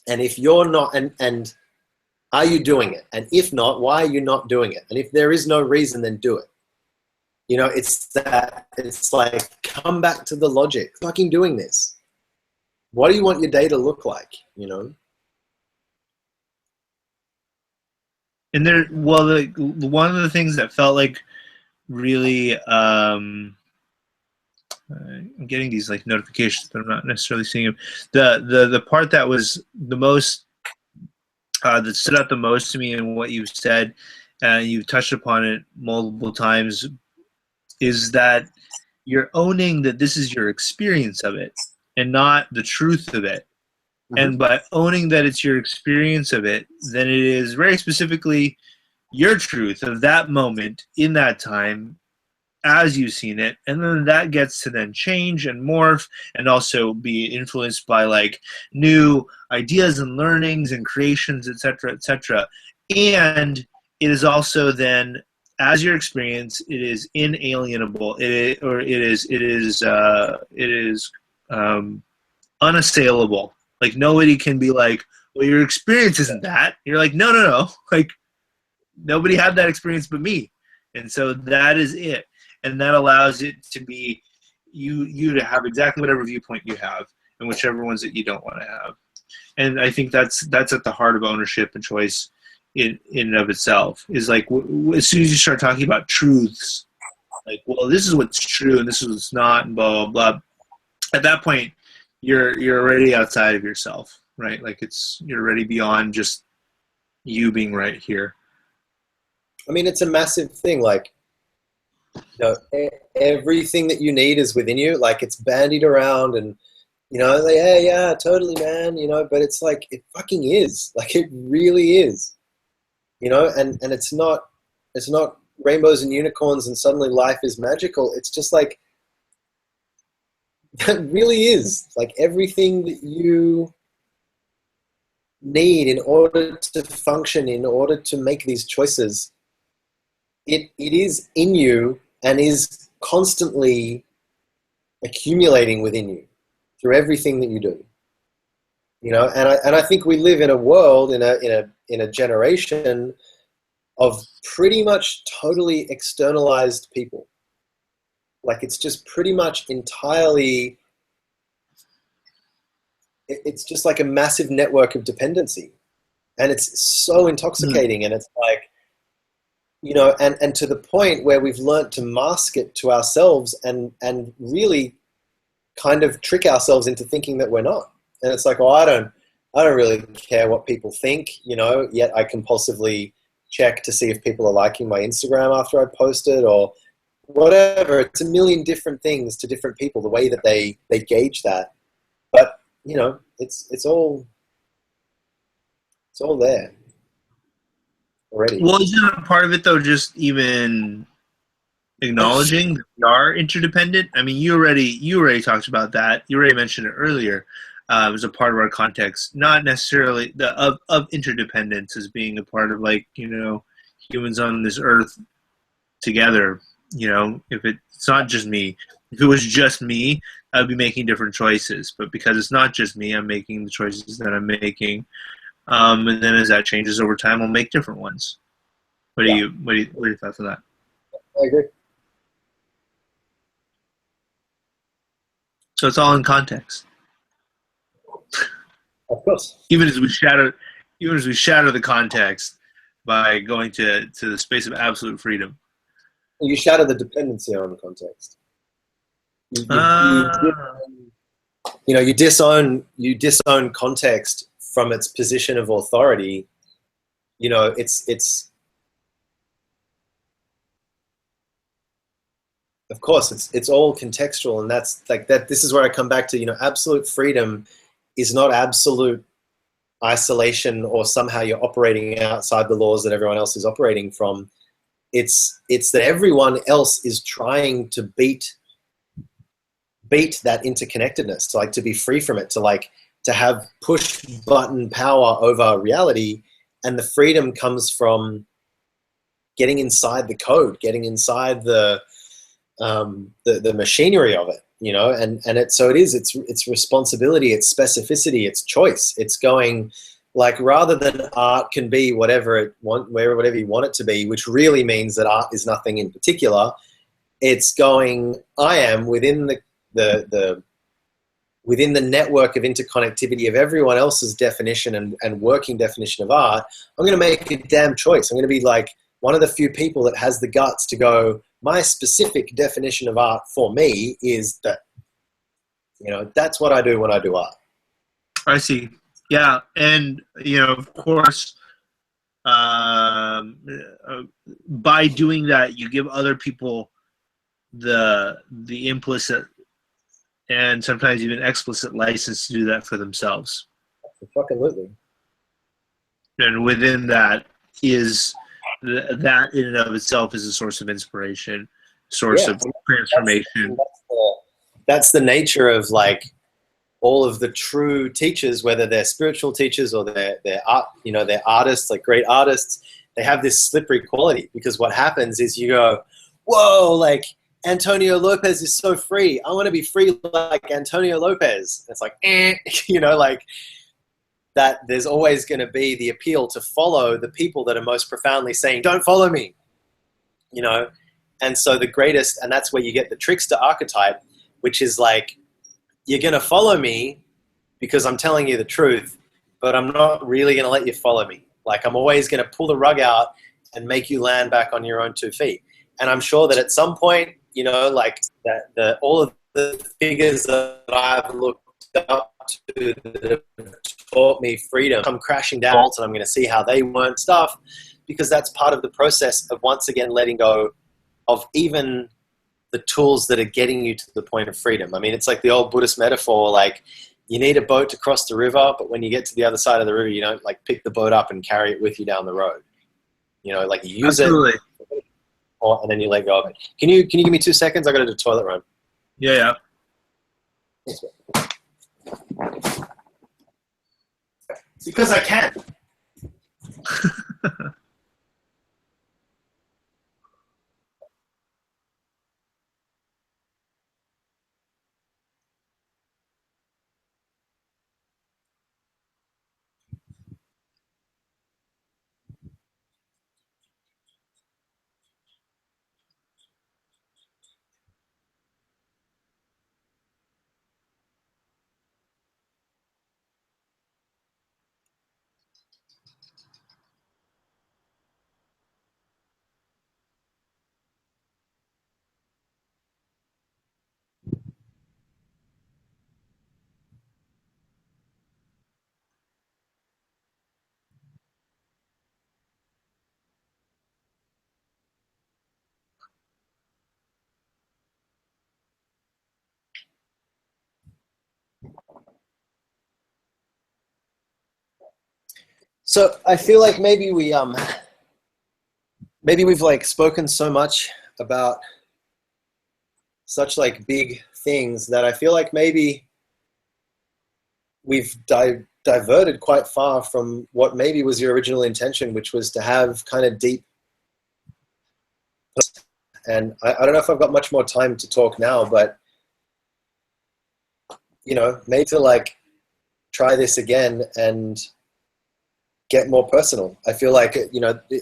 And if you're not, and are you doing it? And if not, why are you not doing it? And if there is no reason, then do it. It's like, come back to the logic. Fucking doing this. What do you want your day to look like? And one of the things that felt like really, I'm getting these like notifications, but I'm not necessarily seeing them. The part that was the most, that stood out the most to me in what you said, and you touched upon it multiple times, is that you're owning that this is your experience of it and not the truth of it. And by owning that it's your experience of it, then it is very specifically your truth of that moment in that time as you've seen it. And then that gets to then change and morph and also be influenced by like new ideas and learnings and creations, etc., etc. And it is also then, as your experience, it is inalienable. It is unassailable. Like nobody can be like, well, your experience isn't that. You're like, no. Like nobody had that experience but me. And so that is it. And that allows it to be you to have exactly whatever viewpoint you have and whichever ones that you don't want to have. And I think that's at the heart of ownership and choice in and of itself, is like as soon as you start talking about truths, like, well, this is what's true and this is what's not, and blah, blah, blah. At that point, you're already outside of yourself, right? Like you're already beyond just you being right here. I mean, it's a massive thing. Like, everything that you need is within you. Like it's bandied around and, like, hey, yeah, totally, man, but it's like, it fucking is. Like it really is, and it's not rainbows and unicorns and suddenly life is magical. It's just like, that really is like everything that you need in order to function, in order to make these choices. It is in you and is constantly accumulating within you through everything that you do. And I think we live in a world, in a generation of pretty much totally externalized people. Like it's just pretty much entirely, it's just like a massive network of dependency. And it's so intoxicating. And it's like, and to the point where we've learned to mask it to ourselves and really kind of trick ourselves into thinking that we're not. And it's like, I don't really care what people think, yet I compulsively check to see if people are liking my Instagram after I post it, or, whatever. It's a million different things to different people, the way that they gauge that. But you know, it's all there already. Well, isn't a part of it though just even acknowledging that we are interdependent? I mean, you already talked about that. You already mentioned it earlier. As a part of our context, not necessarily the of interdependence as being a part of, like, you know, humans on this earth together. You know, if it's not just me, if it was just me, I'd be making different choices. But because it's not just me, I'm making the choices that I'm making. And then as that changes over time, I'll make different ones. What are your thoughts on that? I agree. So it's all in context. Of course. Even as we shatter the context by going to the space of absolute freedom. You shatter the dependency on the context. You know, you disown context from its position of authority. You know, it's of course it's all contextual, and that's like that. This is where I come back to, you know, absolute freedom is not absolute isolation or somehow you're operating outside the laws that everyone else is operating from. It's that everyone else is trying to beat that interconnectedness, to like to be free from it, to have push button power over reality. And the freedom comes from getting inside the code, getting inside the machinery of it, you know. And it's responsibility, it's specificity, it's choice. It's going, like, rather than art can be whatever you want it to be, which really means that art is nothing in particular. It's going, I am within within the network of interconnectivity of everyone else's definition and working definition of art. I'm going to make a damn choice. I'm going to be like one of the few people that has the guts to go, my specific definition of art for me is that, you know, that's what I do when I do art. I see. Yeah, and you know, of course, by doing that, you give other people the implicit and sometimes even explicit license to do that for themselves. Absolutely. And within that is that in and of itself is a source of inspiration, source of transformation. That's the nature of, like, all of the true teachers, whether they're spiritual teachers or they're art, you know, they're artists, like great artists. They have this slippery quality, because what happens is you go, whoa, like Antonio Lopez is so free. I want to be free like Antonio Lopez. It's like, you know, like that. There's always going to be the appeal to follow the people that are most profoundly saying, don't follow me, you know. And so and that's where you get the trickster archetype, which is like, you're going to follow me because I'm telling you the truth, but I'm not really going to let you follow me. Like, I'm always going to pull the rug out and make you land back on your own 2 feet. And I'm sure that at some point, you know, like that all of the figures that I've looked up to that have taught me freedom come crashing down, and I'm going to see how they weren't stuff, because that's part of the process of once again letting go of even the tools that are getting you to the point of freedom. I mean, it's like the old Buddhist metaphor, like you need a boat to cross the river, but when you get to the other side of the river, you don't like pick the boat up and carry it with you down the road. You know, like you use Absolutely. it, and then you let go of it. Can you give me 2 seconds? I got to do the toilet run. Yeah. Because I can. So I feel like maybe we've like spoken so much about such like big things that I feel like maybe we've diverted quite far from what maybe was your original intention, which was to have kind of deep. And I don't know if I've got much more time to talk now, but maybe to like try this again and get more personal. I feel like,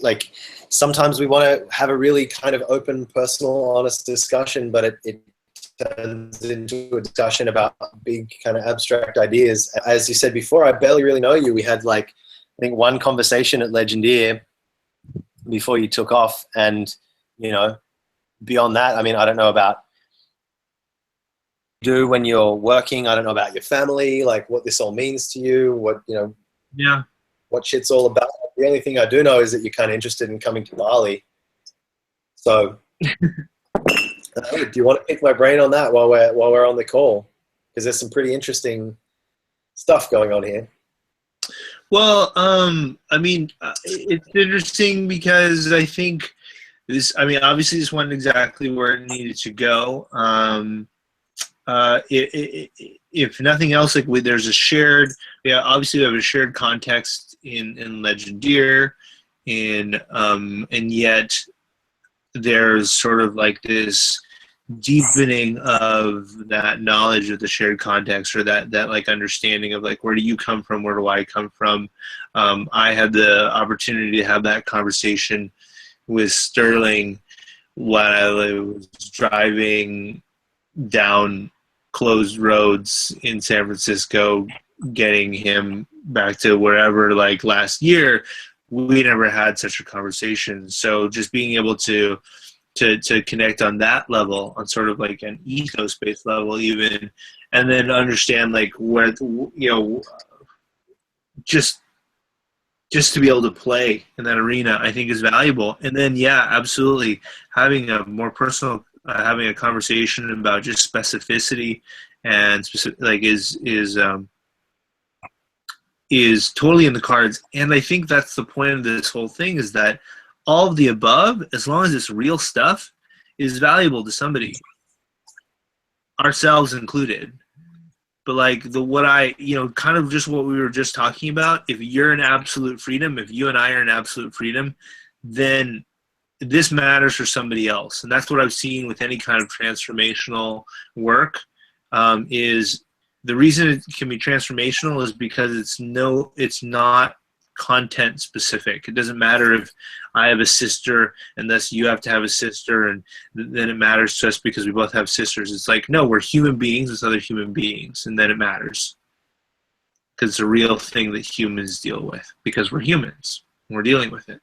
like sometimes we want to have a really kind of open, personal, honest discussion, but it turns into a discussion about big kind of abstract ideas. As you said before, I barely really know you. We had like, I think one conversation at Legendeer before you took off. And, beyond that, I mean, I don't know about do when you're working. I don't know about your family, like what this all means to you, what, Yeah. what shit's all about. The only thing I do know is that you're kind of interested in coming to Bali. So do you want to pick my brain on that while we're on the call? Because there's some pretty interesting stuff going on here. Well, I mean, it's interesting because I think obviously this went exactly where it needed to go. If nothing else, like there's a shared, obviously we have a shared context in Legendeer, and yet there's sort of like this deepening of that knowledge of the shared context, or that like understanding of like, where do you come from, where do I come from. I had the opportunity to have that conversation with Sterling while I was driving down closed roads in San Francisco, getting him back to wherever, like last year. We never had such a conversation. So just being able to connect on that level, on sort of like an ego-based level even, and then understand like where, just to be able to play in that arena, I think is valuable. And then, yeah, absolutely, having a more personal, having a conversation about just specificity and specific, like is totally in the cards. And I think that's the point of this whole thing, is that all of the above, as long as it's real stuff, is valuable to somebody, ourselves included. But like kind of just what we were just talking about, if you're in absolute freedom, if you and I are in absolute freedom, then this matters for somebody else. And that's what I've seen with any kind of transformational work, is the reason it can be transformational is because it's not content specific. It doesn't matter if I have a sister and thus you have to have a sister, and then it matters to us because we both have sisters. It's like, no, we're human beings with other human beings, and then it matters because it's a real thing that humans deal with, because we're humans and we're dealing with it.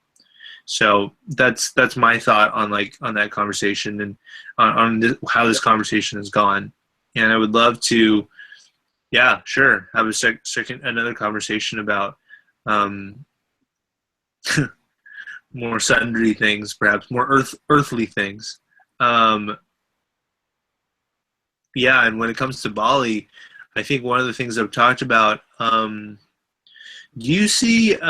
So that's my thought on that conversation, and on how this conversation has gone. And I would love to, yeah, sure, have another conversation about more sundry things, perhaps more earthly things. Yeah, and when it comes to Bali, I think one of the things I've talked about, do you see is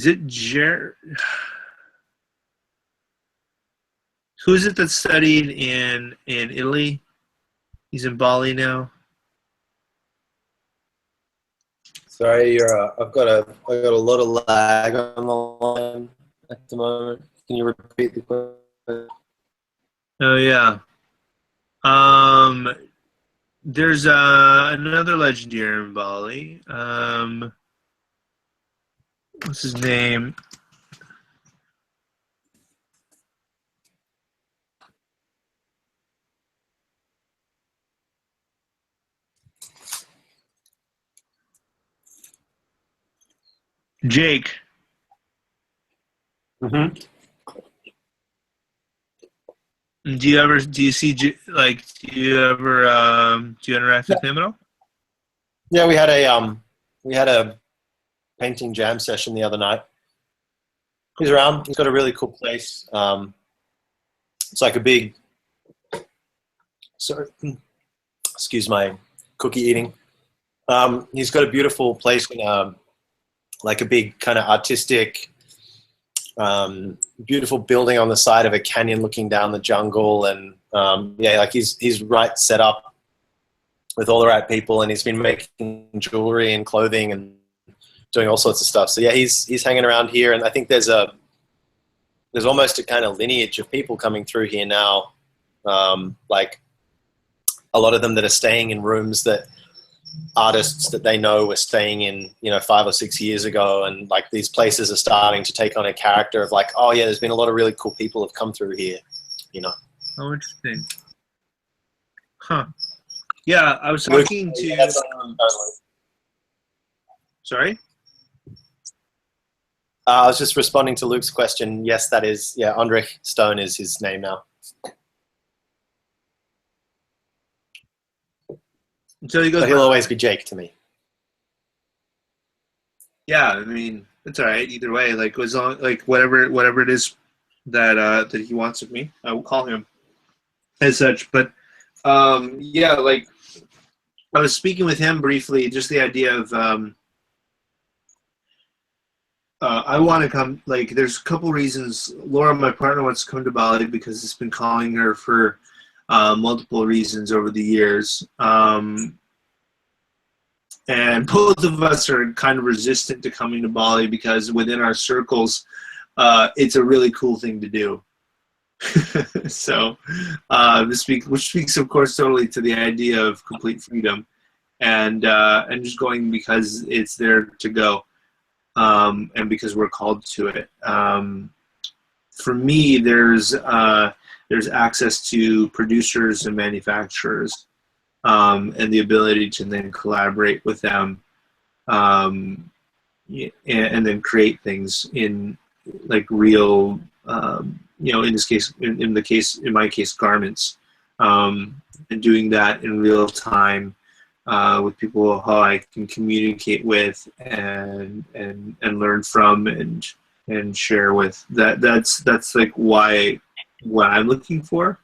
it who is it that studied in Italy? He's in Bali now. Sorry, I've got a lot of lag on the line at the moment. Can you repeat the question? Oh yeah. There's another Legendeer in Bali. What's his name? Jake. Mm-hmm. Do you interact with him at all? Yeah, we had a painting jam session the other night. He's around. He's got a really cool place. It's like a big, sorry, excuse my cookie eating. He's got a beautiful place in like a big kind of artistic, beautiful building on the side of a canyon looking down the jungle. And yeah, like he's right set up with all the right people, and he's been making jewelry and clothing and doing all sorts of stuff. So yeah, he's hanging around here, and I think there's almost a kind of lineage of people coming through here now. Like a lot of them that are staying in rooms that artists that they know were staying in, 5 or 6 years ago. And like these places are starting to take on a character of like, oh yeah, there's been a lot of really cool people have come through here, Oh, interesting. Huh. Yeah, I was talking to... Sorry? I was just responding to Luke's question. Yes, that is, yeah, Andre Stone is his name now. So he goes, but he'll always be Jake to me. Yeah, I mean, it's all right either way. Like, as long, like whatever it is that he wants of me, I will call him as such. But yeah, like I was speaking with him briefly, just the idea of I want to come. Like, there's a couple reasons. Laura, my partner, wants to come to Bali because it's been calling her for multiple reasons over the years. And both of us are kind of resistant to coming to Bali because within our circles, it's a really cool thing to do. So, which speaks, of course, totally to the idea of complete freedom, and just going because it's there to go, and because we're called to it. For me, there's access to producers and manufacturers. And the ability to then collaborate with them, and then create things in like real, in this case, in my case, garments, and doing that in real time with people who I can communicate with and learn from and share with. That's like what I'm looking for.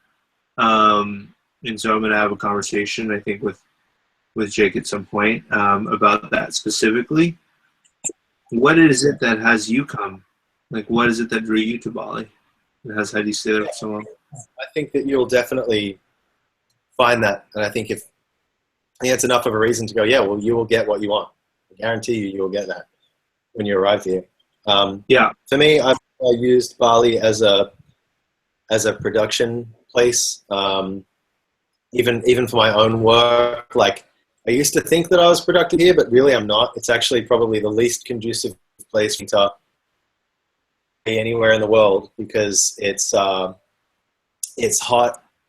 And so I'm going to have a conversation, I think, with Jake at some point about that specifically. What is it that has you come? Like, what is it that drew you to Bali? And has had you stay there for so long? I think that you'll definitely find that. And I think it's enough of a reason to go, yeah, well, you will get what you want. I guarantee you will get that when you arrive here. Yeah. For me, I used Bali as a production place. Even for my own work, like I used to think that I was productive here, but really I'm not. It's actually probably the least conducive place to be anywhere in the world because it's hot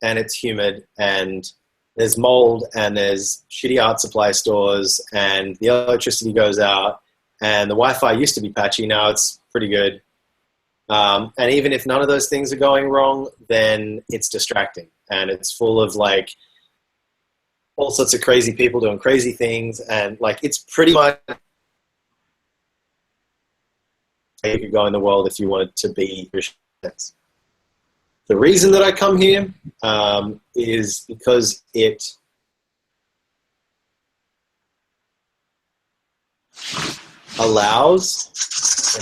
and it's humid and there's mold and there's shitty art supply stores and the electricity goes out and the Wi-Fi used to be patchy. Now it's pretty good. And even if none of those things are going wrong, then it's distracting. And it's full of like all sorts of crazy people doing crazy things. And like, it's pretty much you could go in the world if you wanted to be Christian. The reason that I come here is because it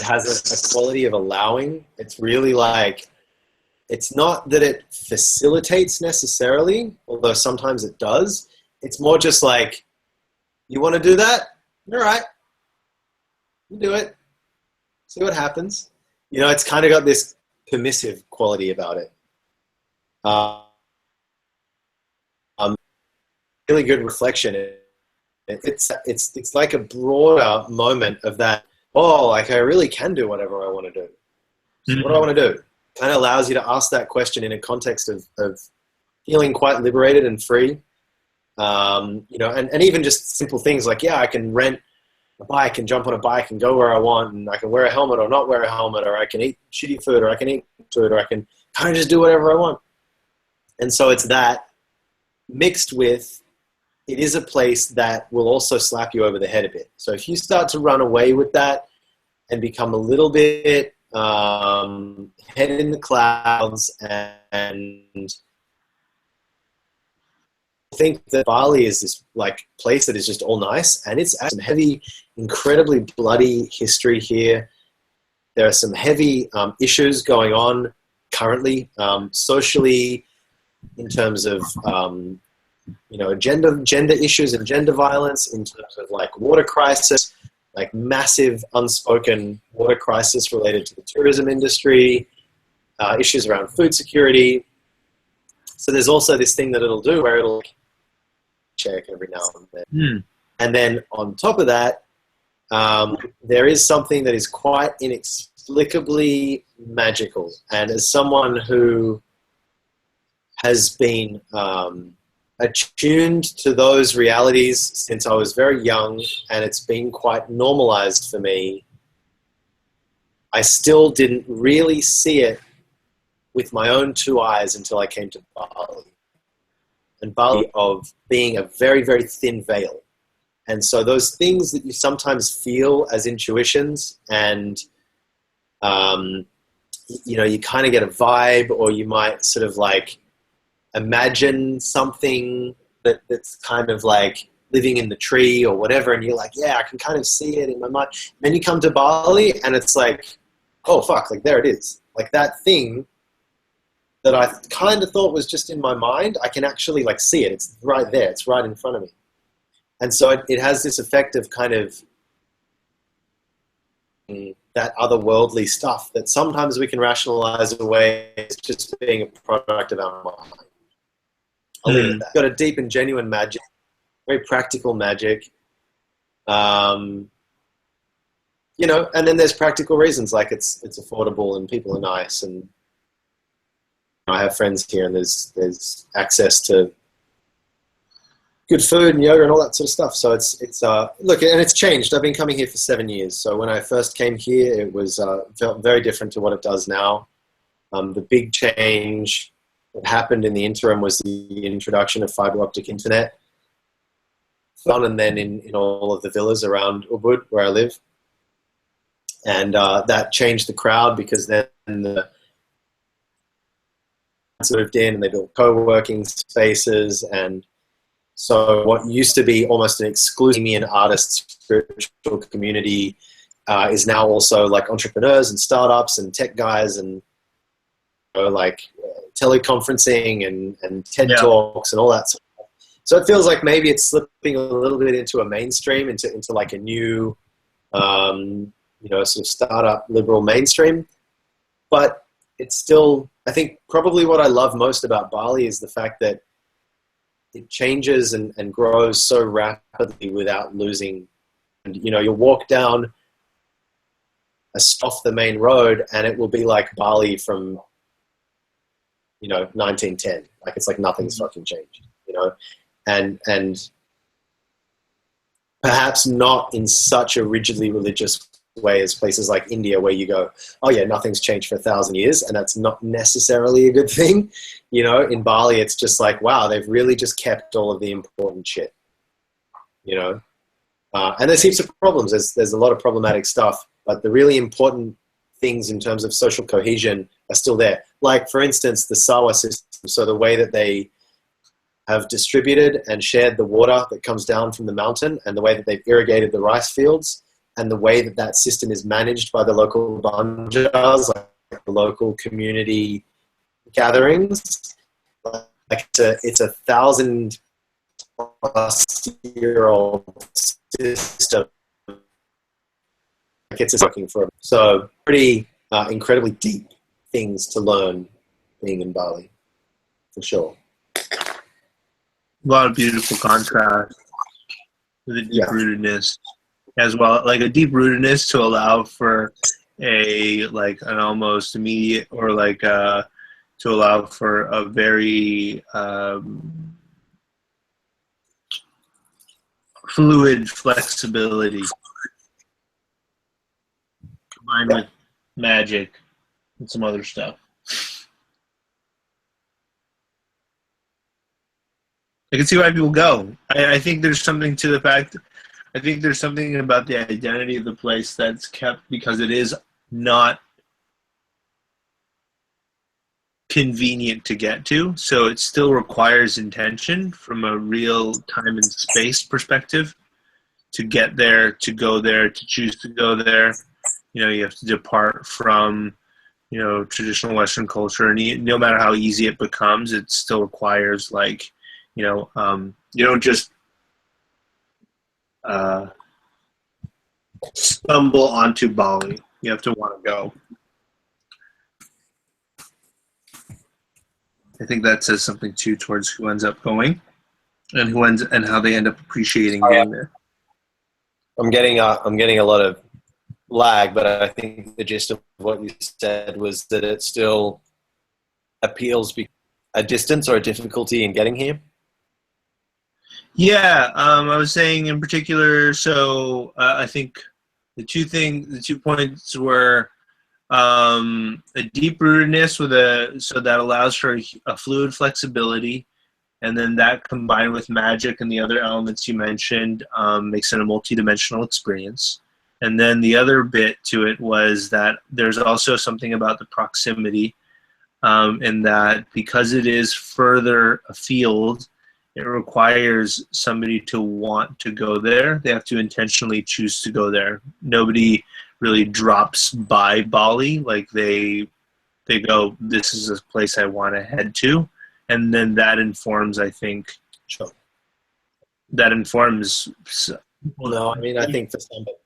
has a quality of allowing. It's really like, it's not that it facilitates necessarily, although sometimes it does. It's more just like, you want to do that? All right. You do it. See what happens. It's kind of got this permissive quality about it. Really good reflection. It's like a broader moment of that, like I really can do whatever I want to do. So what do I want to do? Kind of allows you to ask that question in a context of feeling quite liberated and free. And even just simple things like, yeah, I can rent a bike and jump on a bike and go where I want, and I can wear a helmet or not wear a helmet, or I can eat shitty food, or I can eat food, or I can kind of just do whatever I want. And so it's that mixed with, it is a place that will also slap you over the head a bit. So if you start to run away with that and become a little bit head in the clouds and think that Bali is this like place that is just all nice, and it's some heavy, incredibly bloody history here. There are some heavy issues going on currently, socially, in terms of gender issues and gender violence, in terms of like water crisis, like massive unspoken water crisis related to the tourism industry, issues around food security. So there's also this thing that it'll do where it'll check every now and then. And then on top of that, there is something that is quite inexplicably magical. And as someone who has been attuned to those realities since I was very young, and it's been quite normalized for me, I still didn't really see it with my own two eyes until I came to Bali. And Bali of being a very, very thin veil. And so those things that you sometimes feel as intuitions, and you kind of get a vibe, or you might sort of like imagine something that's kind of like living in the tree or whatever, and you're like, yeah, I can kind of see it in my mind. And then you come to Bali and it's like, oh fuck, like there it is. Like that thing that I kind of thought was just in my mind, I can actually like see it. It's right there. It's right in front of me. And so it has this effect of kind of that otherworldly stuff that sometimes we can rationalize away as just being a product of our mind. I'll leave it at that. Got a deep and genuine magic, very practical magic. And then there's practical reasons, like it's affordable and people are nice, and I have friends here, and there's access to good food and yoga and all that sort of stuff. So it's look, and it's changed. I've been coming here for 7 years. So when I first came here, it was felt very different to what it does now. The big change that happened in the interim was the introduction of fiber optic internet. And then in all of the villas around Ubud, where I live. And that changed the crowd, because then the moved in and they built co-working spaces. And so what used to be almost an exclusive and artist spiritual community is now also like entrepreneurs and startups and tech guys, and like teleconferencing and TED Talks and all that sort of stuff. So it feels like maybe it's slipping a little bit into a mainstream, into like a new, sort of startup liberal mainstream. But it's still, I think probably what I love most about Bali is the fact that it changes and grows so rapidly without losing. And, you'll walk down off the main road and it will be like Bali from, 1910. Like it's like nothing's fucking changed, and perhaps not in such a rigidly religious way as places like India, where you go, oh yeah, nothing's changed for 1,000 years, and that's not necessarily a good thing. In Bali, it's just like, wow, they've really just kept all of the important shit. And there's heaps of problems. There's a lot of problematic stuff, but the really important things in terms of social cohesion are still there. Like, for instance, the Sawa system. So the way that they have distributed and shared the water that comes down from the mountain, and the way that they've irrigated the rice fields, and the way that that system is managed by the local banjas, like the local community gatherings. Like it's a 1,000-plus-year-old system. Like it's working for them. So pretty incredibly deep things to learn being in Bali, for sure. A lot of beautiful contrast with the deep rootedness as well, like a deep rootedness to allow for an almost immediate, or to allow for a very fluid flexibility combined with magic and some other stuff. I can see why people go. I think there's something to the fact. I think there's something about the identity of the place that's kept because it is not convenient to get to. So it still requires intention from a real time and space perspective to get there, to go there, to choose to go there. You know, you have to depart from, you know, traditional Western culture, and no matter how easy it becomes, it still requires, like, you know, you don't just stumble onto Bali. You have to want to go. I think that says something too towards who ends up going, and how they end up appreciating being there. I'm getting a lot of lag, but I think the gist of what you said was that it still appeals a distance or a difficulty in getting here. Yeah, I was saying in particular. So I think the 2 points were a deep rootedness so that allows for a fluid flexibility, and then that combined with magic and the other elements you mentioned makes it a multidimensional experience. And then the other bit to it was that there's also something about the proximity, in that because it is further afield, it requires somebody to want to go there. They have to intentionally choose to go there. Nobody really drops by Bali. Like they go, this is a place I want to head to. And then that informs, I think, that informs. Well, no, I mean, I think for somebody,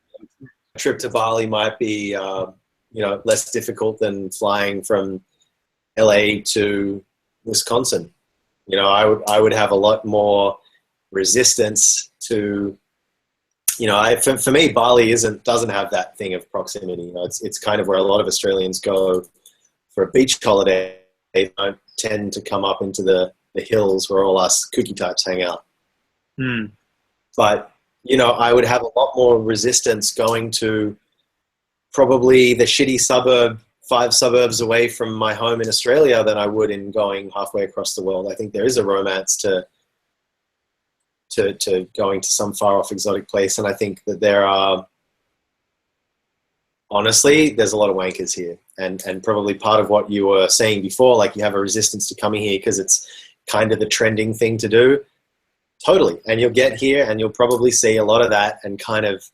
a trip to Bali might be, you know, less difficult than flying from LA to Wisconsin. You know, I would have a lot more resistance to, you know, for me, Bali doesn't have that thing of proximity. You know, it's kind of where a lot of Australians go for a beach holiday. They don't tend to come up into the hills where all us kooky types hang out. But, you know, I would have a lot more resistance going to probably the shitty 5 suburbs away from my home in Australia than I would in going halfway across the world. I think there is a romance to going to some far off exotic place. And I think that there's a lot of wankers here. And probably part of what you were saying before, like you have a resistance to coming here because it's kind of the trending thing to do. Totally. And you'll get here and you'll probably see a lot of that, and kind of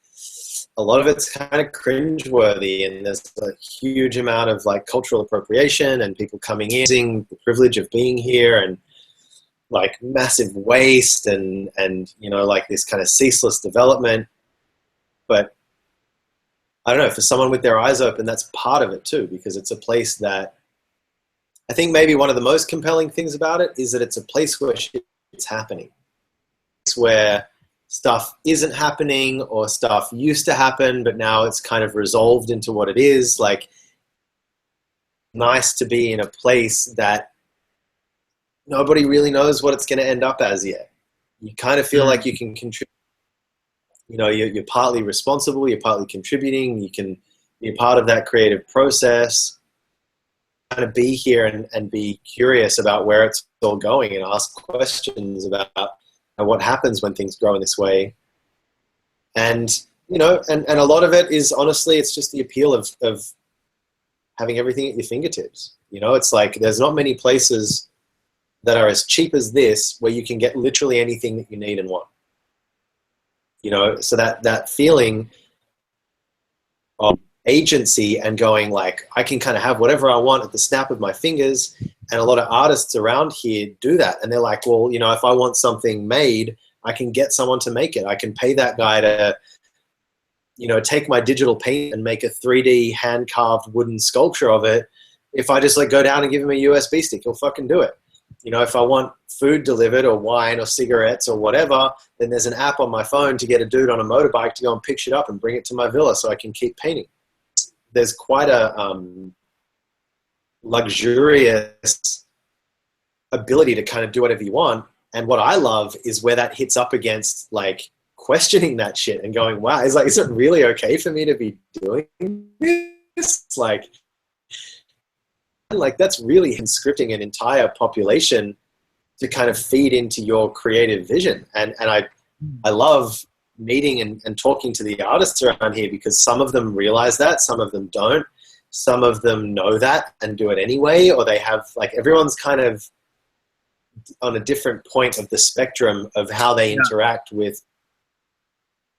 a lot of it's kind of cringeworthy, and there's a huge amount of like cultural appropriation and people coming in, using the privilege of being here, and like massive waste and you know, like this kind of ceaseless development. But I don't know, for someone with their eyes open, that's part of it too, because it's a place that I think maybe one of the most compelling things about it is that it's a place where shit's happening. It's where stuff isn't happening, or stuff used to happen, but now it's kind of resolved into what it is. Like, nice to be in a place that nobody really knows what it's going to end up as yet. You kind of feel like you can contribute. You know, you're partly responsible, you're partly contributing, you can be a part of that creative process, kind of be here and be curious about where it's all going and ask questions about what happens when things grow in this way. And, you know, and a lot of it is, honestly, it's just the appeal of having everything at your fingertips. You know, it's like there's not many places that are as cheap as this where you can get literally anything that you need and want. You know, so that feeling of agency and going like, I can kind of have whatever I want at the snap of my fingers. And a lot of artists around here do that. And they're like, well, you know, if I want something made, I can get someone to make it. I can pay that guy to, you know, take my digital paint and make a 3D hand-carved wooden sculpture of it. If I just like go down and give him a USB stick, he'll fucking do it. You know, if I want food delivered or wine or cigarettes or whatever, then there's an app on my phone to get a dude on a motorbike to go and pick shit up and bring it to my villa so I can keep painting. There's quite a luxurious ability to kind of do whatever you want. And what I love is where that hits up against like questioning that shit and going, wow, is it really okay for me to be doing this? Like that's really conscripting an entire population to kind of feed into your creative vision. And I love meeting and talking to the artists around here because some of them realize that, some of them don't. some of them know that and do it anyway, or they have, like, everyone's kind of on a different point of the spectrum of how they interact with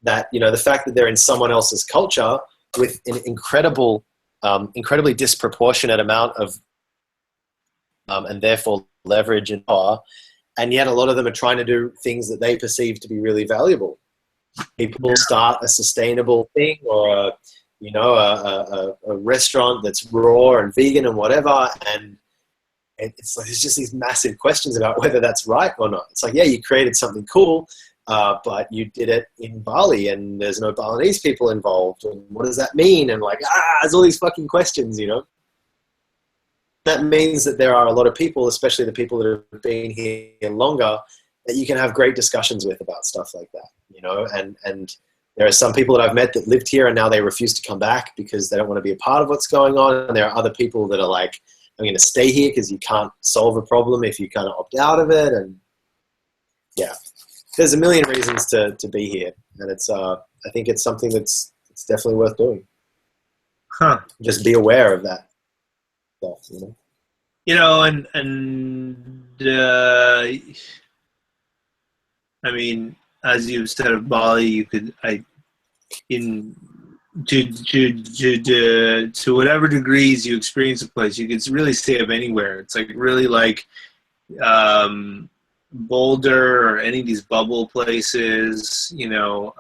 that. You know, the fact that they're in someone else's culture with an incredibly disproportionate amount of and therefore leverage and power, and yet a lot of them are trying to do things that they perceive to be really valuable. People start a sustainable thing, or a restaurant that's raw and vegan and whatever, and it's like there's just these massive questions about whether that's right or not. It's like, yeah, you created something cool, but you did it in Bali and there's no Balinese people involved, and what does that mean? And like, there's all these fucking questions, you know. That means that there are a lot of people, especially the people that have been here longer, that you can have great discussions with about stuff like that, you know. And there are some people that I've met that lived here and now they refuse to come back because they don't want to be a part of what's going on. And there are other people that are like, I'm going to stay here because you can't solve a problem if you kind of opt out of it. And yeah, there's a million reasons to be here. And it's, I think it's something it's definitely worth doing. Huh. Just be aware of that stuff, you know? You know, I mean, as you said of Bali, you could, to whatever degrees you experience a place, you could really say of anywhere. It's like really like Boulder or any of these bubble places, you know,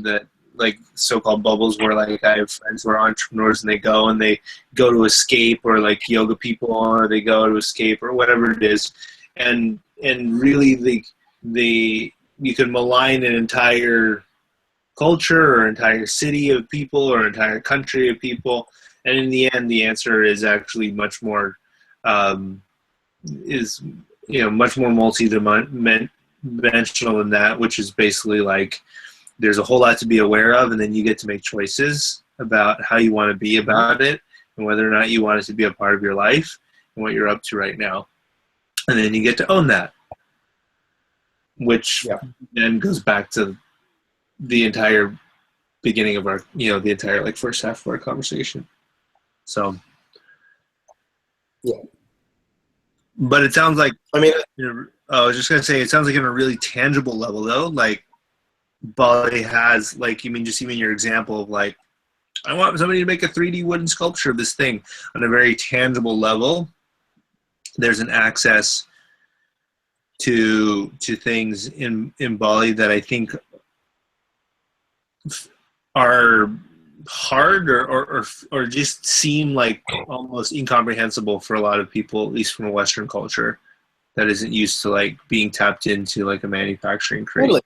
that like so-called bubbles where like I have friends who are entrepreneurs and they go to escape, or like yoga people, or they go to escape or whatever it is. And really you can malign an entire culture or entire city of people or entire country of people, and in the end the answer is actually much more much more multi-dimensional than that, which is basically like there's a whole lot to be aware of, and then you get to make choices about how you want to be about it and whether or not you want it to be a part of your life and what you're up to right now, and then you get to own that, which then goes back to the entire beginning of our, the entire like first half of our conversation. So, yeah. But it sounds like, I mean, I was just going to say, it sounds like on a really tangible level though, like Bali has, like, you mean just even your example of like, I want somebody to make a 3D wooden sculpture of this thing on a very tangible level. There's an access to things in Bali that I think are hard or just seem like almost incomprehensible for a lot of people, at least from a Western culture that isn't used to like being tapped into like a manufacturing crate. Totally.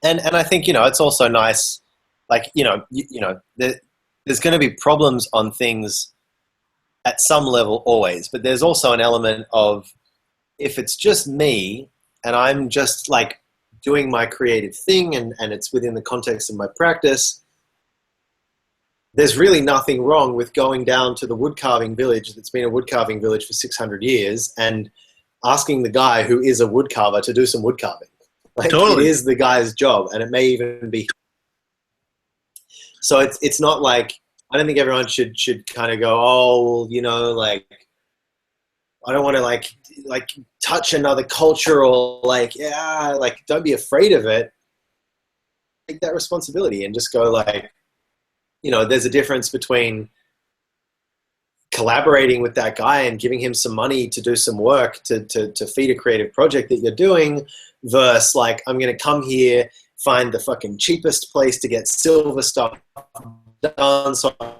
And I think, it's also nice, like, there's going to be problems on things at some level always, but there's also an element of, if it's just me and I'm just like doing my creative thing and it's within the context of my practice, there's really nothing wrong with going down to the woodcarving village that's been a woodcarving village for 600 years and asking the guy who is a woodcarver to do some woodcarving. Like, totally. It is the guy's job, and it may even be. So it's not like, I don't think everyone should kind of go, oh, like, I don't want to like touch another culture, or like, don't be afraid of it. Take that responsibility and just go like, there's a difference between collaborating with that guy and giving him some money to do some work to feed a creative project that you're doing, versus like, I'm going to come here, find the fucking cheapest place to get silver stuff done so I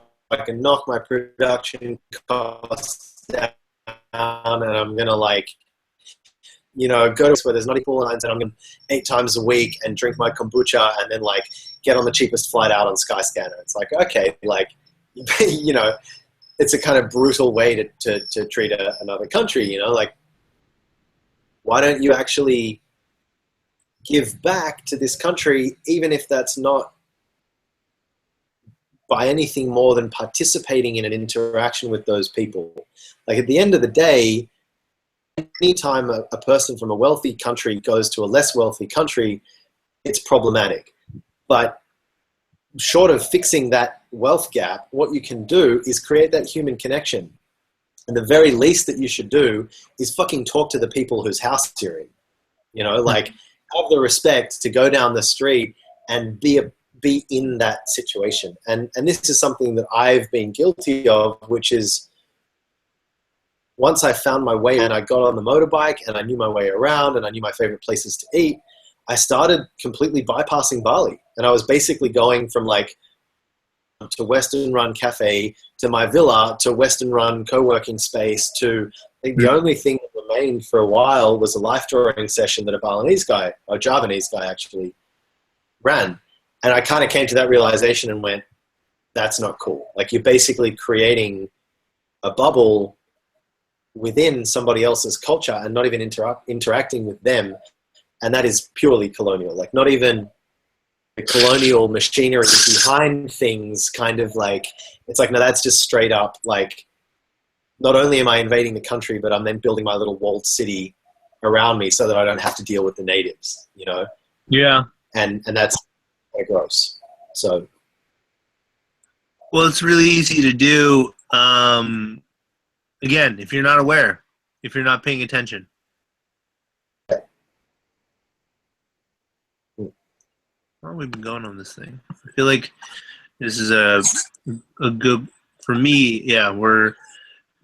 can knock my production costs down, and I'm going to like, go to where there's not equal lines, and I'm going to 8 times a week and drink my kombucha and then like get on the cheapest flight out on Skyscanner. It's like, okay, like, it's a kind of brutal way to treat another country, like, why don't you actually give back to this country, even if that's not by anything more than participating in an interaction with those people. Like, at the end of the day, anytime a person from a wealthy country goes to a less wealthy country, it's problematic. But short of fixing that wealth gap, what you can do is create that human connection. And the very least that you should do is fucking talk to the people whose house you're in. You know, like have the respect to go down the street and be in that situation. And this is something that I've been guilty of, which is once I found my way and I got on the motorbike and I knew my way around and I knew my favorite places to eat, I started completely bypassing Bali. And I was basically going from like to Western Run Cafe, to my villa, to Western Run co-working space, to I think the only thing that remained for a while was a life drawing session that a Balinese guy, or Javanese guy actually, ran. And I kind of came to that realization and went, that's not cool. Like you're basically creating a bubble within somebody else's culture and not even interacting with them. And that is purely colonial. Like not even the colonial machinery behind things kind of like, it's like, no, that's just straight up like, not only am I invading the country, but I'm then building my little walled city around me so that I don't have to deal with the natives, you know? Yeah. And that's kind of gross. So. Well, it's really easy to do. Again, if you're not aware, if you're not paying attention. How long have we been going on this thing? I feel like this is a good, for me, yeah,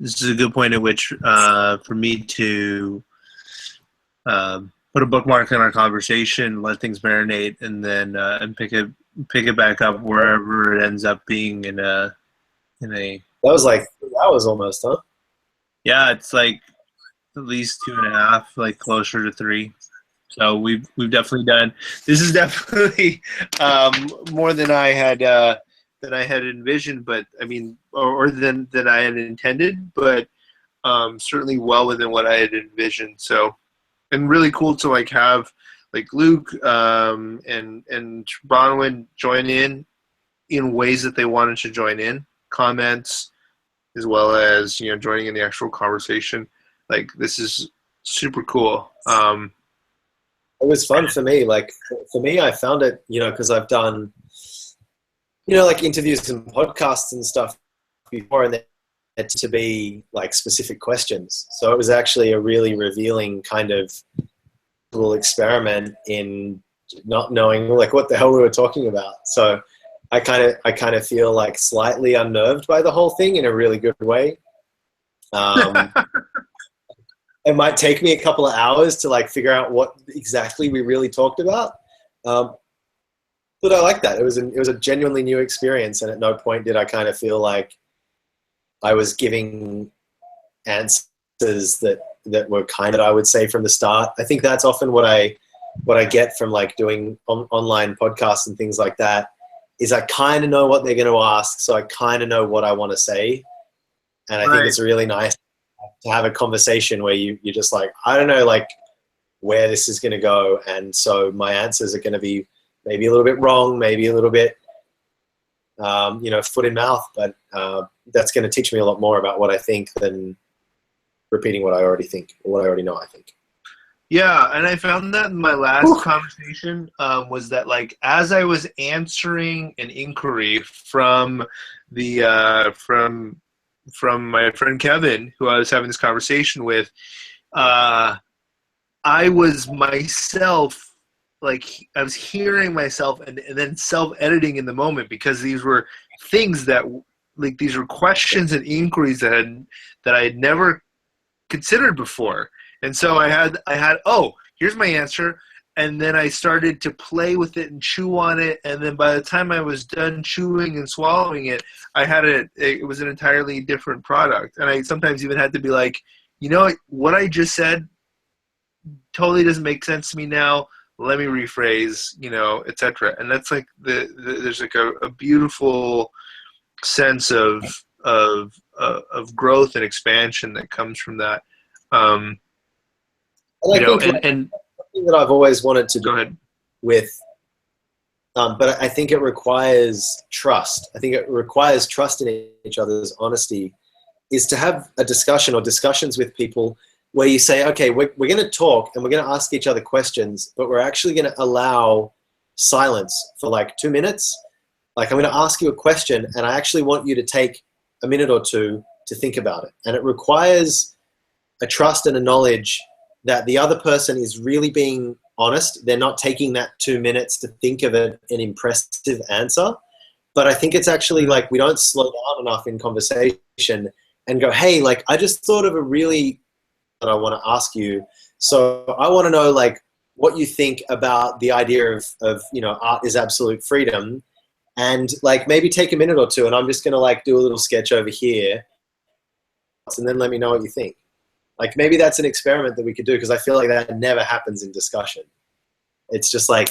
this is a good point at which for me to put a bookmark in our conversation, let things marinate, and then and pick it back up wherever it ends up being in a. That was like 3 hours almost, huh? Yeah, it's like at least 2.5, like closer to 3. So we've definitely done. This is definitely more than I had envisioned, but I mean, or than I had intended, but certainly well within what I had envisioned. So, and really cool to like have like Luke and Bronwyn join in ways that they wanted to join in, comments, as well as joining in the actual conversation. Like this is super cool. It was fun for me. Like for me, I found it, because I've done, like interviews and podcasts and stuff before, and it to be like specific questions. So it was actually a really revealing kind of little experiment in not knowing like what the hell we were talking about. So I kind of feel like slightly unnerved by the whole thing in a really good way. It might take me a couple of hours to like figure out what exactly we really talked about. But I like that. It was a genuinely new experience. And at no point did I kind of feel like I was giving answers that were kind of, I would say from the start. I think that's often what I get from like doing online podcasts and things like that, is I kind of know what they're going to ask. So I kind of know what I want to say. And I think it's really nice to have a conversation where you're just like, I don't know, like where this is going to go. And so my answers are going to be maybe a little bit wrong, maybe a little bit, foot in mouth, but that's going to teach me a lot more about what I think than repeating what I already think or what I already know, I think. Yeah, and I found that in my last conversation was that like as I was answering an inquiry from the from my friend Kevin, who I was having this conversation with, I was myself, like I was hearing myself and then self-editing in the moment, because these were things that like these were questions and inquiries that I had never considered before. And so I had, oh, here's my answer. And then I started to play with it and chew on it. And then by the time I was done chewing and swallowing it, it was an entirely different product. And I sometimes even had to be like, what I just said totally doesn't make sense to me now. Let me rephrase, et cetera. And that's like there's like a beautiful sense of growth and expansion that comes from that. And something that I've always wanted to go ahead with, but I think it requires trust. I think it requires trust in each other's honesty, is to have a discussion or discussions with people where you say, okay, we're going to talk and we're going to ask each other questions, but we're actually going to allow silence for like 2 minutes. Like, I'm going to ask you a question, and I actually want you to take a minute or two to think about it. And it requires a trust and a knowledge that the other person is really being honest. They're not taking that 2 minutes to think of an impressive answer. But I think it's actually like we don't slow down enough in conversation and go, hey, like, I just thought of a really that I want to ask you. So I want to know, like, what you think about the idea of art is absolute freedom. And like, maybe take a minute or two, and I'm just going to like do a little sketch over here, and then let me know what you think. Like, maybe that's an experiment that we could do, because I feel like that never happens in discussion. It's just like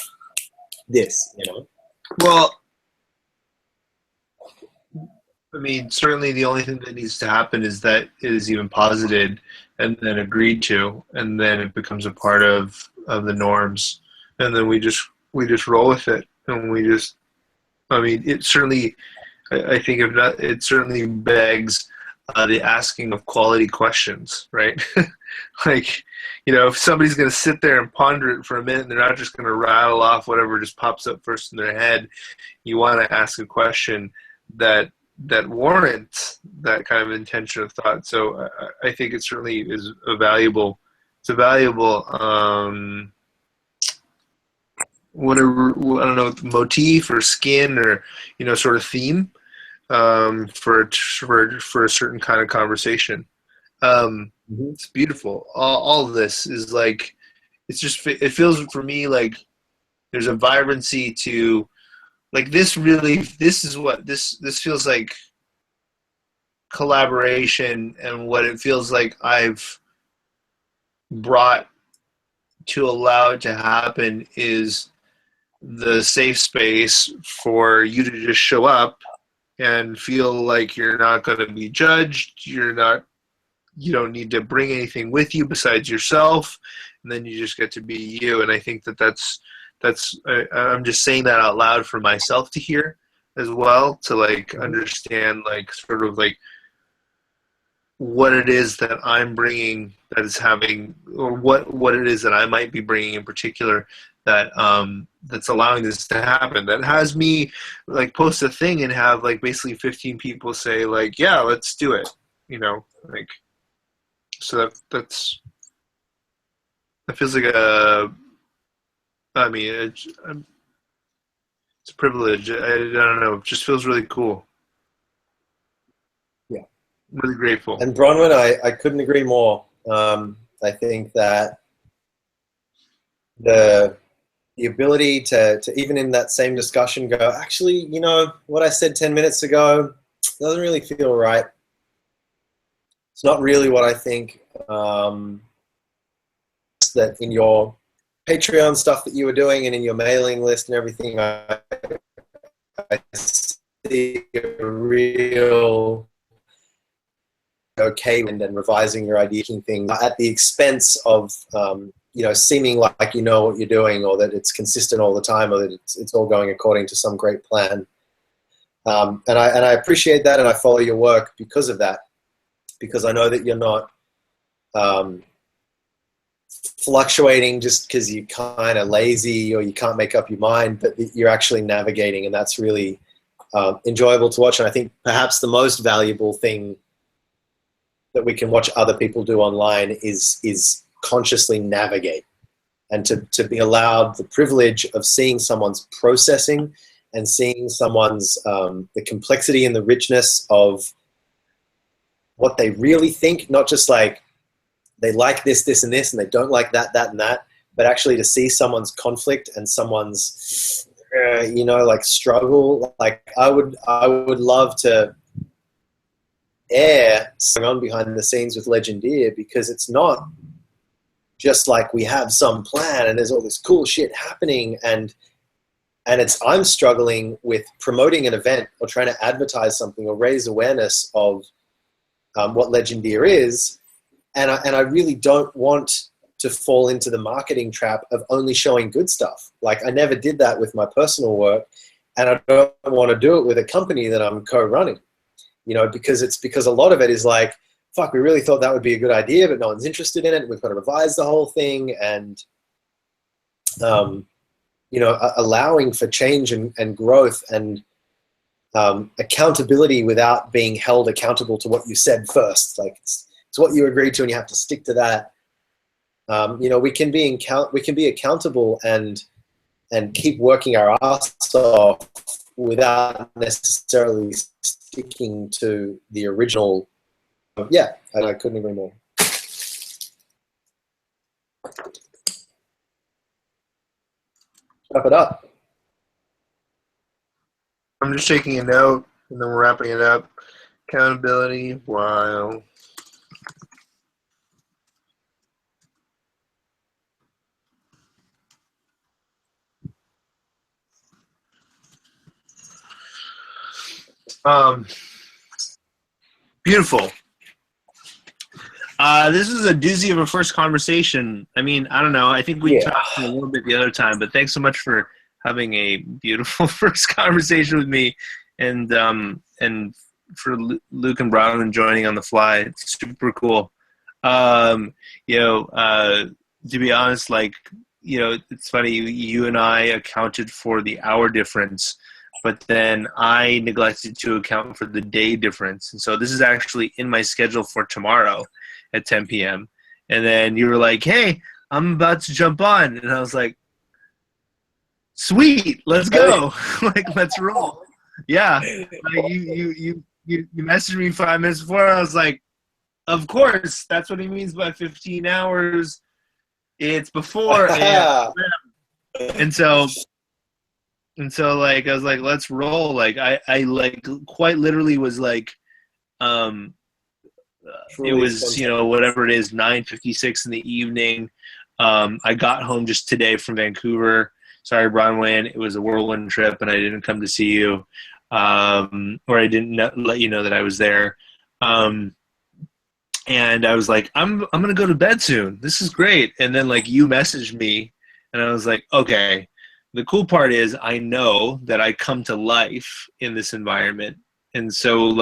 this, Well, I mean, certainly the only thing that needs to happen is that it is even posited and then agreed to, and then it becomes a part of the norms, and then we just roll with it, and it certainly, I think if not, it certainly begs the asking of quality questions, right? Like, if somebody's going to sit there and ponder it for a minute, and they're not just going to rattle off whatever just pops up first in their head, you want to ask a question that warrants that kind of intention of thought. So I think it certainly is a valuable whatever, I don't know, motif or skin or sort of theme for a certain kind of conversation. It's beautiful. All of this is like, it feels for me like there's a vibrancy to, like, this feels like collaboration, and what it feels like I've brought to allow it to happen is the safe space for you to just show up and feel like you're not going to be judged. You don't need to bring anything with you besides yourself, and then you just get to be you. And I think that's I'm just saying that out loud for myself to hear as well, to like understand, like, sort of like what it is that I'm bringing that is having, or what it is that I might be bringing in particular that that's allowing this to happen, that has me like post a thing and have like basically 15 people say like, yeah, let's do it, like, so that feels like it's a privilege. I don't know, it just feels really cool. Yeah, really grateful. And Bronwyn, I couldn't agree more. I think that the ability to even in that same discussion go, actually, what I said 10 minutes ago doesn't really feel right. It's not really what I think. That in your Patreon stuff that you were doing and in your mailing list and everything, I see a real okay and revising your idea thing at the expense of seeming like you know what you're doing, or that it's consistent all the time, or that it's all going according to some great plan. And I appreciate that, and I follow your work because of that, because I know that you're not fluctuating just because you're kind of lazy or you can't make up your mind, but you're actually navigating, and that's really enjoyable to watch. And I think perhaps the most valuable thing that we can watch other people do online is consciously navigate, and to be allowed the privilege of seeing someone's processing and seeing someone's the complexity and the richness of what they really think, not just like they like this, this, and this, and they don't like that, that, and that, but actually to see someone's conflict and someone's, like struggle. Like I would love to air something on behind the scenes with Legendeer, because it's not just like we have some plan and there's all this cool shit happening, and I'm struggling with promoting an event or trying to advertise something or raise awareness of what Legendeer is. And I really don't want to fall into the marketing trap of only showing good stuff. Like I never did that with my personal work, and I don't want to do it with a company that I'm co-running, because a lot of it is like, fuck, we really thought that would be a good idea, but no one's interested in it. We've got to revise the whole thing, and, allowing for change and growth and accountability without being held accountable to what you said first. Like it's what you agreed to, and you have to stick to that. We can be accountable and keep working our ass off without necessarily sticking to the original. Yeah, I couldn't agree more. Wrap it up. I'm just taking a note, and then we're wrapping it up. Accountability while beautiful. This is a doozy of a first conversation. I mean, I don't know. I think we talked a little bit the other time, but thanks so much for having a beautiful first conversation with me, and for Luke and Bronwyn joining on the fly. It's super cool. To be honest, it's funny. You and I accounted for the hour difference, but then I neglected to account for the day difference. And so this is actually in my schedule for tomorrow at 10 p.m. And then you were like, hey, I'm about to jump on. And I was like, sweet, let's go. Let's roll. Yeah. You messaged me 5 minutes before. I was like, of course. That's what he means by 15 hours. It's before. And so I was like, let's roll. I quite literally was like, it was, whatever it is, 9:56 in the evening. I got home just today from Vancouver. Sorry, Bronwyn. It was a whirlwind trip, and I didn't come to see you, or I didn't let you know that I was there. And I was like, I'm gonna go to bed soon. This is great. And then you messaged me, and I was like, okay. The cool part is I know that I come to life in this environment, and so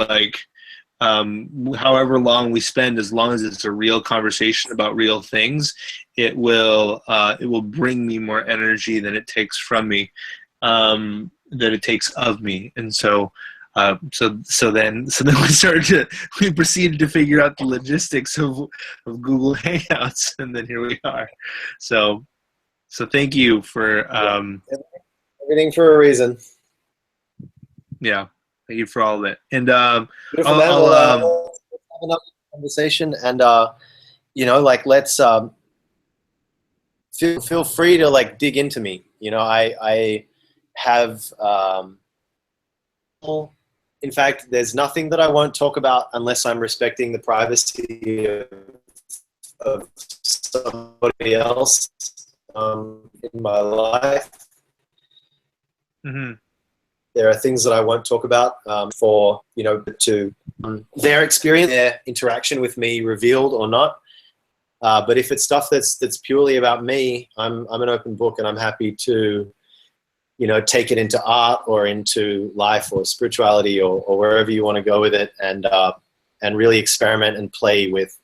however long we spend, as long as it's a real conversation about real things, it will bring me more energy than it takes from me, than it takes of me. And so then we proceeded to figure out the logistics of Google Hangouts, and then here we are. So thank you for everything for a reason. Yeah. Thank you for all of it. And Beautiful, man. We'll have another conversation, and let's feel free to dig into me. I have in fact, there's nothing that I won't talk about unless I'm respecting the privacy of somebody else in my life. Mm-hmm. There are things that I won't talk about for to their experience, their interaction with me, revealed or not. But if it's stuff that's purely about me, I'm an open book, and I'm happy to take it into art or into life or spirituality or wherever you want to go with it, and really experiment and play with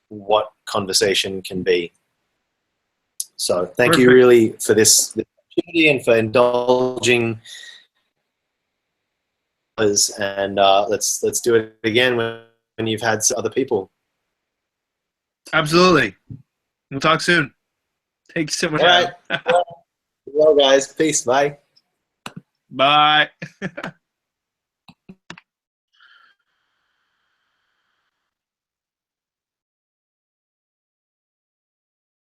what conversation can be. So thank you really for this opportunity and for indulging. And let's do it again when you've had other people. Absolutely. We'll talk soon. Thank you so much. All right. Well, guys, peace. Bye. Bye.